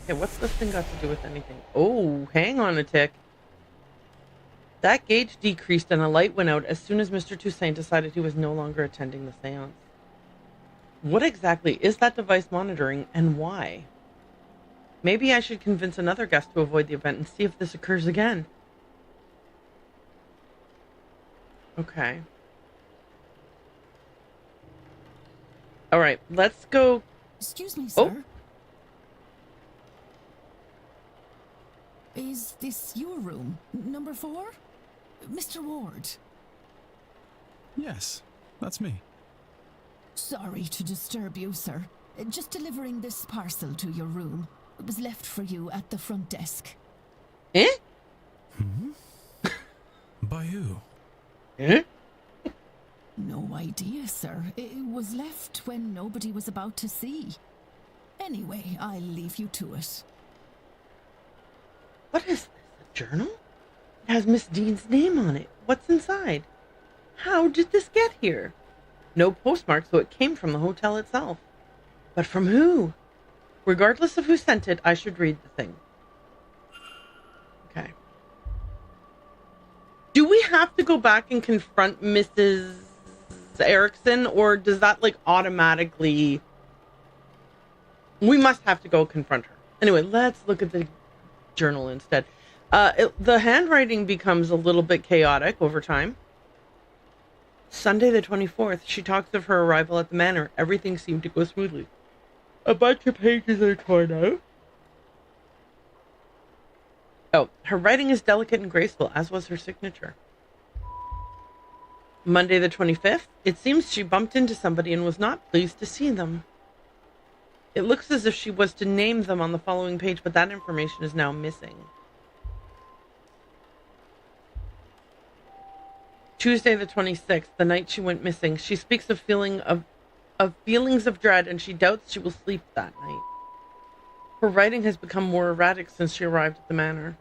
[SPEAKER 1] Okay, what's this thing got to do with anything? Oh, hang on a tick. That gauge decreased and a light went out as soon as Mr. Toussaint decided he was no longer attending the séance. What exactly is that device monitoring and why? Maybe I should convince another guest to avoid the event and see if this occurs again. Okay. Alright, let's go.
[SPEAKER 7] Excuse me, sir.
[SPEAKER 1] Oh.
[SPEAKER 7] Is this your room? Number 4? Mr. Ward?
[SPEAKER 10] Yes, that's me.
[SPEAKER 7] Sorry to disturb you, sir. Just delivering this parcel to your room. It was left for you at the front desk.
[SPEAKER 1] Eh?
[SPEAKER 10] By who?
[SPEAKER 1] Eh?
[SPEAKER 7] No idea, sir. It was left when nobody was about to see. Anyway, I'll leave you to it.
[SPEAKER 1] What is this? A journal? It has Miss Dean's name on it. What's inside? How did this get here? No postmark, so it came from the hotel itself. But from who? Regardless of who sent it, I should read the thing. Okay. Do we have to go back and confront Mrs. Erickson, or does that automatically... We must have to go confront her. Anyway, let's look at the journal instead. The handwriting becomes a little bit chaotic over time. Sunday the 24th, she talks of her arrival at the manor. Everything seemed to go smoothly. A bunch of pages are torn out. Oh, her writing is delicate and graceful, as was her signature. Monday the 25th, it seems she bumped into somebody and was not pleased to see them. It looks as if she was to name them on the following page, but that information is now missing. Tuesday the 26th, the night she went missing, she speaks of feelings of dread, and she doubts she will sleep that night. Her writing has become more erratic since she arrived at the manor.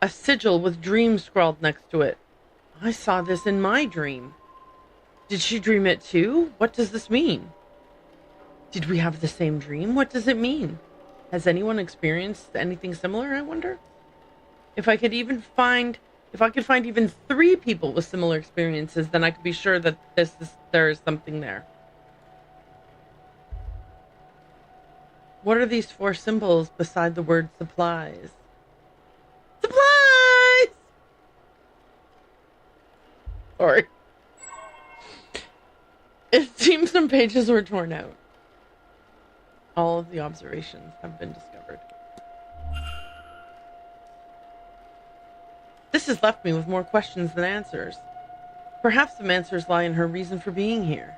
[SPEAKER 1] A sigil with dreams scrawled next to it. I saw this in my dream. Did she dream it too? What does this mean? Did we have the same dream? What does it mean? Has anyone experienced anything similar, I wonder? If I could find even 3 people with similar experiences, then I could be sure that there is something there. What are these 4 symbols beside the word supplies? Supplies! Sorry. It seems some pages were torn out. All of the observations have been discovered. This has left me with more questions than answers. Perhaps some answers lie in her reason for being here.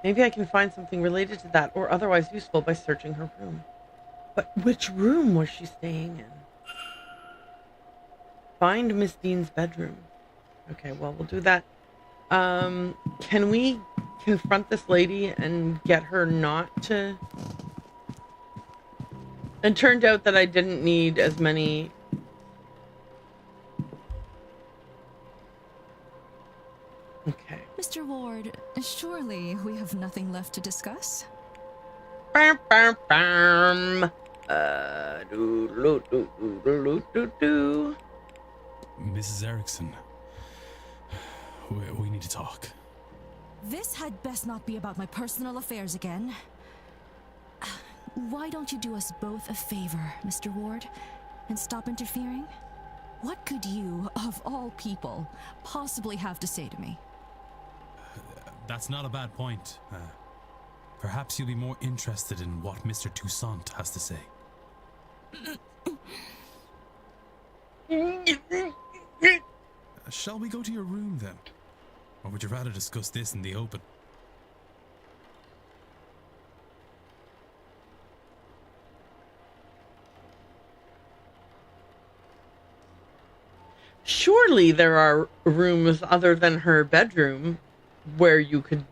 [SPEAKER 1] Maybe I can find something related to that or otherwise useful by searching her room. But which room was she staying in? Find Miss Dean's bedroom. Okay, well, we'll do that. Can we confront this lady and get her not to... It turned out that I didn't need as many... Okay.
[SPEAKER 16] Mr. Ward, surely we have nothing left to discuss?
[SPEAKER 1] Mrs.
[SPEAKER 10] Erickson, we need to talk.
[SPEAKER 16] This had best not be about my personal affairs again. Why don't you do us both a favor, Mr. Ward, and stop interfering? What could you, of all people, possibly have to say to me?
[SPEAKER 10] That's not a bad point. Perhaps you'll be more interested in what Mr. Toussaint has to say. Shall we go to your room then? Or would you rather discuss this in the open?
[SPEAKER 1] Surely there are rooms other than her bedroom where you could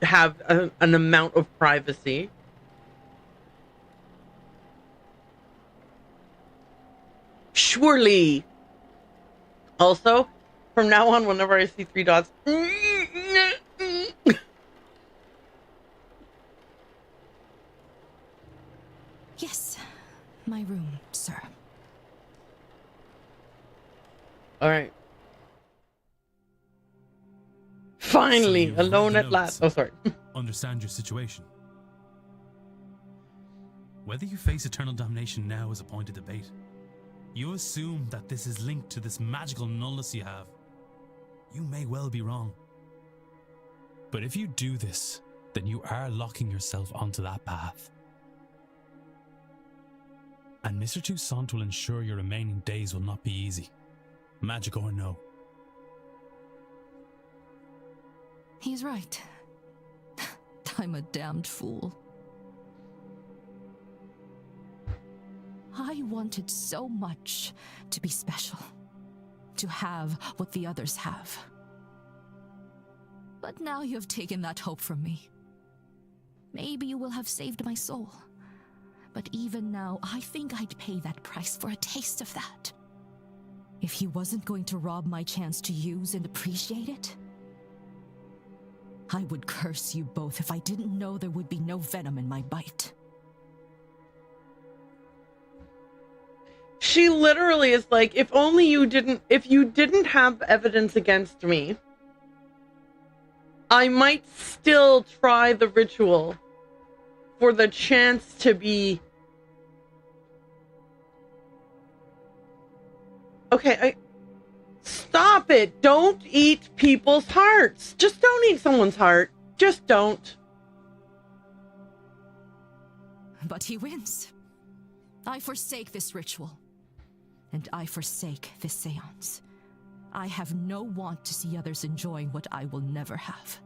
[SPEAKER 1] have an amount of privacy. Surely. Also, from now on, whenever I see 3 dots...
[SPEAKER 16] Yes, my room, sir.
[SPEAKER 1] All right. Finally,
[SPEAKER 10] So
[SPEAKER 1] alone at last. Oh, sorry.
[SPEAKER 10] Understand your situation. Whether you face eternal damnation now is a point of debate. You assume that this is linked to this magical nullness you have. You may well be wrong. But if you do this, then you are locking yourself onto that path. And Mr. Toussaint will ensure your remaining days will not be easy. Magic or no.
[SPEAKER 16] He's right. I'm a damned fool. I wanted so much to be special, to have what the others have. But now you have taken that hope from me. Maybe you will have saved my soul. But even now, I think I'd pay that price for a taste of that. If he wasn't going to rob my chance to use and appreciate it, I would curse you both if I didn't know there would be no venom in my bite.
[SPEAKER 1] She literally is like, if you didn't have evidence against me, I might still try the ritual for the chance to be... Okay, stop it. Don't eat people's hearts. Just don't eat someone's heart. Just don't.
[SPEAKER 16] But he wins. I forsake this ritual. And I forsake this seance. I have no want to see others enjoying what I will never have.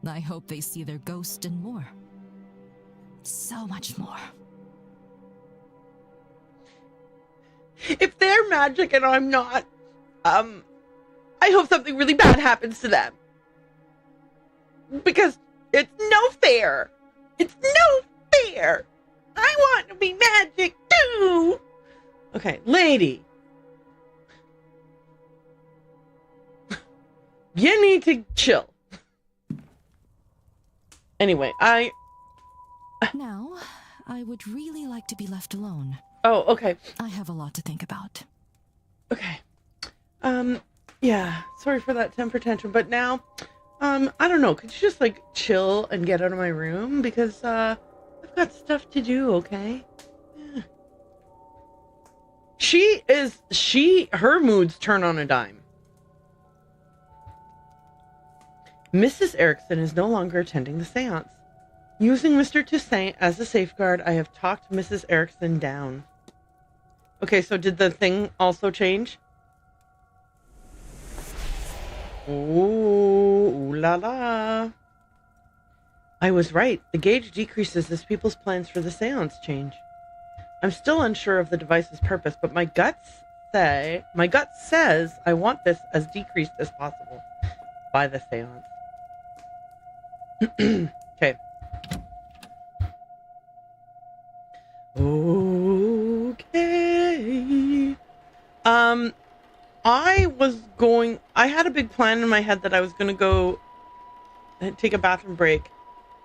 [SPEAKER 16] I hope they see their ghost and more. So much more.
[SPEAKER 1] If they're magic and I'm not, I hope something really bad happens to them. Because it's no fair. It's no fair. I want to be magic too. Okay, lady. You need to chill. Anyway,
[SPEAKER 16] Now, I would really like to be left alone.
[SPEAKER 1] Oh, okay.
[SPEAKER 16] I have a lot to think about.
[SPEAKER 1] Okay. Yeah, sorry for that temper tantrum, but now, I don't know, could you just, like, chill and get out of my room? Because, I've got stuff to do, okay? Yeah. Her moods turn on a dime. Mrs. Erickson is no longer attending the séance. Using Mr. Toussaint as a safeguard, I have talked Mrs. Erickson down. Okay, so did the thing also change? Ooh la la. I was right. The gauge decreases as people's plans for the séance change. I'm still unsure of the device's purpose, but my gut says I want this as decreased as possible by the séance. Okay. Okay. I had a big plan in my head that I was going to go take a bathroom break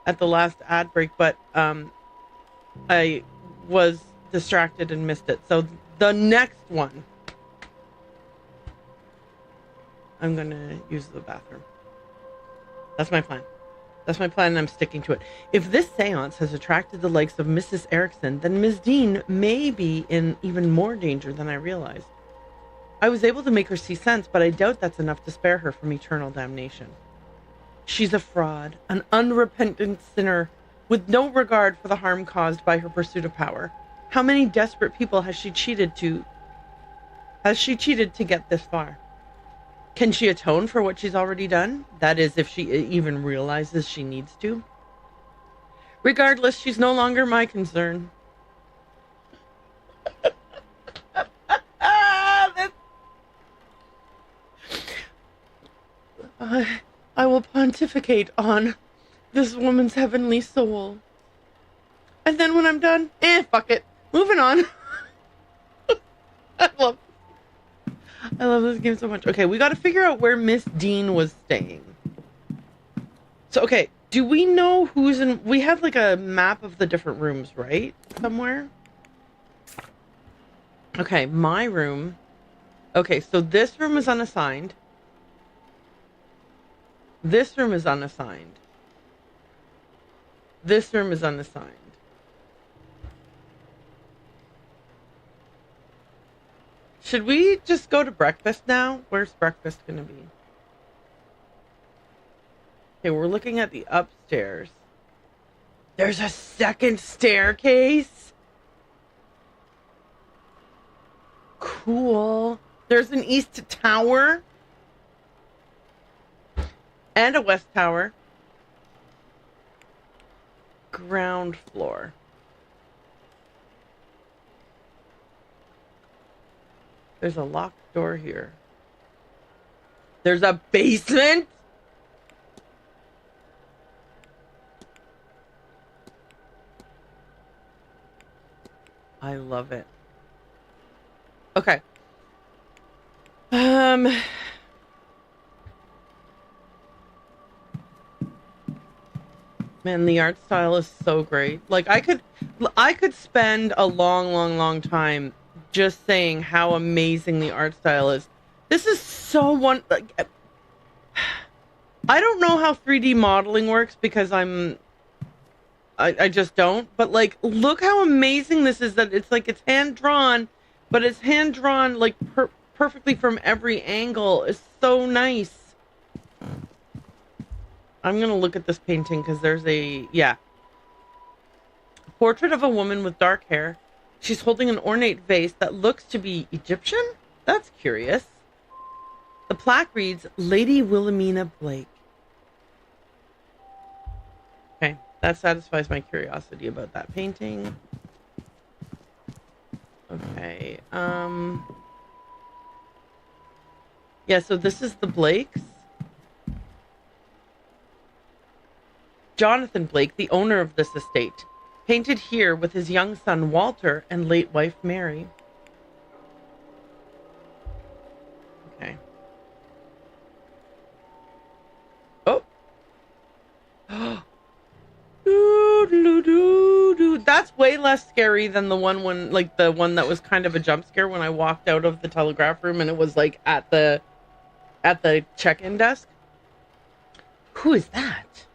[SPEAKER 1] at the last ad break, but I was distracted and missed it. So the next one, I'm going to use the bathroom. That's my plan. That's my plan, and I'm sticking to it. If this séance has attracted the likes of Mrs. Erickson, then Ms. Dean may be in even more danger than I realized. I was able to make her see sense, but I doubt that's enough to spare her from eternal damnation. She's a fraud, an unrepentant sinner, with no regard for the harm caused by her pursuit of power. How many desperate people has she cheated to get this far? Can she atone for what she's already done? That is, if she even realizes she needs to. Regardless, she's no longer my concern. I will pontificate on this woman's heavenly soul. And then when I'm done, fuck it. Moving on. I love this game so much. Okay, we got to figure out where Miss Dean was staying. So, okay, do we know who's in... We have, like, a map of the different rooms, right? Somewhere? Okay, my room. Okay, so this room is unassigned. This room is unassigned. This room is unassigned. Should we just go to breakfast now? Where's breakfast going to be? Okay, we're looking at the upstairs. There's a second staircase? Cool. There's an east tower. And a west tower. Ground floor. There's a locked door here. There's a basement? I love it. Okay. Man, the art style is so great. Like, I could spend a long time just saying how amazing the art style is. This is so I don't know how 3D modeling works because I just don't. But, like, look how amazing this is, that it's like it's hand-drawn, but it's hand-drawn, like, perfectly from every angle. It's so nice. I'm going to look at this painting because there's a portrait of a woman with dark hair. She's holding an ornate vase that looks to be Egyptian? That's curious. The plaque reads, Lady Wilhelmina Blake. Okay, that satisfies my curiosity about that painting. Okay, yeah, so this is the Blakes. Jonathan Blake, the owner of this estate, painted here with his young son Walter and late wife Mary. Okay. Oh. Doo-doo-doo. way less scary than the one when, like, the one that was kind of a jump scare when I walked out of the telegraph room and it was like at the check-in desk. Who is that?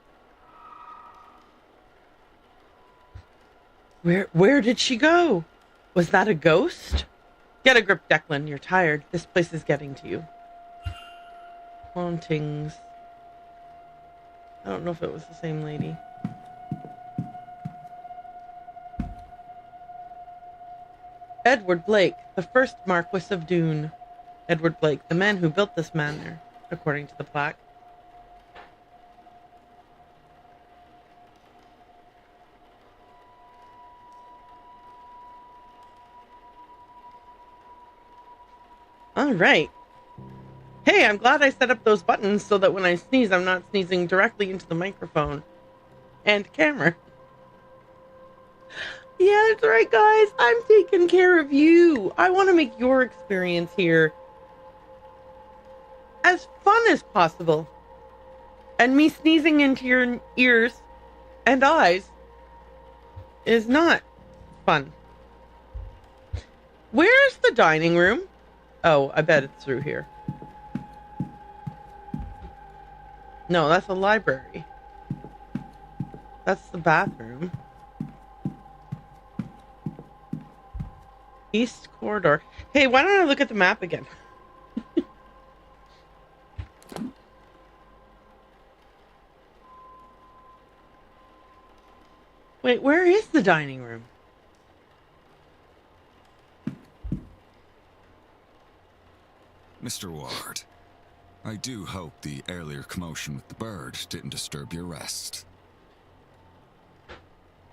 [SPEAKER 1] Where did she go? Was that a ghost? Get a grip, Declan. You're tired. This place is getting to you. Hauntings. I don't know if it was the same lady. Edward Blake, the first Marquis of Doon. Edward Blake, the man who built this manor, according to the plaque. All right. Hey, I'm glad I set up those buttons so that when I sneeze, I'm not sneezing directly into the microphone and camera. Yeah, that's right, guys. I'm taking care of you. I want to make your experience here as fun as possible. And me sneezing into your ears and eyes is not fun. Where's the dining room? Oh, I bet it's through here. No, that's a library. That's the bathroom. East corridor. Hey, why don't I look at the map again? Wait, where is the dining room?
[SPEAKER 3] Mr. Ward, I do hope the earlier commotion with the bird didn't disturb your rest.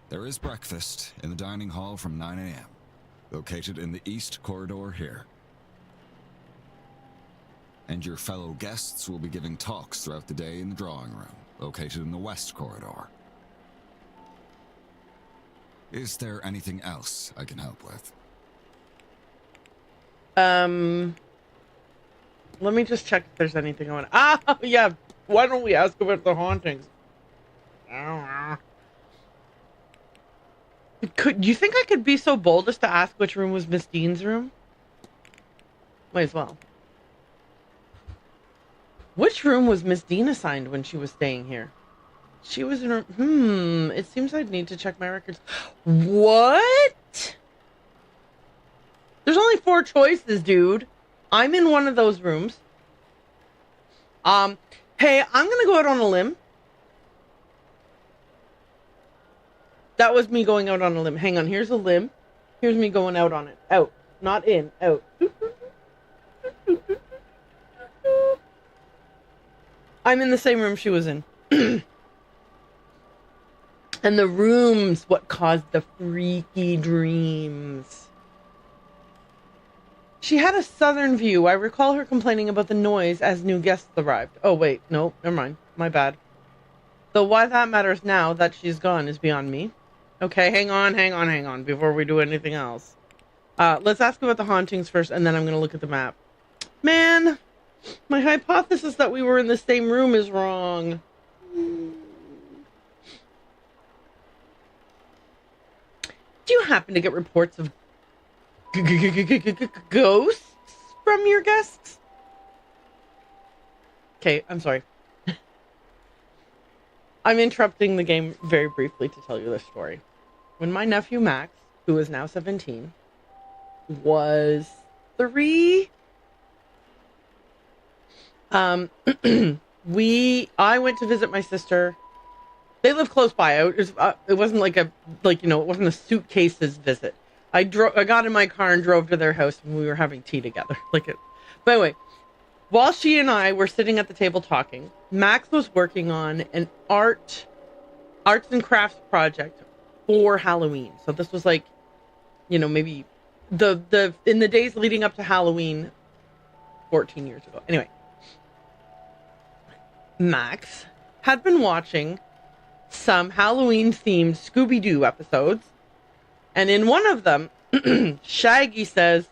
[SPEAKER 3] There is breakfast in the dining hall from 9 a.m., located in the east corridor here. And your fellow guests will be giving talks throughout the day in the drawing room, located in the west corridor. Is there anything else I can help with?
[SPEAKER 1] Let me just check if there's anything on. Ah, yeah. Why don't we ask about the hauntings? Do you think I could be so bold as to ask which room was Miss Dean's room? Might as well. Which room was Miss Dean assigned when she was staying here? She was in her... It seems I'd need to check my records. What? There's only 4 choices, dude. I'm in one of those rooms. Hey, I'm gonna go out on a limb. That was me going out on a limb. Hang on, here's a limb. Here's me going out on it. Out. Not in. Out. I'm in the same room she was in. And the room's what caused the freaky dreams. She had a southern view. I recall her complaining about the noise as new guests arrived. Oh, wait. No, never mind. My bad. Though why that matters now that she's gone is beyond me. Okay, hang on, before we do anything else. Let's ask about the hauntings first, and then I'm going to look at the map. Man, my hypothesis that we were in the same room is wrong. Do you happen to get reports of ghosts from your guests? Okay, I'm sorry. I'm interrupting the game very briefly to tell you this story. When my nephew Max, who is now 17, was 3, I went to visit my sister. They live close by. It wasn't it wasn't a suitcases visit. I got in my car and drove to their house, and we were having tea together. But anyway, while she and I were sitting at the table talking, Max was working on an arts and crafts project for Halloween. So this was maybe in the days leading up to Halloween 14 years ago. Anyway, Max had been watching some Halloween-themed Scooby-Doo episodes, and in one of them, Shaggy says,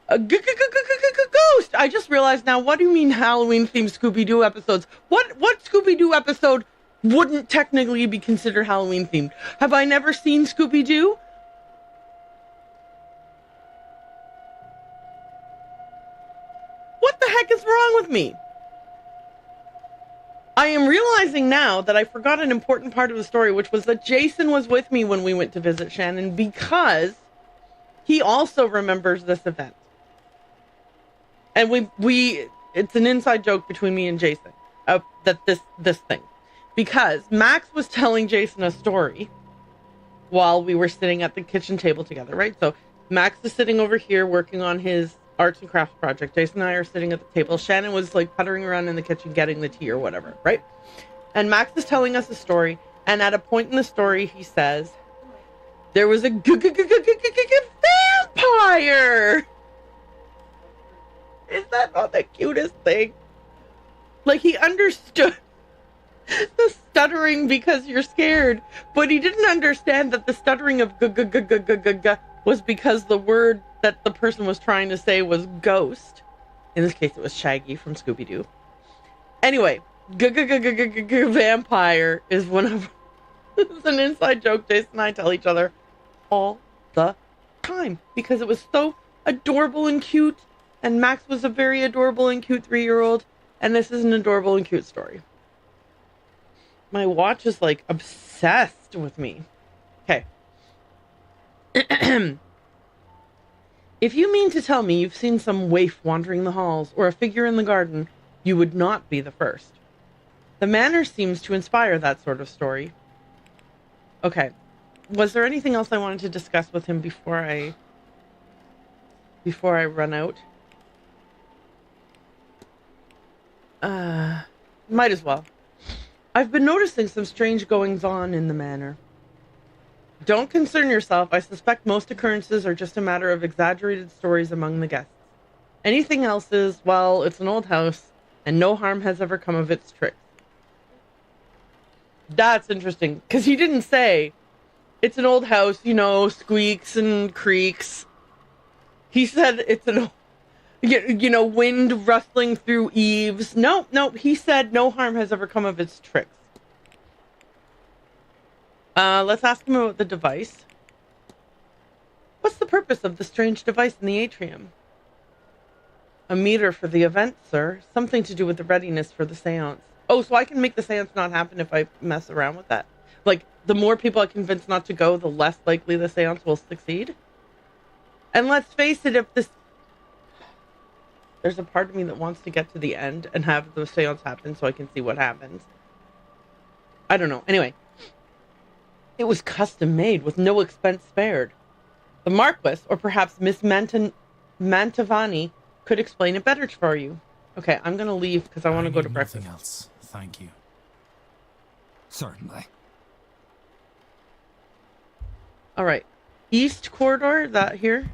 [SPEAKER 1] "A ghost!" I just realized now, what do you mean Halloween-themed Scooby-Doo episodes? What Scooby-Doo episode wouldn't technically be considered Halloween-themed? Have I never seen Scooby-Doo? heck is wrong with me? I am realizing now that I forgot an important part of the story, which was that Jason was with me when we went to visit Shannon because he also remembers this event. And we it's an inside joke between me and Jason, that this thing. Because Max was telling Jason a story while we were sitting at the kitchen table together, right? So Max is sitting over here working on his arts and crafts project. Jason and I are sitting at the table. Shannon was like puttering around in the kitchen getting the tea or whatever, right? And Max is telling us a story, and at a point in the story he says there was a vampire. Is that not the cutest thing? Like, he understood the stuttering because you're scared, but he didn't understand that the stuttering of was because the word that the person was trying to say was ghost. In this case, it was Shaggy from Scooby-Doo. Anyway, vampire is one of... It's an inside joke Jason and I tell each other all the time because it was so adorable and cute, and Max was a very adorable and cute 3-year-old, and this is an adorable and cute story. My watch is like obsessed with me. Okay. If you mean to tell me you've seen some waif wandering the halls or a figure in the garden, you would not be the first. The manor seems to inspire that sort of story. Okay. Was there anything else I wanted to discuss with him before I run out? Might as well. I've been noticing some strange goings-on in the manor. Don't concern yourself. I suspect most occurrences are just a matter of exaggerated stories among the guests. Anything else is, well, it's an old house, and no harm has ever come of its tricks. That's interesting, because he didn't say, it's an old house, you know, squeaks and creaks. He said it's an, you know, wind rustling through eaves. No, he said no harm has ever come of its tricks. Let's ask him about the device. What's the purpose of the strange device in the atrium? A meter for the event, sir. Something to do with the readiness for the seance. Oh, so I can make the seance not happen if I mess around with that. Like, the more people I convince not to go, the less likely the seance will succeed. And let's face it, if this... There's a part of me that wants to get to the end and have the seance happen so I can see what happens. I don't know. Anyway. It was custom made with no expense spared. The Marquis, or perhaps Miss Mantovani, could explain it better for you. Okay, I'm going to leave because I want to go to breakfast.
[SPEAKER 10] Nothing else. Thank you.
[SPEAKER 3] Certainly.
[SPEAKER 1] All right. East corridor, that here?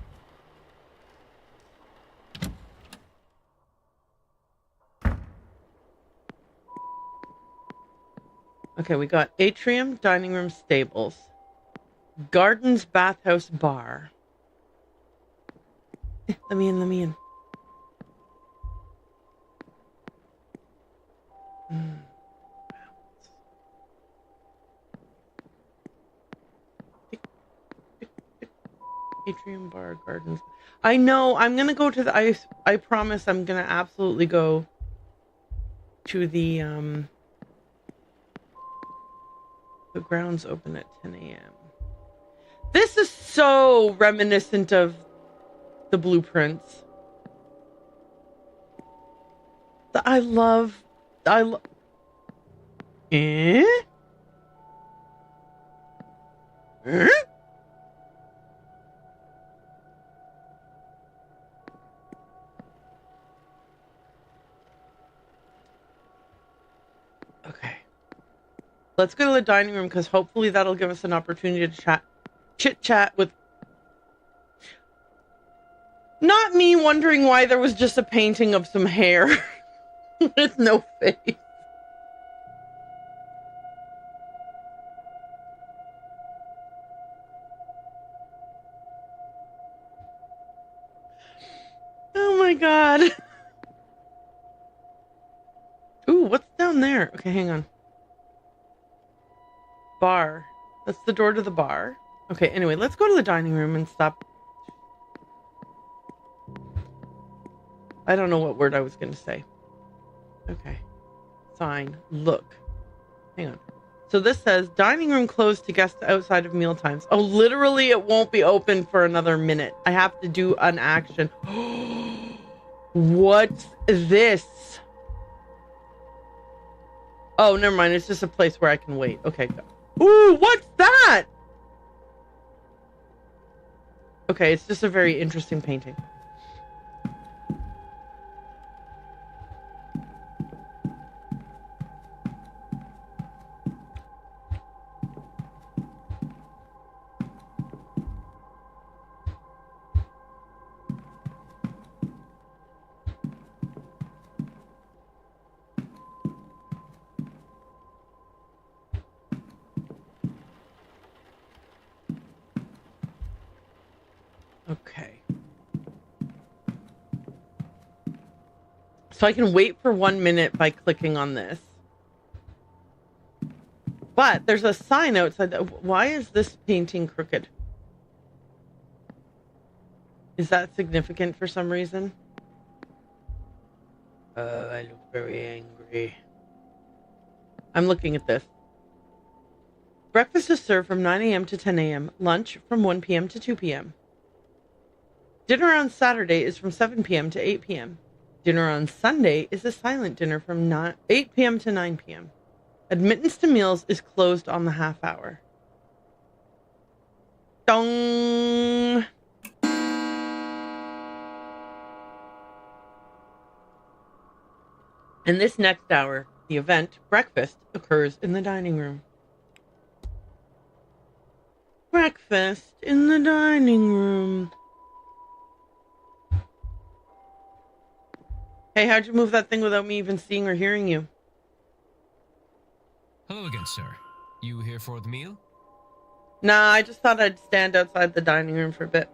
[SPEAKER 1] Okay, we got atrium, dining room, stables. Gardens, bathhouse, bar. Let me in. Atrium, bar, gardens. I know, I'm gonna go to the... I promise I'm gonna absolutely go to the grounds open at 10 a.m. This is so reminiscent of the blueprints. I love... Eh? Eh? Okay. Let's go to the dining room because hopefully that'll give us an opportunity to chit-chat with... Not me wondering why there was just a painting of some hair with no face. Oh my god. Ooh, what's down there? Okay, hang on. Bar. That's the door to the bar. Okay, anyway, let's go to the dining room and stop. I don't know what word I was going to say. Okay. Sign. Look. Hang on. So this says, dining room closed to guests outside of meal times. Oh, literally, it won't be open for another minute. I have to do an action. What's this? Oh, never mind. It's just a place where I can wait. Okay, go. Ooh, what's that? Okay, it's just a very interesting painting. Okay. So I can wait for 1 minute by clicking on this. But there's a sign outside. Why is this painting crooked? Is that significant for some reason? I look very angry. I'm looking at this. Breakfast is served from 9 a.m. to 10 a.m. Lunch from 1 p.m. to 2 p.m. Dinner on Saturday is from 7 p.m. to 8 p.m. Dinner on Sunday is a silent dinner from 8 p.m. to 9 p.m. Admittance to meals is closed on the half hour. Dong! In this next hour, the event, breakfast, occurs in the dining room. Breakfast in the dining room. Hey, how'd you move that thing without me even seeing or hearing you?
[SPEAKER 4] Hello again, sir. You here for the meal?
[SPEAKER 1] Nah, I just thought I'd stand outside the dining room for a bit.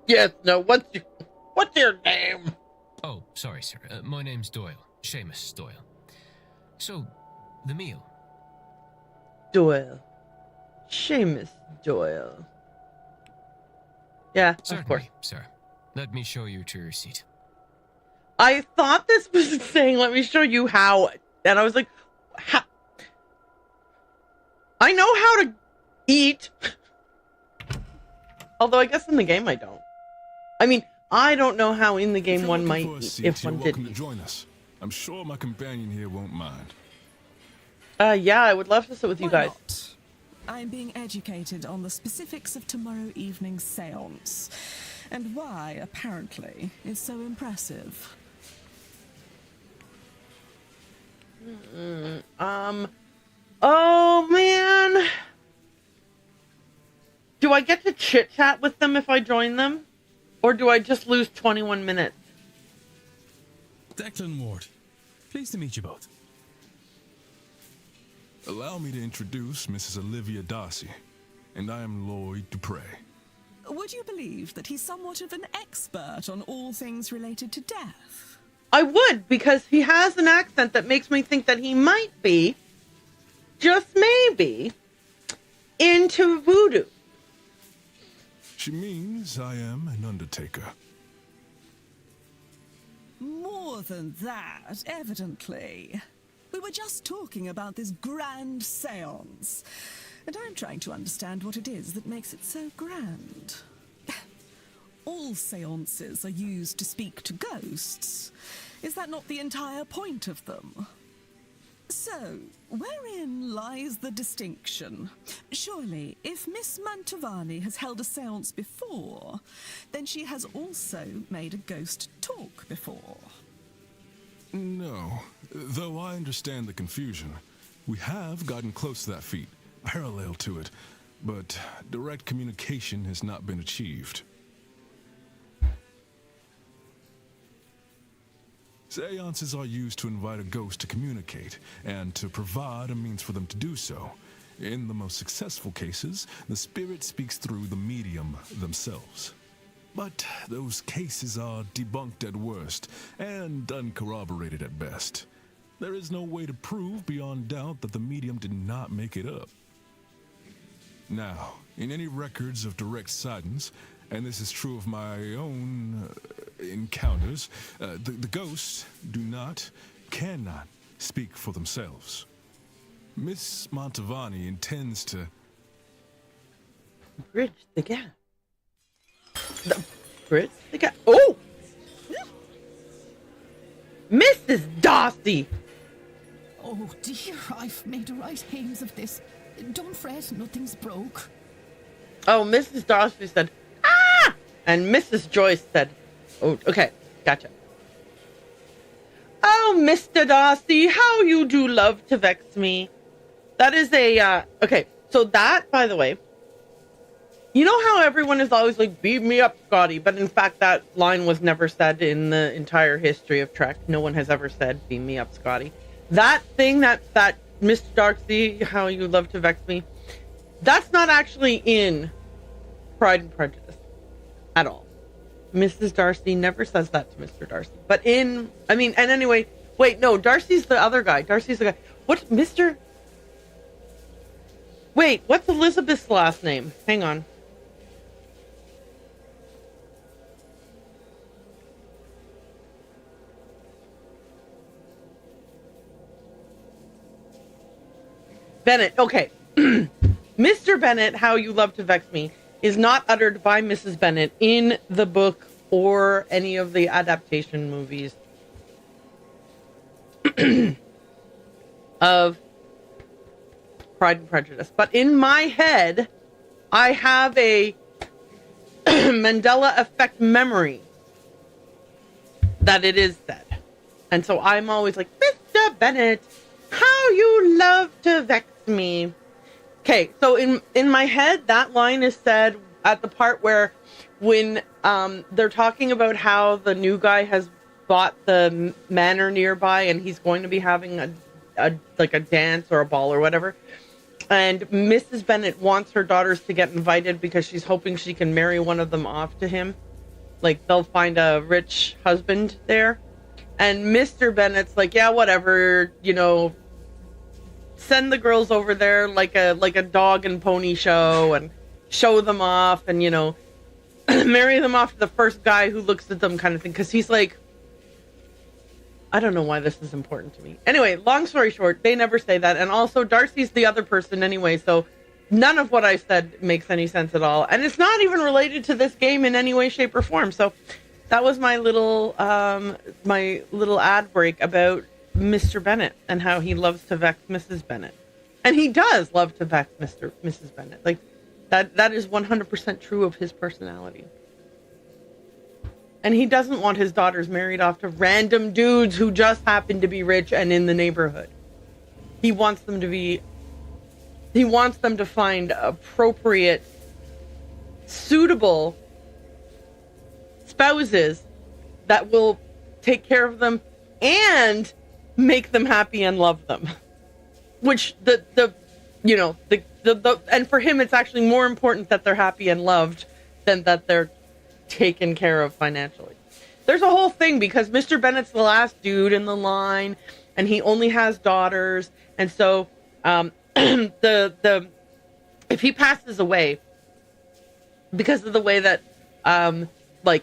[SPEAKER 1] Yes, no, what's your name?
[SPEAKER 4] Oh, sorry, sir. My name's Doyle. Seamus Doyle. So, the meal.
[SPEAKER 1] Doyle. Seamus Doyle. Yeah,
[SPEAKER 4] certainly,
[SPEAKER 1] of course.
[SPEAKER 4] Sir. Let me show you to your seat.
[SPEAKER 1] I thought this was saying, let me show you how. And I was like, how? I know how to eat. Although I guess in the game I don't. I mean, I don't know how in the game one might eat if one did.
[SPEAKER 14] Welcome to join us. I'm sure my companion here won't mind.
[SPEAKER 1] Yeah, I would love to sit with you guys.
[SPEAKER 12] Not? I'm being educated on the specifics of tomorrow evening's séance, and why, apparently, it's so impressive.
[SPEAKER 1] Oh man. Do I get to chit-chat with them if I join them? Or do I just lose 21 minutes?
[SPEAKER 2] Declan Ward, pleased to meet you both.
[SPEAKER 14] Allow me to introduce Mrs. Olivia Darcy, and I am Lloyd Dupre.
[SPEAKER 12] Would you believe that he's somewhat of an expert on all things related to death?
[SPEAKER 1] I would, because he has an accent that makes me think that he might be, just maybe, into voodoo.
[SPEAKER 14] She means I am an undertaker.
[SPEAKER 12] More than that, evidently. We were just talking about this grand séance, and I'm trying to understand what it is that makes it so grand. All séances are used to speak to ghosts. Is that not the entire point of them? So, wherein lies the distinction? Surely, if Miss Mantovani has held a séance before, then she has also made a ghost talk before.
[SPEAKER 14] No, though I understand the confusion. We have gotten close to that feat, parallel to it, but direct communication has not been achieved. Seances are used to invite a ghost to communicate, and to provide a means for them to do so. In the most successful cases, the spirit speaks through the medium themselves. But those cases are debunked at worst, and uncorroborated at best. There is no way to prove beyond doubt that the medium did not make it up. Now, in any records of direct sightings, and this is true of my own encounters, the ghosts cannot speak for themselves. Miss Montavani intends to
[SPEAKER 1] bridge the gap. Bridge the gap. Oh! Mrs. Darcy!
[SPEAKER 7] Oh dear, I've made a right hames of this. Don't fret, nothing's broke.
[SPEAKER 1] Oh, Mrs. Darcy said, ah! And Mrs. Joyce said, oh, okay, gotcha. Oh, Mr. Darcy, how you do love to vex me. That is a, okay, so that, by the way, you know how everyone is always like, beat me up, Scotty, but in fact that line was never said in the entire history of Trek. No one has ever said, beat me up, Scotty. That thing, that Mr. Darcy, how you love to vex me, that's not actually in Pride and Prejudice at all. Mrs. Darcy never says that to Mr. Darcy. But and anyway, wait, no, Darcy's the other guy. Darcy's the guy. What's Mr.? Wait, what's Elizabeth's last name? Hang on. Bennett, okay. Mr. Bennett, how you love to vex me, is not uttered by Mrs. Bennett in the book or any of the adaptation movies of Pride and Prejudice. But in my head, I have a Mandela effect memory that it is said. And so I'm always like, Mr. Bennett, how you love to vex me. Okay, so in my head, that line is said at the part where when they're talking about how the new guy has bought the manor nearby and he's going to be having a dance or a ball or whatever. And Mrs. Bennett wants her daughters to get invited because she's hoping she can marry one of them off to him. Like they'll find a rich husband there. And Mr. Bennett's like, yeah, whatever, send the girls over there like a dog and pony show and show them off and, marry them off to the first guy who looks at them kind of thing. Because he's like, I don't know why this is important to me. Anyway, long story short, they never say that. And also Darcy's the other person anyway. So none of what I said makes any sense at all. And it's not even related to this game in any way, shape or form. So that was my little ad break about Mr. Bennett and how he loves to vex Mrs. Bennett. And he does love to vex Mrs. Bennett. Like that is 100% true of his personality. And he doesn't want his daughters married off to random dudes who just happen to be rich and in the neighborhood. He wants them to find appropriate, suitable spouses that will take care of them and make them happy and love them. Which and for him it's actually more important that they're happy and loved than that they're taken care of financially. There's a whole thing because Mr. Bennett's the last dude in the line and he only has daughters, and so if he passes away, because of the way that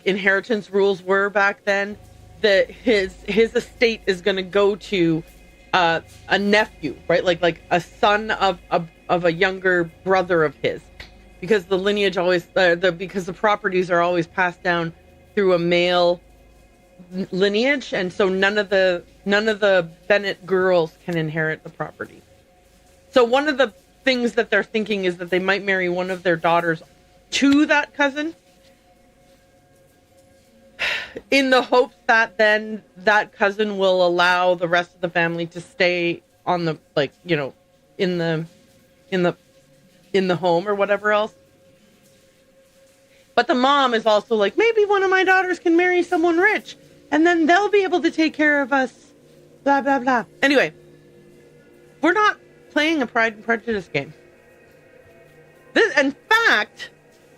[SPEAKER 1] inheritance rules were back then, that his estate is going to go to a nephew, right? Like a son of a younger brother of his, because the lineage always because the properties are always passed down through a male lineage, and so none of the Bennett girls can inherit the property. So one of the things that they're thinking is that they might marry one of their daughters to that cousin, in the hopes that then that cousin will allow the rest of the family to stay on the in the home or whatever else. But the mom is also like, maybe one of my daughters can marry someone rich and then they'll be able to take care of us, blah blah blah. Anyway, we're not playing a Pride and Prejudice game. This, in fact,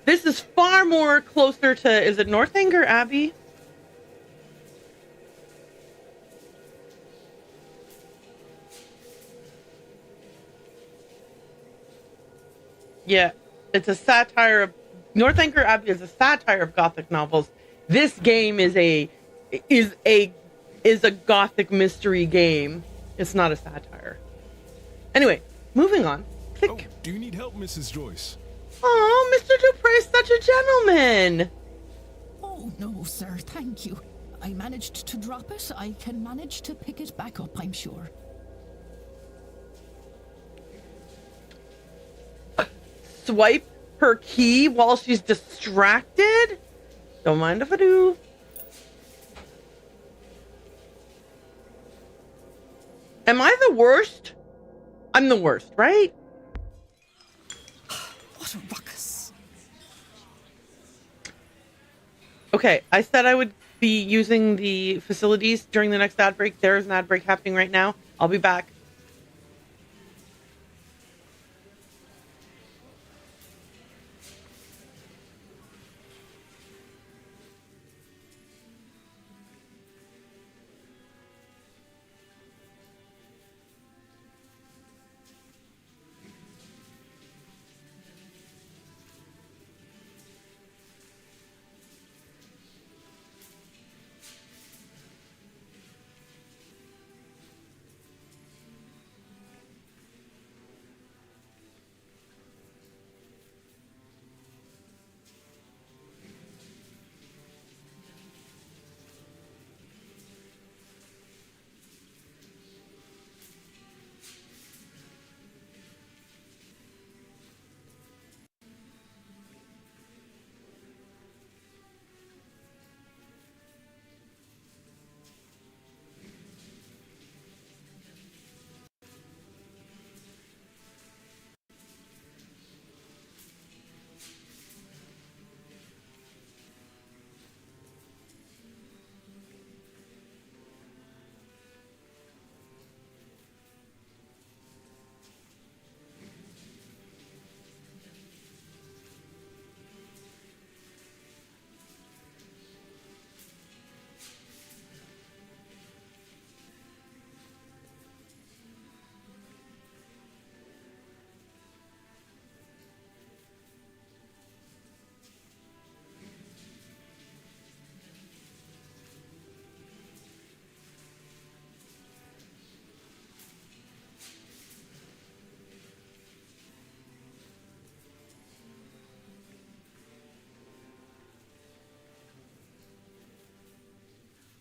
[SPEAKER 1] this is far more closer to, is it Northanger Abbey? Yeah, it's a satire North Anchor Abbey is a satire of Gothic novels. This game is a Gothic mystery game. It's not a satire. Anyway, moving on. Click.
[SPEAKER 14] Oh, do you need help, Mrs. Joyce?
[SPEAKER 1] Oh, Mr. Dupre's such a gentleman.
[SPEAKER 7] Oh, no, sir, thank you. I managed to drop it. I can manage to pick it back up, I'm sure.
[SPEAKER 1] Swipe her key while she's distracted? Don't mind if I do. Am I the worst? I'm the worst, right?
[SPEAKER 12] What a ruckus.
[SPEAKER 1] Okay, I said I would be using the facilities during the next ad break. There is an ad break happening right now. I'll be back.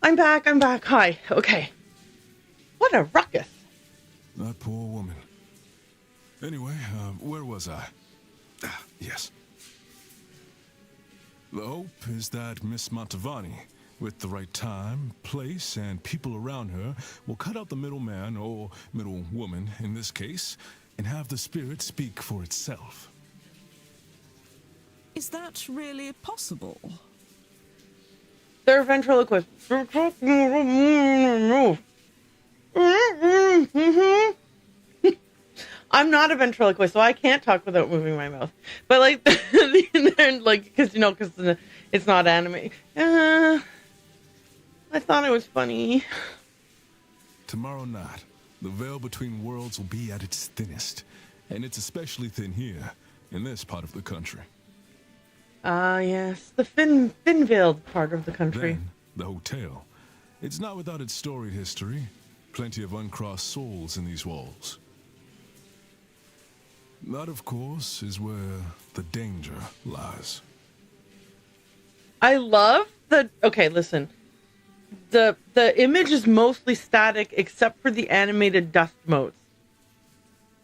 [SPEAKER 1] I'm back. Hi. Okay. What a ruckus.
[SPEAKER 14] That poor woman. Anyway, where was I? Yes. The hope is that Miss Montavani, with the right time, place, and people around her, will cut out the middleman, or middlewoman in this case, and have the spirit speak for itself.
[SPEAKER 12] Is that really possible?
[SPEAKER 1] They're ventriloquists. I'm not a ventriloquist, so I can't talk without moving my mouth. But like, because it's not anime. I thought it was funny.
[SPEAKER 14] Tomorrow night, the veil between worlds will be at its thinnest, and it's especially thin here, in this part of the country.
[SPEAKER 1] Yes, the thin-veiled part of the country.
[SPEAKER 14] Then, the hotel. It's not without its storied history. Plenty of uncrossed souls in these walls. That, of course, is where the danger lies.
[SPEAKER 1] I love okay, listen. The image is mostly static except for the animated dust motes.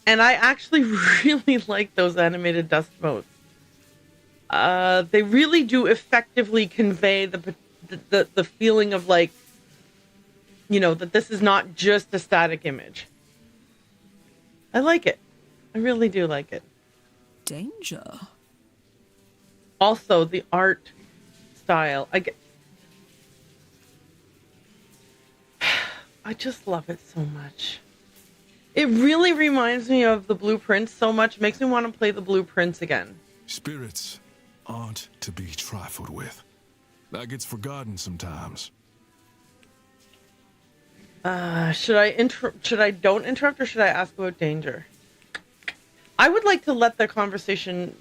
[SPEAKER 1] And I actually really like those animated dust motes. They really do effectively convey the feeling of like, that this is not just a static image. I like it. I really do like it.
[SPEAKER 12] Danger.
[SPEAKER 1] Also, the art style. I just love it so much. It really reminds me of the Blueprints so much. Makes me want to play the Blueprints again.
[SPEAKER 14] Spirits aren't to be trifled with. That gets forgotten sometimes.
[SPEAKER 1] Should I don't interrupt, or should I ask about danger? I would like to let the conversation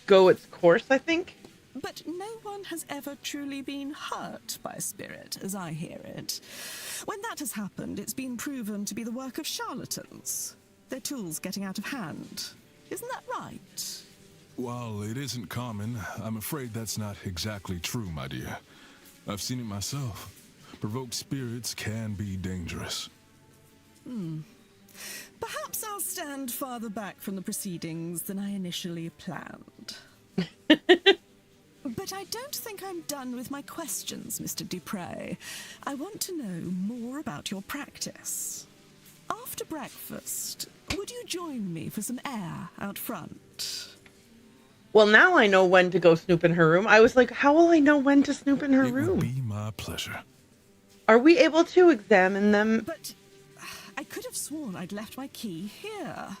[SPEAKER 1] go its course, I think.
[SPEAKER 12] But no one has ever truly been hurt by a spirit, as I hear it. When that has happened, it's been proven to be the work of charlatans. Their tools getting out of hand. Isn't that right?
[SPEAKER 14] While it isn't common, I'm afraid that's not exactly true, my dear. I've seen it myself. Provoked spirits can be dangerous.
[SPEAKER 12] Perhaps I'll stand farther back from the proceedings than I initially planned. But I don't think I'm done with my questions, Mr. Dupre. I want to know more about your practice. After breakfast, would you join me for some air out front?
[SPEAKER 1] Well, now I know when to go snoop in her room. I was like, how will I know when to snoop in her room?
[SPEAKER 14] It would be my pleasure.
[SPEAKER 1] Are we able to examine them?
[SPEAKER 12] But I could have sworn I'd left my key here.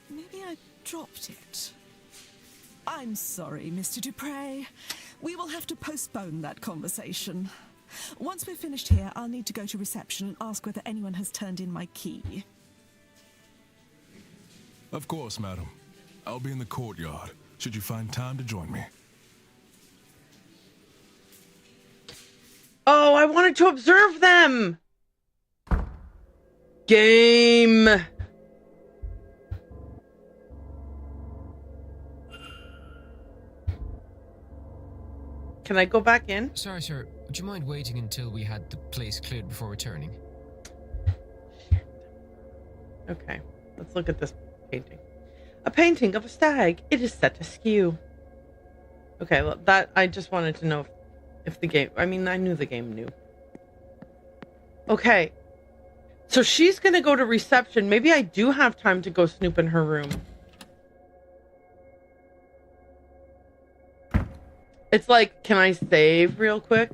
[SPEAKER 12] Maybe I dropped it. I'm sorry, Mr. Dupre. We will have to postpone that conversation. Once we're finished here, I'll need to go to reception and ask whether anyone has turned in my key.
[SPEAKER 14] Of course, madam. I'll be in the courtyard, should you find time to join me.
[SPEAKER 1] Oh, I wanted to observe them! Game! Can I go back in?
[SPEAKER 4] Sorry, sir. Would you mind waiting until we had the place cleared before returning?
[SPEAKER 1] Okay, let's look at this painting. A painting of a stag. It is set askew. Okay, well, that I just wanted to know if the game... I mean, I knew the game knew. Okay. So she's going to go to reception. Maybe I do have time to go snoop in her room. It's like, can I save real quick?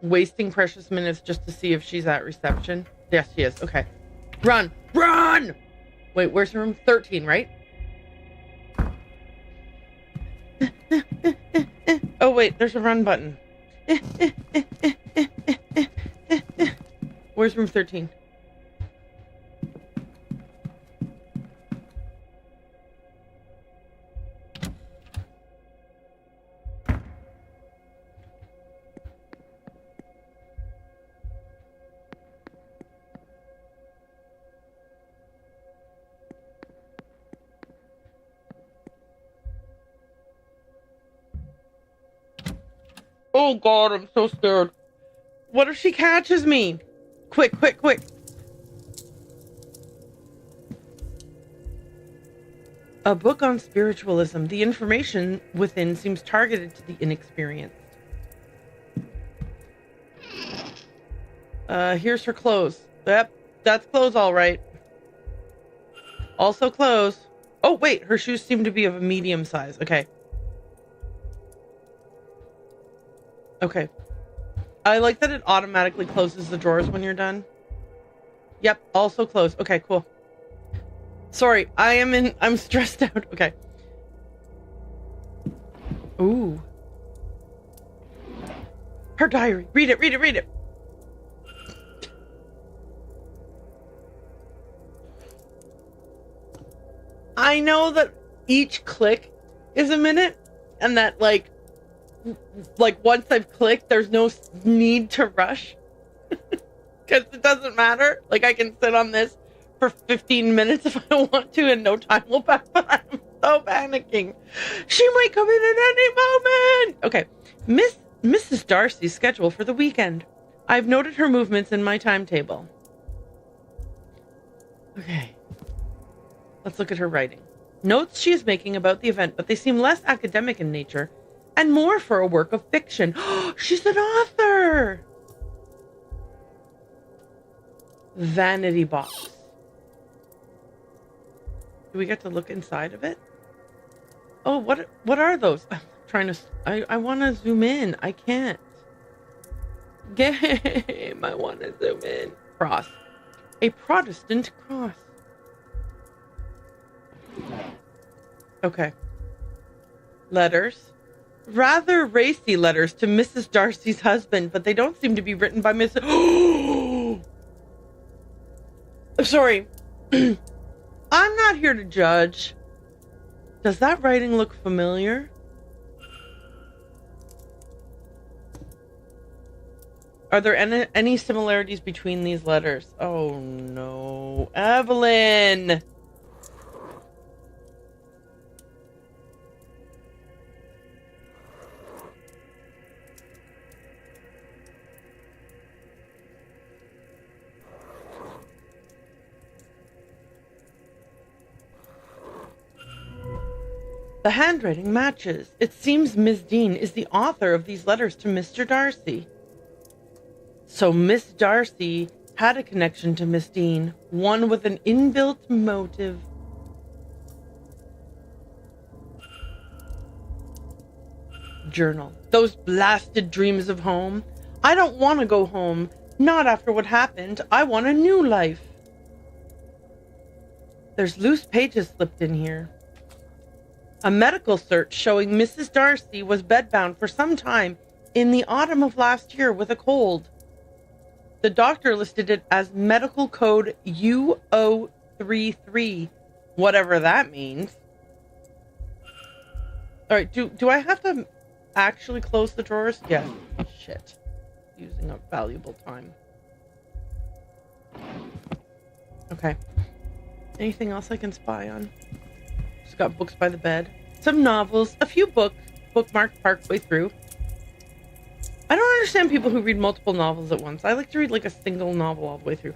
[SPEAKER 1] Wasting precious minutes just to see if she's at reception. Yes, she is. Okay. Run! Run! Wait, where's her room? 13, right? Oh, wait, there's a run button. Where's room 13? Oh God, I'm so scared. What if she catches me? Quick, quick, quick. A book on spiritualism. The information within seems targeted to the inexperienced. Here's her clothes. Yep, that's clothes all right. Also clothes. Oh wait, her shoes seem to be of a medium size. Okay. Okay. I like that it automatically closes the drawers when you're done. Yep, also closed. Okay, cool. Sorry, I'm stressed out. Okay. Ooh. Her diary. Read it, read it, read it. I know that each click is a minute, and that like once I've clicked, there's no need to rush because it doesn't matter. Like I can sit on this for 15 minutes if I want to and no time will pass, but I'm so panicking. She might come in at any moment. Okay. Mrs. Darcy's schedule for the weekend. I've noted her movements in my timetable. Okay. Let's look at her writing. Notes she is making about the event, but they seem less academic in nature and more for a work of fiction. She's an author! Vanity box. Do we get to look inside of it? Oh, what are those? I'm trying to... I want to zoom in. I can't. Game. I want to zoom in. Cross. A Protestant cross. Okay. Letters. Rather racy letters to Mrs. Darcy's husband, but they don't seem to be written by Mrs. Sorry. I'm not here to judge. Does that writing look familiar? Are there any similarities between these letters? Oh no. Evelyn! The handwriting matches. It seems Miss Dean is the author of these letters to Mr. Darcy. So Miss Darcy had a connection to Miss Dean, one with an inbuilt motive. Journal. Those blasted dreams of home. I don't want to go home. Not after what happened. I want a new life. There's loose pages slipped in here. A medical search showing Mrs. Darcy was bedbound for some time in the autumn of last year with a cold. The doctor listed it as medical code U033, whatever that means. All right, do I have to actually close the drawers? Yes. Shit. Using up valuable time. Okay. Anything else I can spy on? Just got books by the bed. Some novels. A few books bookmarked partway through. I don't understand people who read multiple novels at once. I like to read like a single novel all the way through.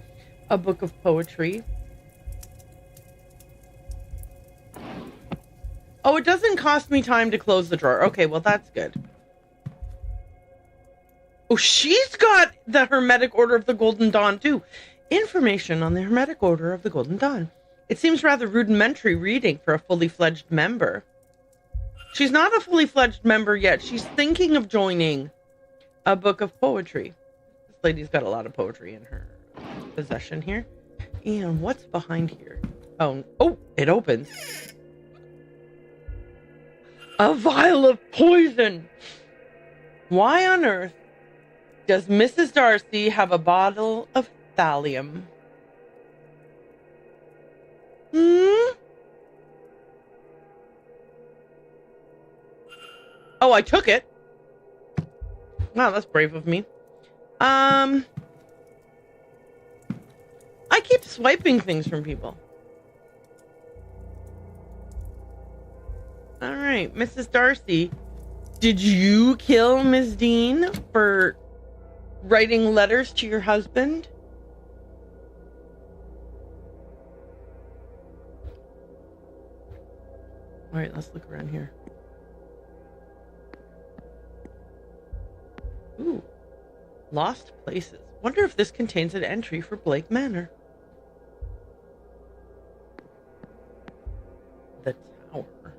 [SPEAKER 1] A book of poetry. Oh, it doesn't cost me time to close the drawer. Okay, well that's good. Oh, she's got the Hermetic Order of the Golden Dawn too. Information on the Hermetic Order of the Golden Dawn. It seems rather rudimentary reading for a fully fledged member. She's not a fully fledged member yet. She's thinking of joining a book of poetry. This lady's got a lot of poetry in her possession here. And what's behind here? Oh, it opens. A vial of poison. Why on earth does Mrs. Darcy have a bottle of thallium? Oh, I took it. Wow, that's brave of me. I keep swiping things from people. All right, Mrs. Darcy, did you kill Miss Dean for writing letters to your husband? All right, let's look around here. Ooh, lost places. Wonder if this contains an entry for Blake Manor. The tower.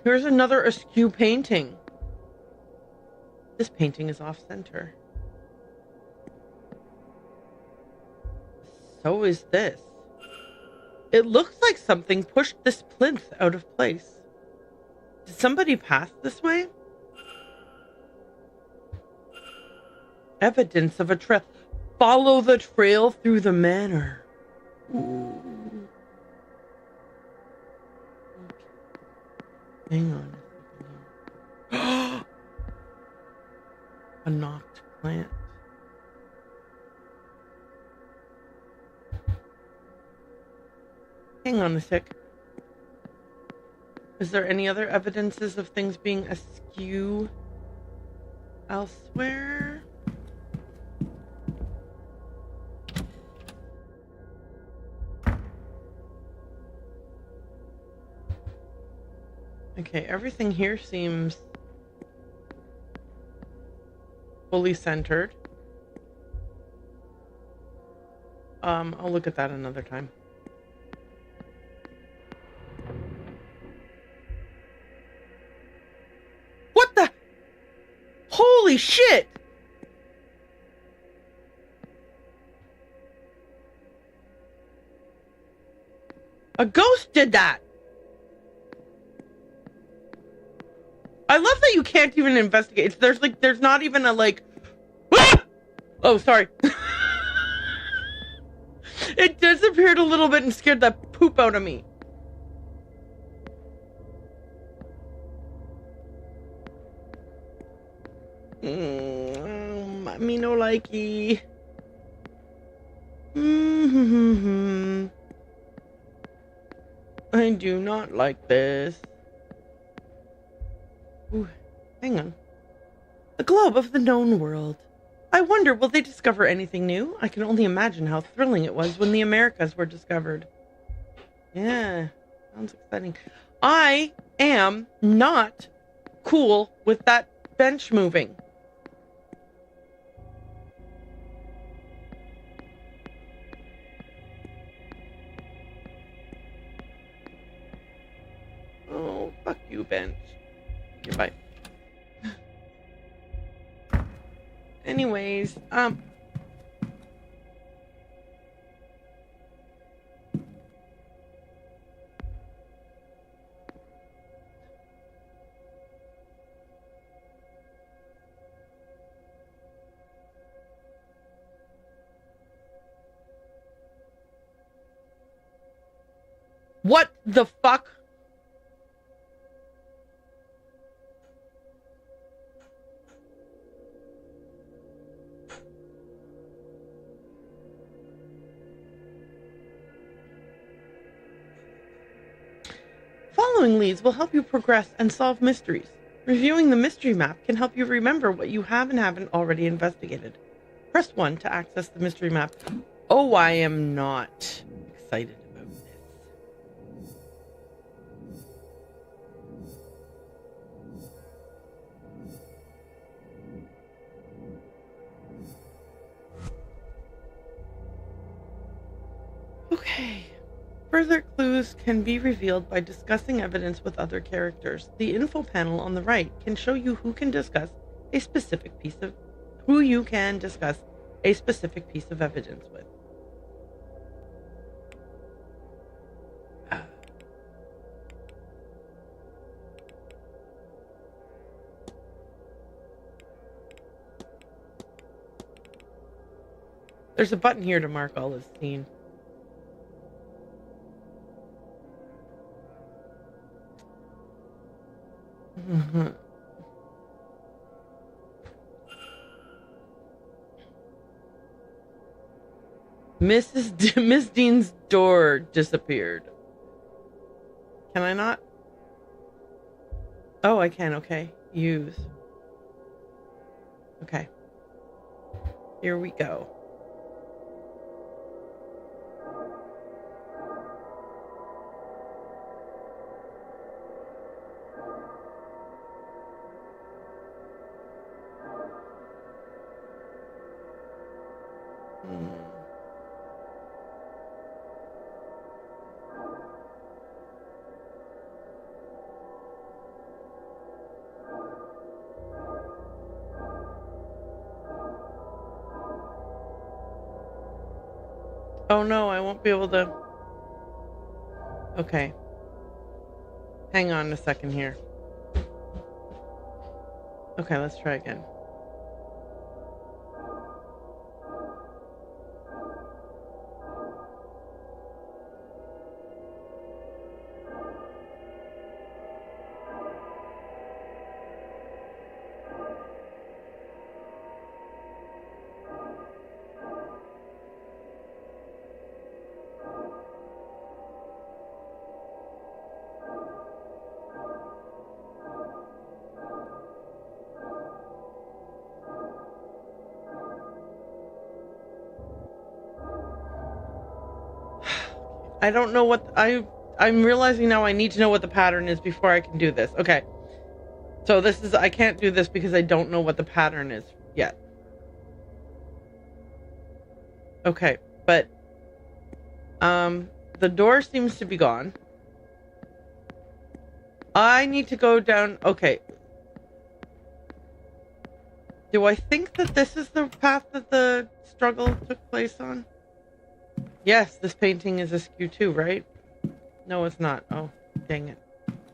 [SPEAKER 1] Here's another askew painting. This painting is off center. So is this. It looks like something pushed this plinth out of place. Did somebody pass this way? Evidence of a trail. Follow the trail through the manor. Ooh. Hang on. A knocked plant. Hang on a sec. Is there any other evidences of things being askew elsewhere? Okay, everything here seems fully centered. I'll look at that another time. What the? Holy shit! A ghost did that! I love that you can't even investigate. There's not even a like, ah! Oh, sorry. It disappeared a little bit and scared the poop out of me. Me no likey. I do not like this. Ooh, hang on. The globe of the known world. I wonder, will they discover anything new? I can only imagine how thrilling it was when the Americas were discovered. Yeah, sounds exciting. I am not cool with that bench moving. Oh, fuck you, bench. Goodbye. Anyways, what the fuck? Following leads will help you progress and solve mysteries. Reviewing the mystery map can help you remember what you have and haven't already investigated. Press 1 to access the mystery map. Oh, I am not excited about this. Okay. Further clues can be revealed by discussing evidence with other characters. The info panel on the right can show you who you can discuss a specific piece of evidence with. There's a button here to mark all as seen. Miss Dean's door disappeared. Can I not? Oh, I can. Okay. Use. Okay. Here we go. Oh no, I won't be able to. Okay. Hang on a second here. Okay, let's try again. I don't know what I'm realizing now. I need to know what the pattern is before I can do this. Okay. So this is, I can't do this because I don't know what the pattern is yet. Okay, but the door seems to be gone. I need to go down. Okay. Do I think that this is the path that the struggle took place on? Yes, this painting is askew too, right? No, it's not. Oh, dang it.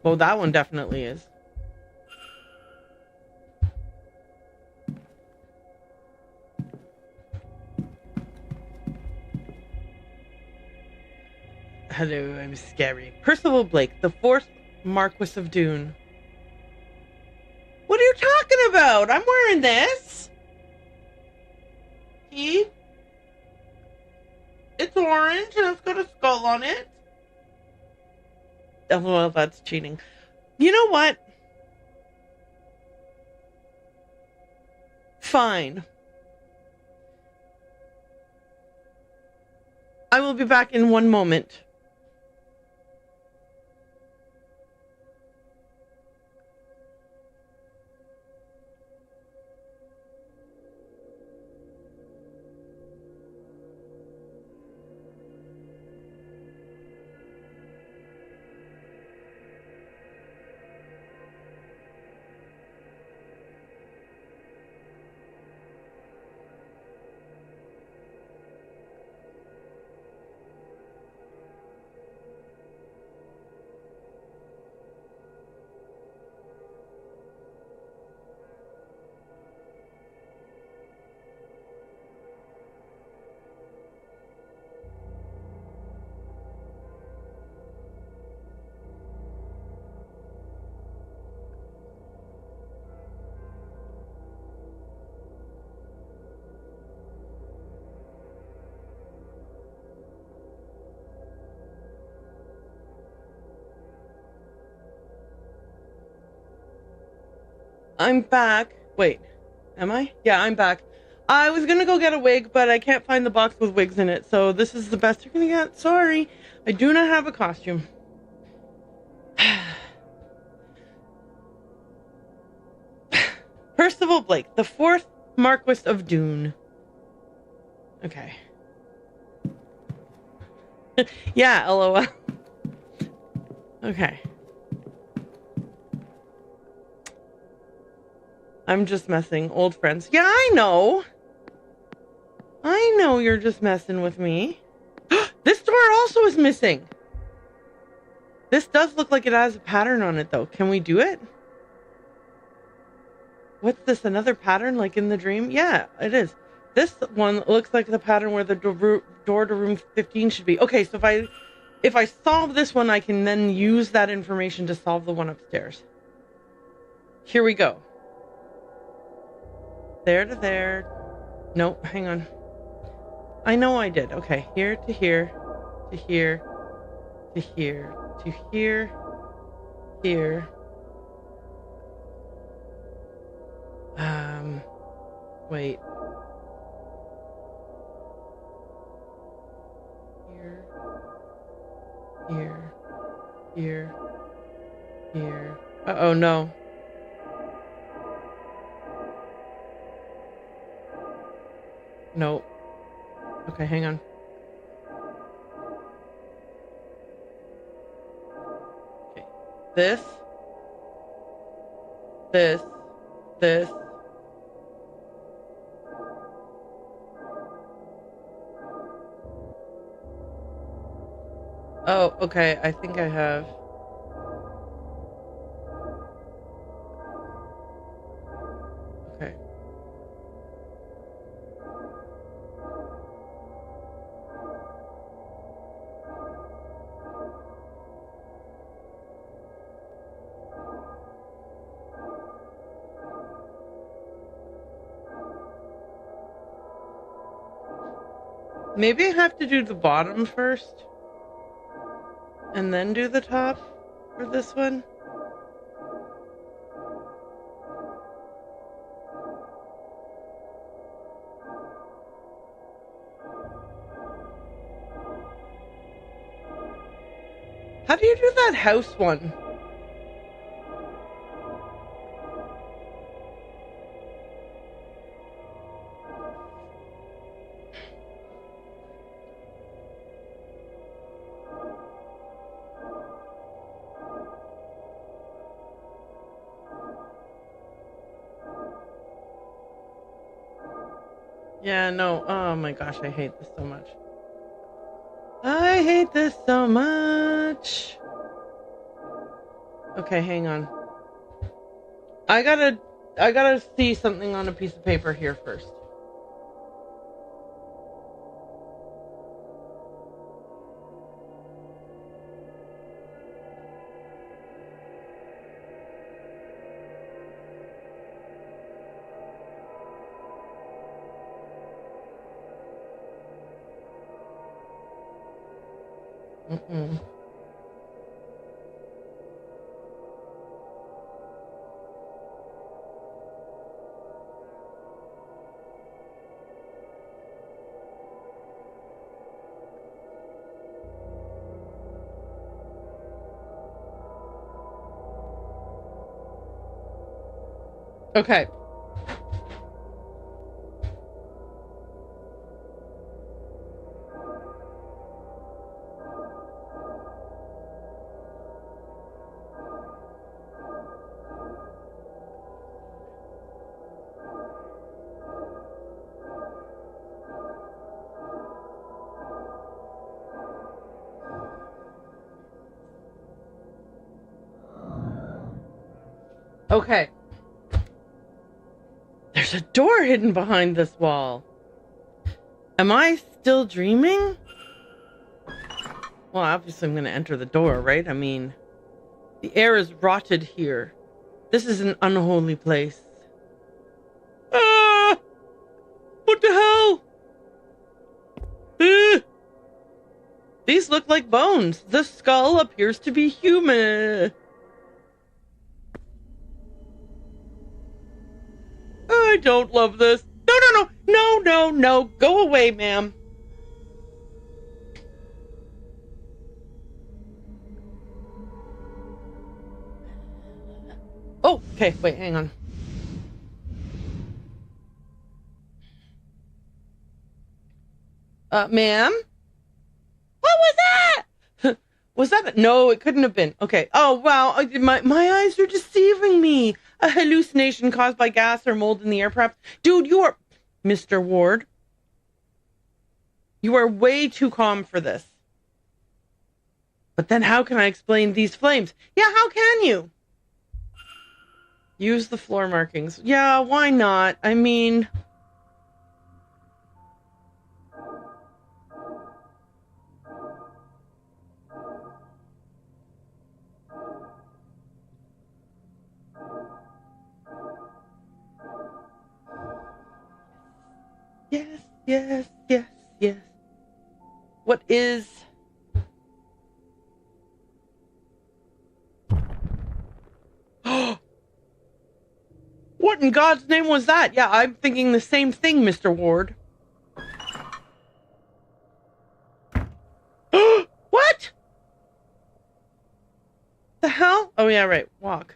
[SPEAKER 1] Well, that one definitely is. Hello, I'm scary. Percival Blake, the 4th Marquis of Doon. What are you talking about? I'm wearing this. See? It's orange and it's got a skull on it. Oh, well, that's cheating. You know what? Fine. I will be back in one moment. I'm back. Wait, am I? Yeah, I'm back. I was gonna go get a wig, but I can't find the box with wigs in it, so this is the best you're gonna get. Sorry, I do not have a costume. Percival Blake, the 4th Marquis of Doon. Okay. Yeah, LOL. Okay. I'm just messing. Old friends. Yeah, I know. I know you're just messing with me. This door also is missing. This does look like it has a pattern on it, though. Can we do it? What's this? Another pattern like in the dream? Yeah, it is. This one looks like the pattern where the door to room 15 should be. Okay, so if I solve this one, I can then use that information to solve the one upstairs. Here we go. There to there. No, hang on. I know I did. Okay, here to here, to here, to here, to here, here. Wait. Here, here, here. Uh-oh, no. Nope. Okay, hang on. Okay. This. Oh, okay. I think I have. Okay. Maybe I have to do the bottom first. And then do the top for this one. How do you do that house one? Yeah, no. Oh my gosh, I hate this so much. I hate this so much. Okay, hang on. I gotta see something on a piece of paper here first. Mm-mm. Okay. Okay. There's a door hidden behind this wall. Am I still dreaming? Well, obviously I'm going to enter the door, right? I mean, the air is rotted here. This is an unholy place. Ah! What the hell? Ah! These look like bones. The skull appears to be human. I don't love this. No. Go away, ma'am. Oh, okay. Wait, hang on. Ma'am? What was that? Was that? No, it couldn't have been. Okay. Oh, wow. My eyes are deceiving me. A hallucination caused by gas or mold in the air, perhaps. Dude, you are... Mr. Ward. You are way too calm for this. But then how can I explain these flames? Yeah, how can you? Use the floor markings. Yeah, why not? I mean... Yes. What is... What in God's name was that? Yeah, I'm thinking the same thing, Mr. Ward. What? The hell? Oh, yeah, right. Walk.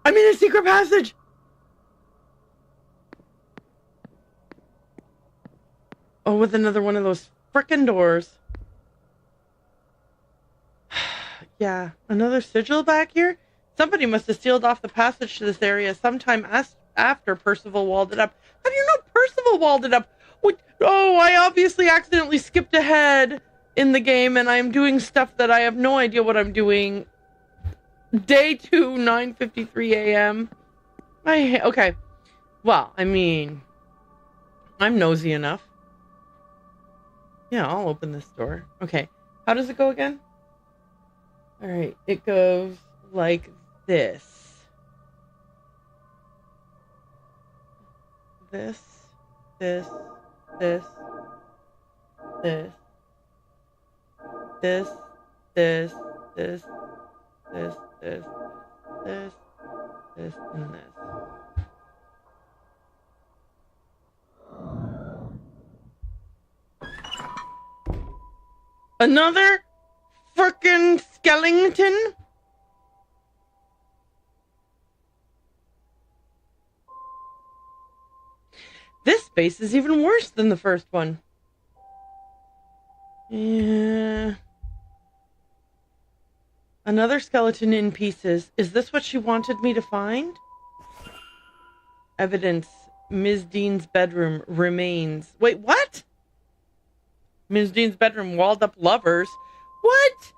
[SPEAKER 1] I'm in a secret passage. Oh, with another one of those frickin' doors. Yeah, another sigil back here? Somebody must have sealed off the passage to this area sometime after Percival walled it up. How do you know Percival walled it up? Oh, I obviously accidentally skipped ahead in the game and I'm doing stuff that I have no idea what I'm doing. Day 2, 9:53 a.m. Okay. Well, I mean, I'm nosy enough. Yeah, I'll open this door. Okay. How does it go again? All right. It goes like this. This. And this. Another frickin' skeleton? This space is even worse than the first one. Yeah. Another skeleton in pieces. Is this what she wanted me to find? Evidence. Ms. Dean's bedroom remains. Wait, what? Ms. Dean's bedroom, walled up lovers. What?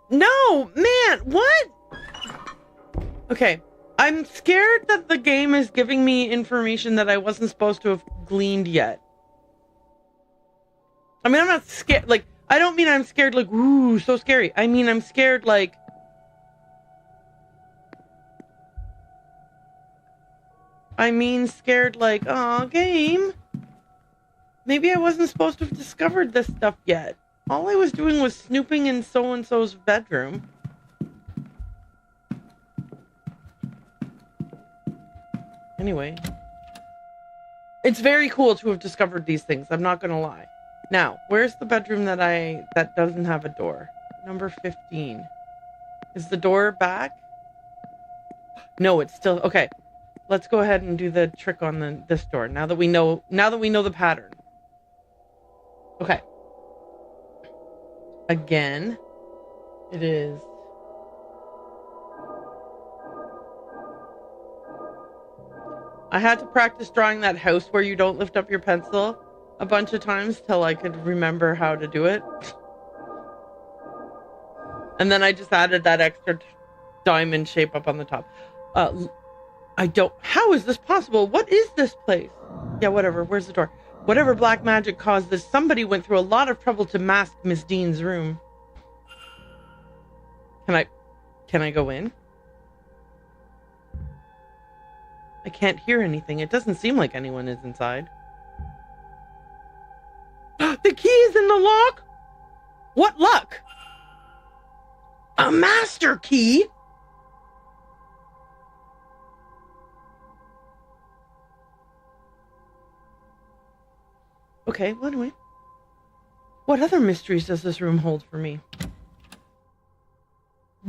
[SPEAKER 1] No, man, what? Okay, I'm scared that the game is giving me information that I wasn't supposed to have gleaned yet. I mean, I'm not scared, like, I don't mean I'm scared like, ooh, so scary. I mean, I'm scared like... I mean scared like, aw, game. Maybe I wasn't supposed to have discovered this stuff yet. All I was doing was snooping in so-and-so's bedroom. Anyway. It's very cool to have discovered these things, I'm not gonna lie. Now, where's the bedroom that doesn't have a door? Number 15. Is the door back? No, it's still... Okay. Let's go ahead and do the trick on this door. Now that we know the pattern. Okay. Again, it is... I had to practice drawing that house where you don't lift up your pencil a bunch of times till I could remember how to do it. And then I just added that extra diamond shape up on the top. How is this possible? What is this place? Yeah, whatever. Where's the door? Whatever black magic caused this, somebody went through a lot of trouble to mask Miss Dean's room. Can I go in? I can't hear anything. It doesn't seem like anyone is inside. The key is in the lock? What luck? A master key? Okay, well, anyway. What other mysteries does this room hold for me?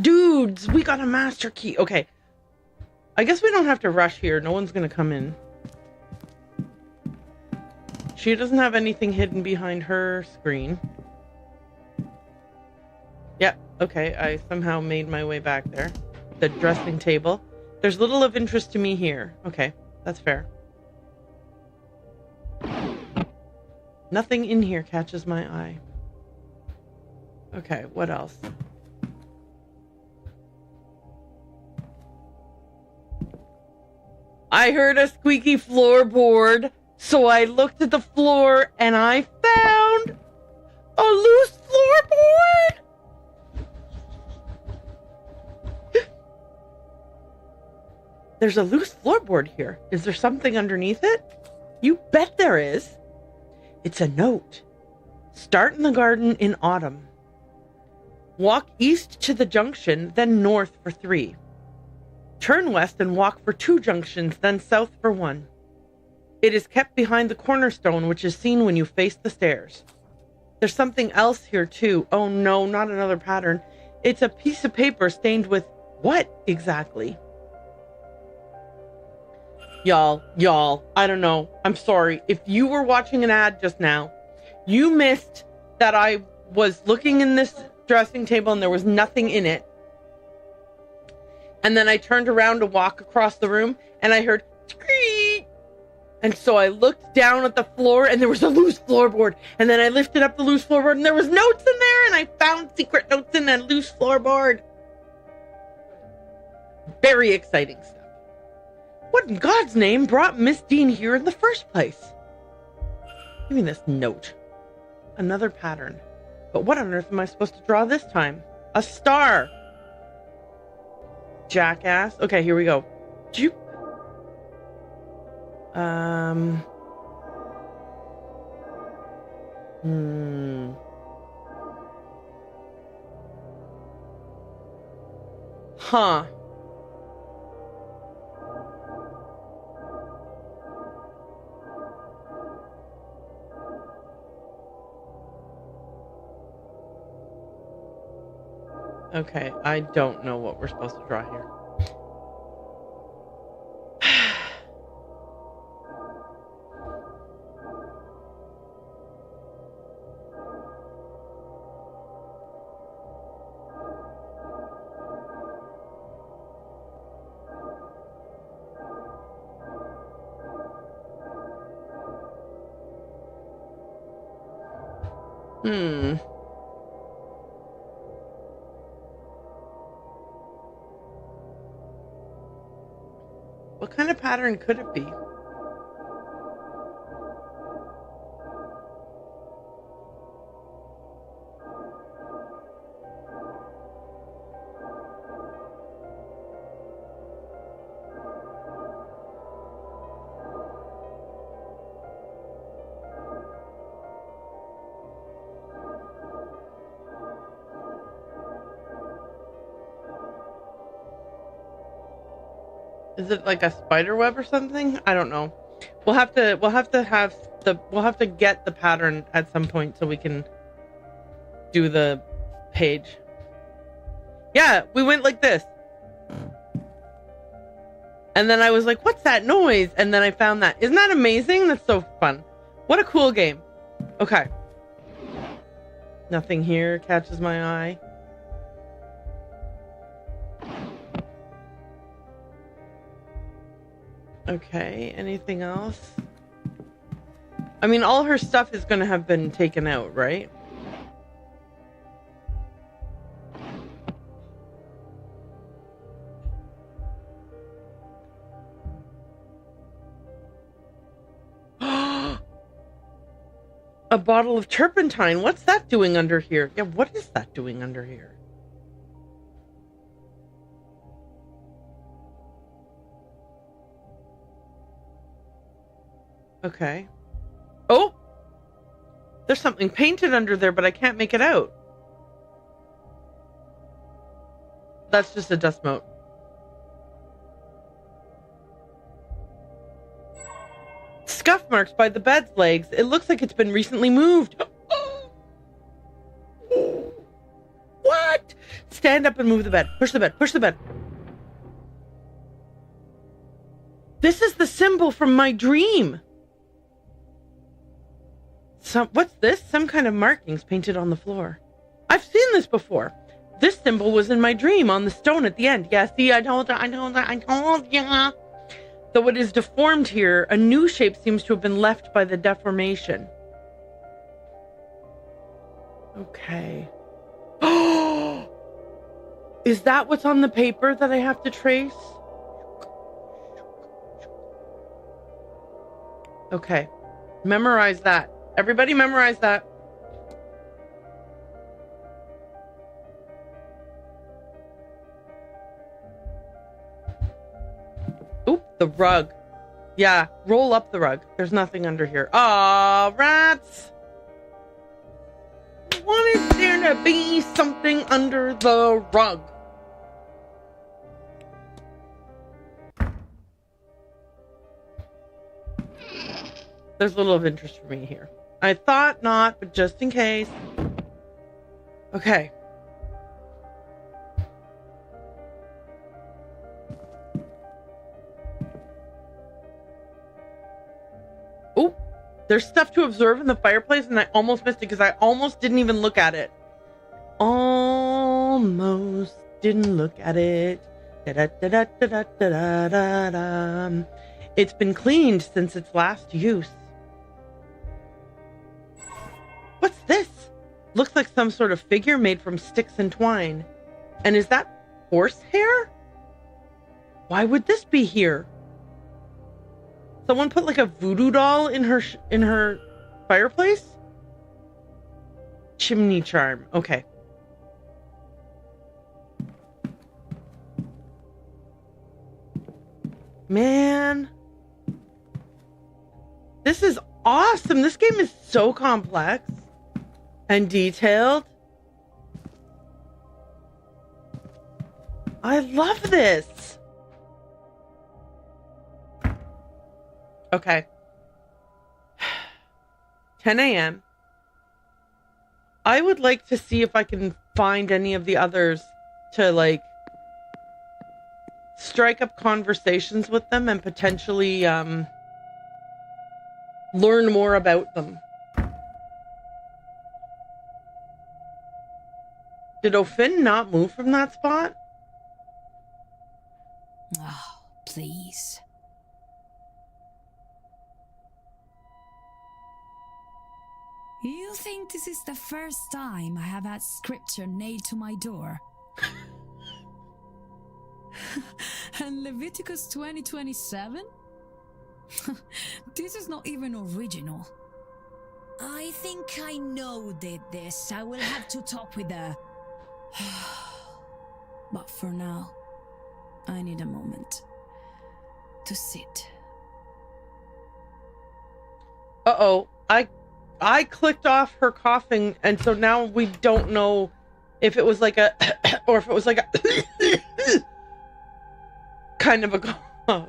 [SPEAKER 1] Dudes, we got a master key. Okay. I guess we don't have to rush here. No one's going to come in. She doesn't have anything hidden behind her screen. Yeah, okay. I somehow made my way back there. The dressing table. There's little of interest to me here. Okay, that's fair. Nothing in here catches my eye. Okay, what else? I heard a squeaky floorboard, so I looked at the floor and I found a loose floorboard. There's a loose floorboard here. Is there something underneath it? You bet there is. It's a note. Start in the garden in autumn. Walk east to the junction, then north for 3. Turn west and walk for 2 junctions, then south for 1. It is kept behind the cornerstone, which is seen when you face the stairs. There's something else here too. Oh no, not another pattern. It's a piece of paper stained with what exactly? Y'all, I don't know. I'm sorry. If you were watching an ad just now, you missed that I was looking in this dressing table and there was nothing in it. And then I turned around to walk across the room and I heard screech. And so I looked down at the floor and there was a loose floorboard. And then I lifted up the loose floorboard and there was notes in there and I found secret notes in that loose floorboard. Very exciting stuff. What in God's name brought Miss Dean here in the first place? Give me this note. Another pattern. But what on earth am I supposed to draw this time? A star. Jackass. Okay, here we go. Huh. Okay, I don't know what we're supposed to draw here. What kind of pattern could it be? Is it like a spider web or something? I don't know. We'll have to get the pattern at some point so we can do the page. Yeah, we went like this. And then I was like, what's that noise? And then I found that. Isn't that amazing? That's so fun. What a cool game. Okay. Nothing here catches my eye. Okay, anything else? I mean, all her stuff is going to have been taken out, right? A bottle of turpentine. What's that doing under here? Yeah, what is that doing under here? Okay. Oh! There's something painted under there, but I can't make it out. That's just a dust mote. Scuff marks by the bed's legs. It looks like it's been recently moved. What? Stand up and move the bed. Push the bed. Push the bed. This is the symbol from my dream. What's this? Some kind of markings painted on the floor. I've seen this before. This symbol was in my dream on the stone at the end. Yeah, see, I told you. Though it is deformed here, a new shape seems to have been left by the deformation. Okay. Oh! Is that what's on the paper that I have to trace? Okay. Memorize that. Everybody memorize that. Oop, the rug. Yeah, roll up the rug. There's nothing under here. Aw, rats! I wanted there to be something under the rug. There's a little of interest for me here. I thought not, but just in case. Okay. Oh, there's stuff to observe in the fireplace, and I almost missed it because I almost didn't even look at it. Almost didn't look at it. Da-da-da-da-da-da-da-da-da. It's been cleaned since its last use. What's this? Looks like some sort of figure made from sticks and twine. And is that horse hair? Why would this be here? Someone put like a voodoo doll in her fireplace? Chimney charm. Okay. Man. This is awesome. This game is so complex and detailed. I love this. Okay. 10 a.m. I would like to see if I can find any of the others to like strike up conversations with them and potentially learn more about them. Did O'Finn not move from that spot?
[SPEAKER 5] Oh, please. You think this is the first time I have had scripture nailed to my door? And Leviticus 20:27? This is not even original. I think I know did this. I will have to talk with her. But for now, I need a moment to sit.
[SPEAKER 1] Uh-oh. I clicked off her coughing, and so now we don't know if it was like a or if it was like a kind of a of.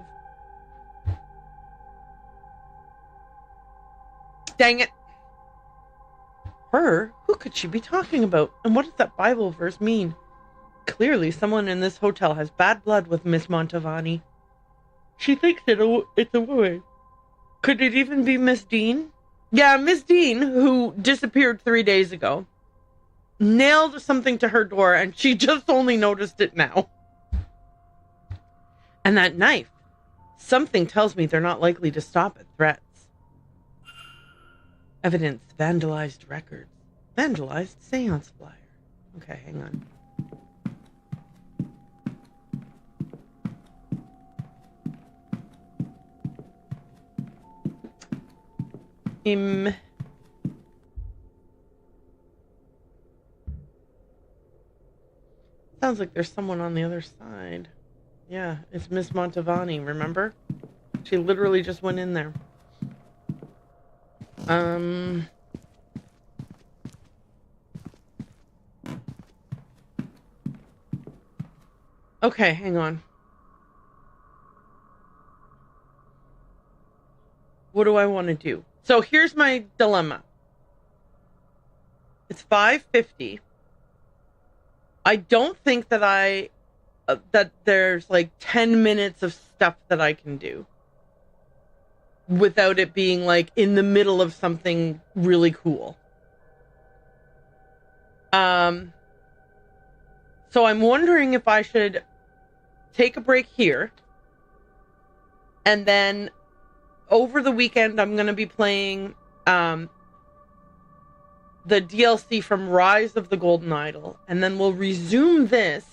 [SPEAKER 1] Dang it. Her? Who could she be talking about? And what does that Bible verse mean? Clearly, someone in this hotel has bad blood with Miss Montavani. She thinks it's a woman. Could it even be Miss Dean? Yeah, Miss Dean, who disappeared 3 days ago, nailed something to her door, and she just only noticed it now. And that knife. Something tells me they're not likely to stop at threats. Evidence, vandalized records. Vandalized seance flyer. Okay, hang on. Sounds like there's someone on the other side. Yeah, it's Miss Montavani, remember? She literally just went in there. Okay, hang on. What do I want to do? So here's my dilemma. It's 5:50. I don't think that that there's like 10 minutes of stuff that I can do without it being like in the middle of something really cool. So I'm wondering if I should take a break here, and then over the weekend I'm going to be playing the DLC from Rise of the Golden Idol, and then we'll resume this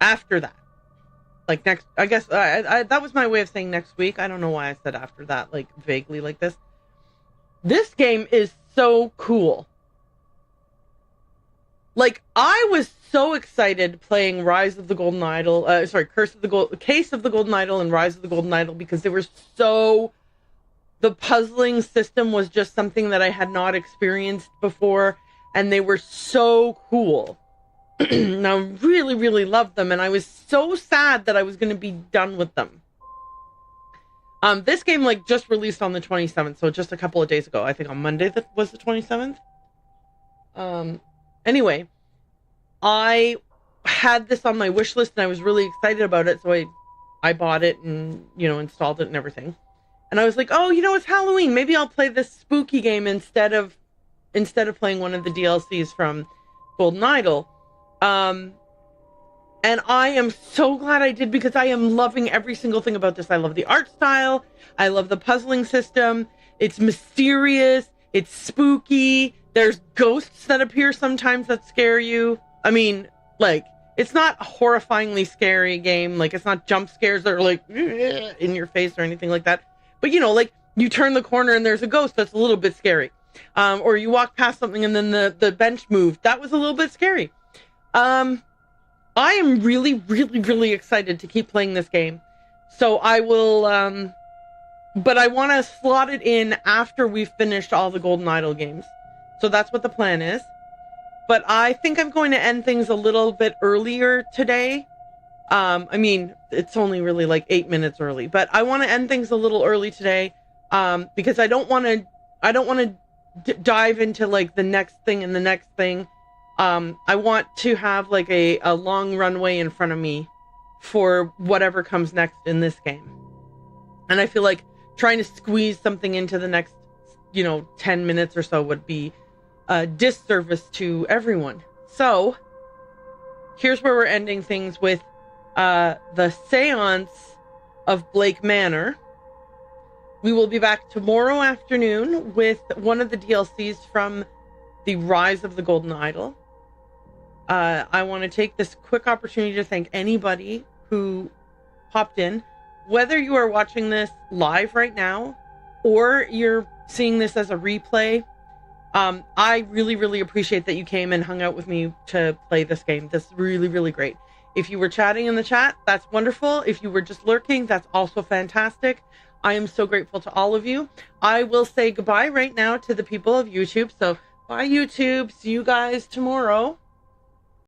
[SPEAKER 1] after that. Like next, I guess that was my way of saying next week. I don't know why I said after that, like vaguely like this. This game is so cool. Like, I was so excited playing Rise of the Golden Idol, Case of the Golden Idol and Rise of the Golden Idol, because they were so, the puzzling system was just something that I had not experienced before, and they were so cool. And I really, really loved them, and I was so sad that I was going to be done with them. This game, like, just released on the 27th, so just a couple of days ago. I think on Monday that was the 27th. Anyway, I had this on my wish list and I was really excited about it, so I bought it and, installed it and everything. And I was like, oh, it's Halloween. Maybe I'll play this spooky game instead of playing one of the DLCs from Golden Idol. And I am so glad I did, because I am loving every single thing about this. I love the art style. I love the puzzling system. It's mysterious. It's spooky. There's ghosts that appear sometimes that scare you. I mean, like, it's not a horrifyingly scary game. Like, it's not jump scares that are like in your face or anything like that. But, like, you turn the corner and there's a ghost that's a little bit scary. Or you walk past something and then the bench moved. That was a little bit scary. I am really, really, really excited to keep playing this game. So I will, but I want to slot it in after we've finished all the Golden Idol games. So that's what the plan is. But I think I'm going to end things a little bit earlier today. I mean, it's only really like 8 minutes early, but I want to end things a little early today, because I don't want to dive into like the next thing and the next thing. I want to have like a long runway in front of me for whatever comes next in this game. And I feel like trying to squeeze something into the next, 10 minutes or so would be a disservice to everyone. So here's where we're ending things with the Séance of Blake Manor. We will be back tomorrow afternoon with one of the DLCs from the Rise of the Golden Idol. I want to take this quick opportunity to thank anybody who popped in, whether you are watching this live right now or you're seeing this as a replay. I really, really appreciate that you came and hung out with me to play this game. That's really, really great. If you were chatting in the chat, that's wonderful. If you were just lurking, that's also fantastic. I am so grateful to all of you. I will say goodbye right now to the people of YouTube. So bye, YouTube. See you guys tomorrow.